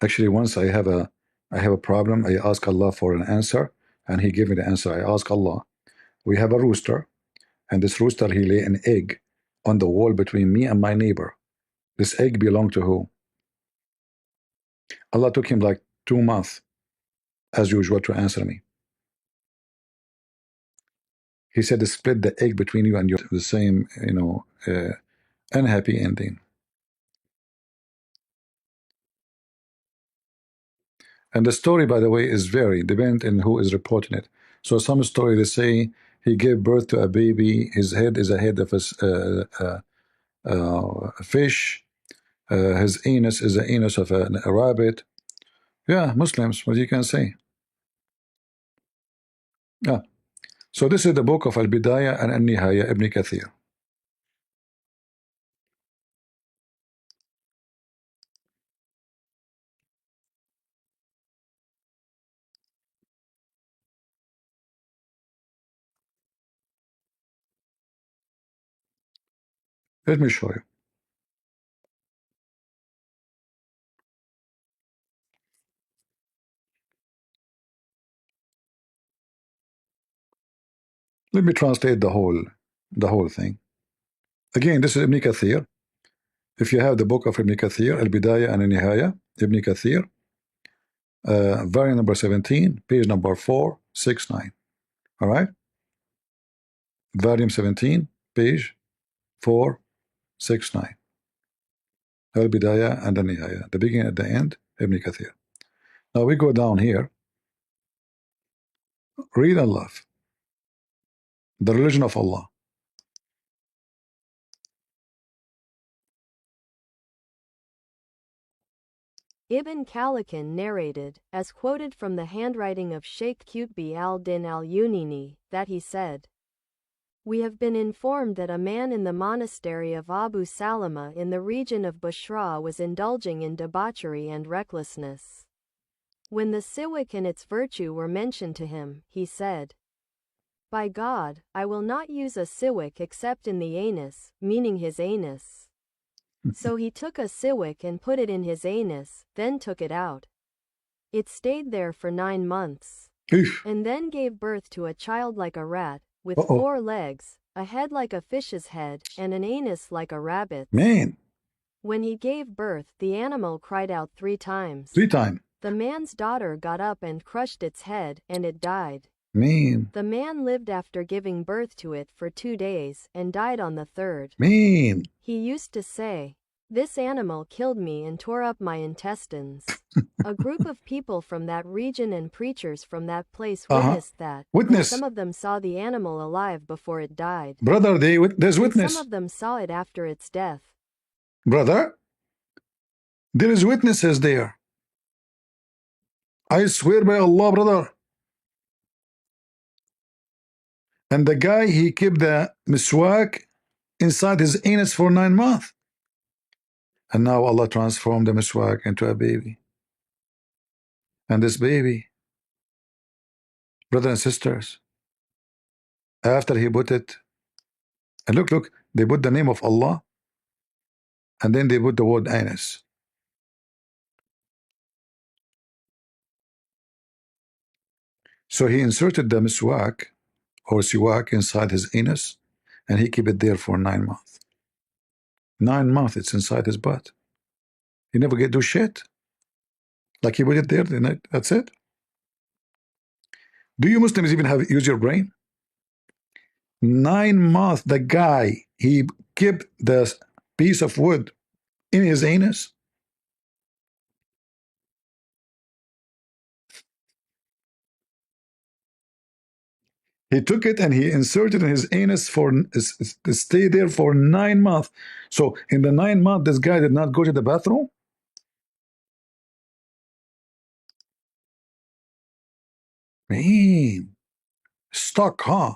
Actually, once I have a problem. I ask Allah for an answer, and He gave me the answer. I ask Allah. We have a rooster, and this rooster he lay an egg on the wall between me and my neighbor. This egg belonged to who? Allah took him like 2 months, as usual, to answer me. He said, "Split the egg between you and your the same, unhappy ending." And the story, by the way, is very dependent on who is reporting it. So some story they say he gave birth to a baby. His head is a head of a fish. His anus is the anus of a rabbit. Yeah, Muslims, what you can say. Yeah. So this is the book of Al-Bidayah and Al-Nihaya, Ibn Kathir. Let me show you. Let me translate the whole the whole thing. Again, this is Ibn Kathir. If you have the book of Ibn Kathir, Al-Bidayah and Al-Nihaya, Ibn Kathir, volume number 17, page number 469. All right? Volume 17, page 469. Al-Bidayah and Al-Nihaya, the beginning and the end, Ibn Kathir. Now we go down here. Read and love. The religion of Allah. Ibn Khalikan narrated, as quoted from the handwriting of Sheikh Qutbi al-Din al-Unini, that he said, "We have been informed that a man in the monastery of Abu Salama in the region of Bushra was indulging in debauchery and recklessness. When the siwak and its virtue were mentioned to him, he said, 'By God, I will not use a siwak except in the anus,' meaning his anus. So he took a siwak and put it in his anus, then took it out. It stayed there for 9 months, Eesh. and then gave birth to a child like a rat, with Uh-oh. 4 legs, a head like a fish's head, and an anus like a rabbit's. Man, When he gave birth, the animal cried out 3 times. 3 times. The man's daughter got up and crushed its head, and it died. Man, The man lived after giving birth to it for 2 days, and died on the 3rd. man. He used to say, 'This animal killed me and tore up my intestines.' A group of people from that region and preachers from that place witnessed that, and Witness. some of them saw the animal alive before it died, Brother, there's and witness. some of them saw it after its death. Brother, there is witnesses there. I swear by Allah, brother. And the guy, he kept the miswak inside his anus for 9 months. And now Allah transformed the miswak into a baby. And this baby, brothers and sisters, after he put it, and look, they put the name of Allah, and then they put the word anus. So he inserted the miswak or siwak inside his anus, and he kept it there for 9 months. 9 months it's inside his butt. He never get do shit. Like he put it there, then that's it. Do you Muslims even have use your brain? 9 months the guy, he kept the piece of wood in his anus. He took it and he inserted in his anus for to stay there for 9 months. So in the 9 months, this guy did not go to the bathroom. Man, stuck, huh?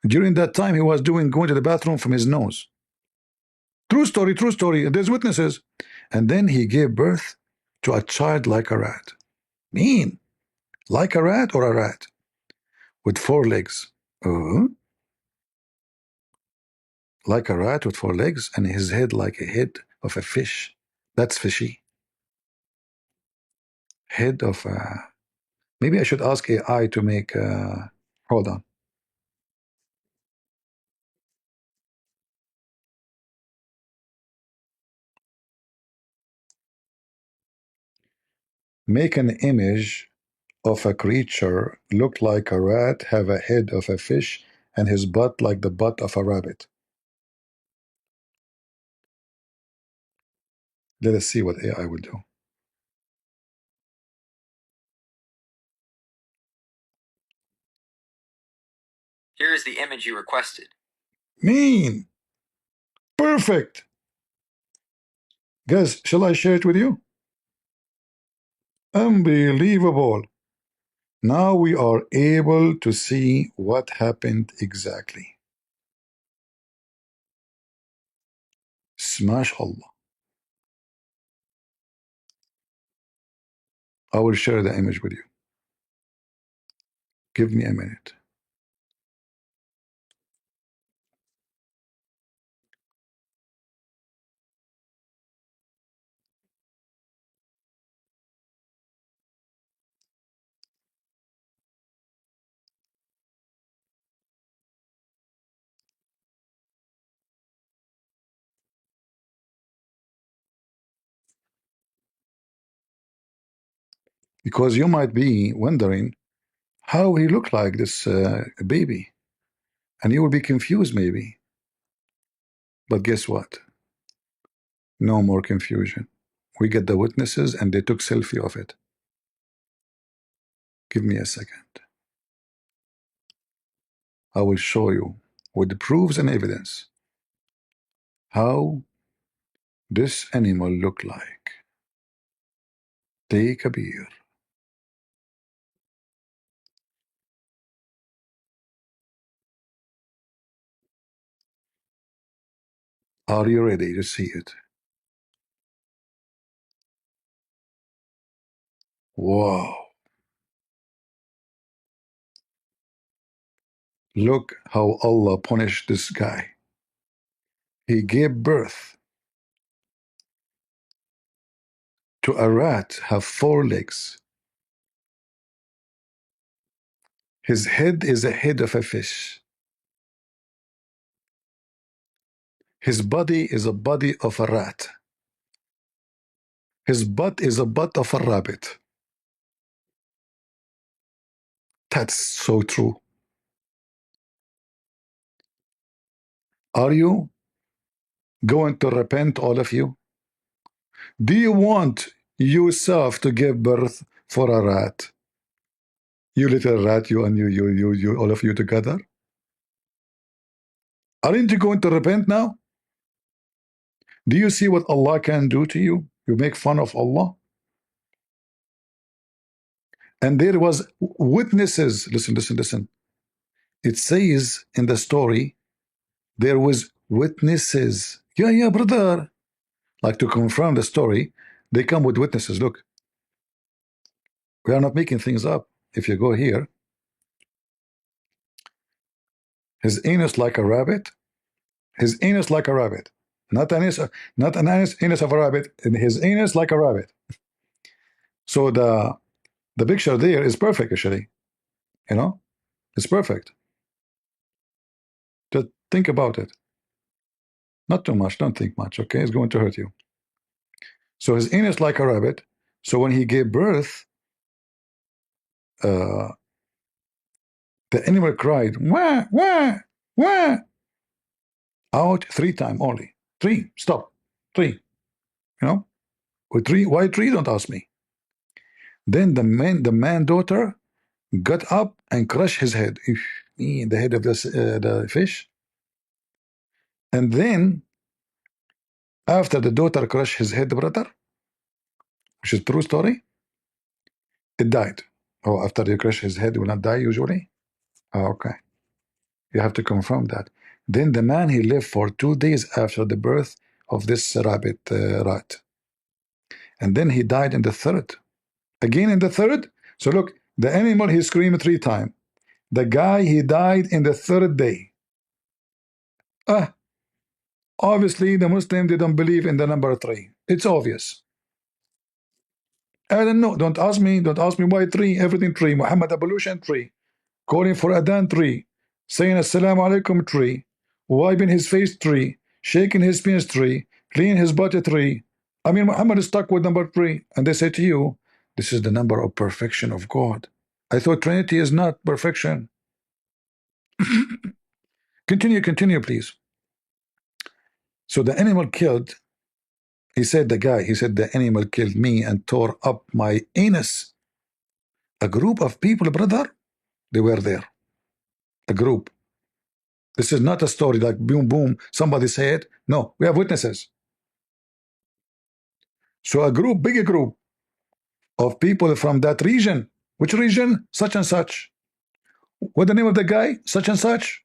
During that time, he was going to the bathroom from his nose. True story, true story. There's witnesses. And then he gave birth to a child like a rat. Mean, like a rat or a rat with 4 legs. Like a rat with 4 legs, and his head like a head of a fish. That's fishy. Head of a. Maybe I should ask AI to make. Hold on. Make an image of a creature look like a rat, have a head of a fish, and his butt like the butt of a rabbit. Let us see what AI will do. Here is the image you requested. Mean. Perfect. Guys, shall I share it with you? Unbelievable. Now we are able to see what happened exactly. Smash Allah. I will share the image with you. Give me a minute. Because you might be wondering how he looked like this baby, and you will be confused maybe. But guess what? No more confusion. We get the witnesses and they took selfie of it. Give me a second. I will show you with proofs and evidence how this animal looked like. Take a beer. Are you ready to see it? Wow. Look how Allah punished this guy. He gave birth to a rat have 4 legs. His head is the head of a fish. His body is a body of a rat. His butt is a butt of a rabbit. That's so true. Are you going to repent, all of you? Do you want yourself to give birth for a rat? You little rat, you and you, all of you together? Aren't you going to repent now? Do you see what Allah can do to you? You make fun of Allah. And there was witnesses. Listen, listen, listen. It says in the story, there was witnesses. Yeah, brother. Like to confirm the story, they come with witnesses. Look, we are not making things up. If you go here, his anus like a rabbit. His anus like a rabbit. Not an anus, not an anus of a rabbit. His anus like a rabbit. So the picture there is perfect, actually. You know, it's perfect. Just think about it. Not too much. Don't think much. Okay, it's going to hurt you. So his anus like a rabbit. So when he gave birth, the animal cried, wah, wah, wah, out 3 times only. 3. Stop. 3. You know, with 3. Why 3? Don't ask me. Then the man daughter got up and crushed his head, in the head of the fish. And then after the daughter crushed his head, brother, which is true story, it died. Oh, after you crush his head, it will not die usually. Oh, okay, you have to confirm that. Then the man, he lived for 2 days after the birth of this rabbit rat, and then he died in the 3rd. Again in the 3rd. So look, the animal, he screamed 3 times. The guy, he died in the 3rd day. Obviously the Muslim, they don't believe in the number 3. It's obvious. I don't know. Don't ask me why 3. Everything 3. Muhammad ablution 3. Calling for Adhan 3. Saying Assalamu alaikum 3. Wiping his face 3. Shaking his penis 3. Cleaning his body 3. I mean, Muhammad is stuck with number 3. And they say to you, this is the number of perfection of God. I thought Trinity is not perfection. Continue, please. So the animal killed. He said, the animal killed me and tore up my anus. A group of people, brother, they were there. A group. This is not a story like boom, boom, somebody said. No, we have witnesses. So a group, big group of people from that region. Which region? Such and such. What the name of the guy? Such and such.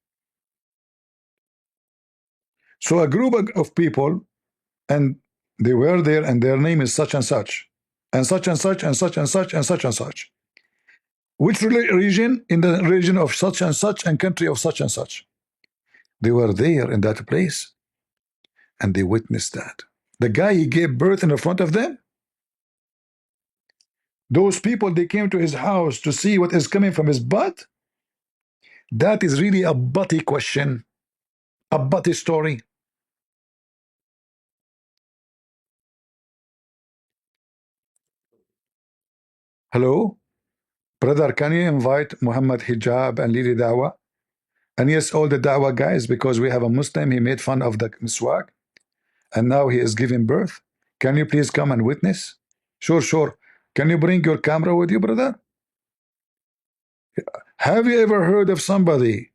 So a group of people, and they were there, and their name is such and such, and such and such, and such and such, and such and such. Which region? In the region of such and such, and country of such and such. They were there in that place, and they witnessed that. The guy, he gave birth in the front of them. Those people, they came to his house to see what is coming from his butt. That is really a butty question, a butty story. Hello? Brother, can you invite Muhammad Hijab and Lili Dawah? And yes, all the Dawah guys, because we have a Muslim, he made fun of the miswak, and now he is giving birth. Can you please come and witness? Sure, sure. Can you bring your camera with you, brother? Have you ever heard of somebody,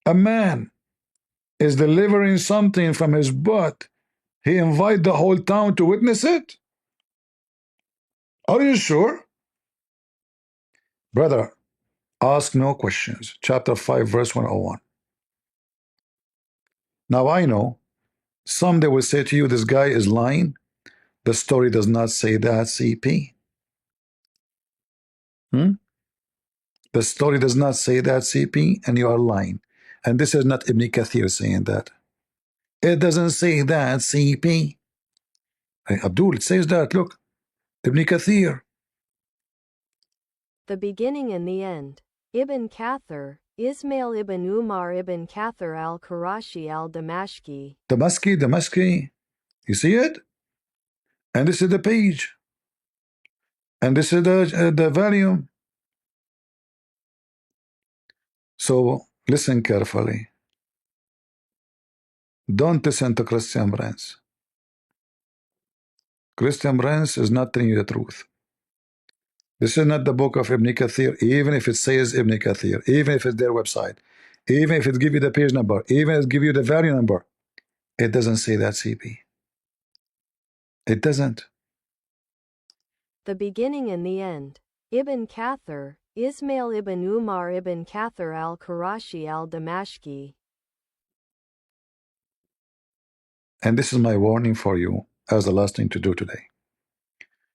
a man is delivering something from his butt, he invite the whole town to witness it? Are you sure? Brother, ask no questions. Chapter 5, verse 101. Now I know someday will say to you, this guy is lying. The story does not say that, CP. The story does not say that, CP, and you are lying. And this is not Ibn Kathir saying that. It doesn't say that, CP. Hey, Abdul, it says that. Look, Ibn Kathir. The beginning and the end. Ibn Kathir, Ismail ibn Umar ibn Kathir al-Qurashi al-Damashqi. Damaski. You see it? And this is the page. And this is the volume. So listen carefully. Don't listen to Christian Prince. Christian Prince is not telling you the truth. This is not the book of Ibn Kathir, even if it says Ibn Kathir, even if it's their website, even if it gives you the page number, even if it gives you the value number. It doesn't say that, CP. It doesn't. The beginning and the end. Ibn Kathir, Ismail ibn Umar ibn Kathir al-Qurashi al-Damashqi. And this is my warning for you as the last thing to do today.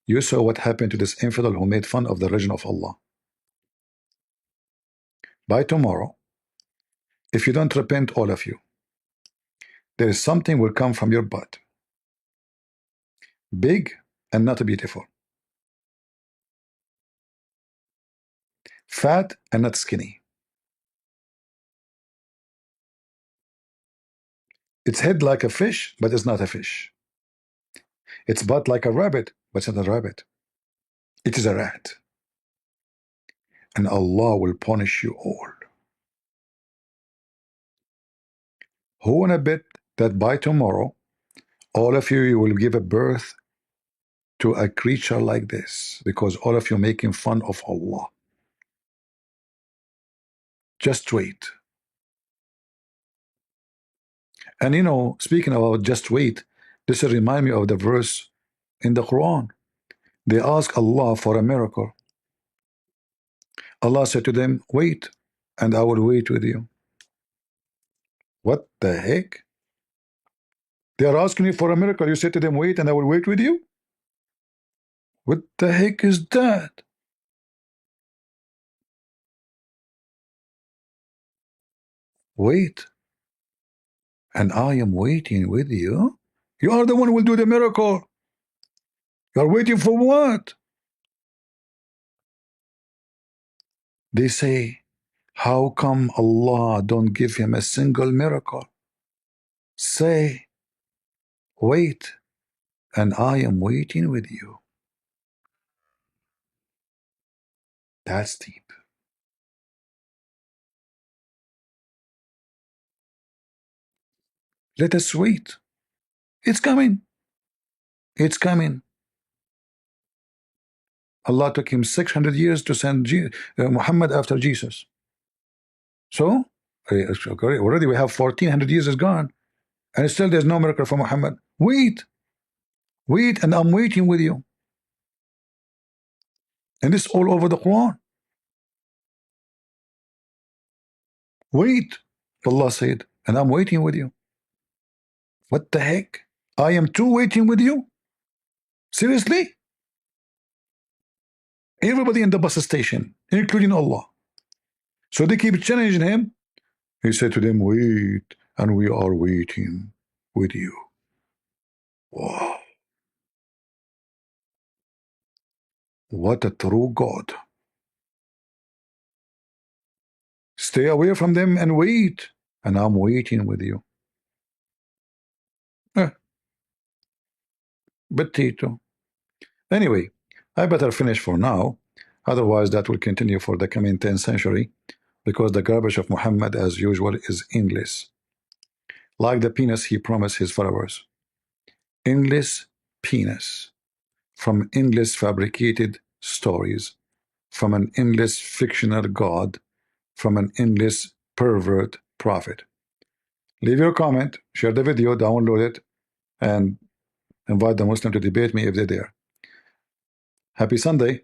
You saw what happened to this infidel who made fun of the religion of Allah. By tomorrow, if you don't repent, all of you, there is something will come from your butt. Big and not beautiful. Fat and not skinny. Its head like a fish, but it's not a fish. Its butt like a rabbit, but it's not a rabbit. It is a rat. And Allah will punish you all. Who wanna bet that by tomorrow, all of you will give a birth to a creature like this, because all of you making fun of Allah? Just wait. And you know, speaking about just wait, this will remind me of the verse in the Quran. They ask Allah for a miracle. Allah said to them, wait, and I will wait with you. What the heck? They are asking you for a miracle. You said to them, wait, and I will wait with you? What the heck is that? Wait, and I am waiting with you? You are the one who will do the miracle. You are waiting for what? They say, how come Allah don't give him a single miracle? Say, wait, and I am waiting with you. That's deep. Let us wait. It's coming. It's coming. Allah took him 600 years to send Muhammad after Jesus. So, already we have 1400 years is gone, and still there's no miracle for Muhammad. Wait, wait, and I'm waiting with you. And this all over the Quran. Wait, Allah said, and I'm waiting with you. What the heck? I am too waiting with you? Seriously? Everybody in the bus station, including Allah. So they keep challenging him. He said to them, wait, and we are waiting with you. Wow. What a true God. Stay away from them and wait, and I'm waiting with you. Potato. Anyway, I better finish for now, otherwise that will continue for the coming 10th century, because the garbage of Muhammad as usual is endless. Like the penis he promised his followers. Endless penis. From endless fabricated stories. From an endless fictional God. From an endless pervert prophet. Leave your comment, share the video, download it, and invite the Muslim to debate me if they dare. Happy Sunday,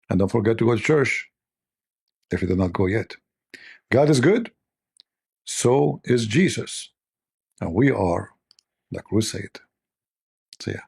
and don't forget to go to church if you did not go yet. God is good, so is Jesus, and we are the crusade. See ya.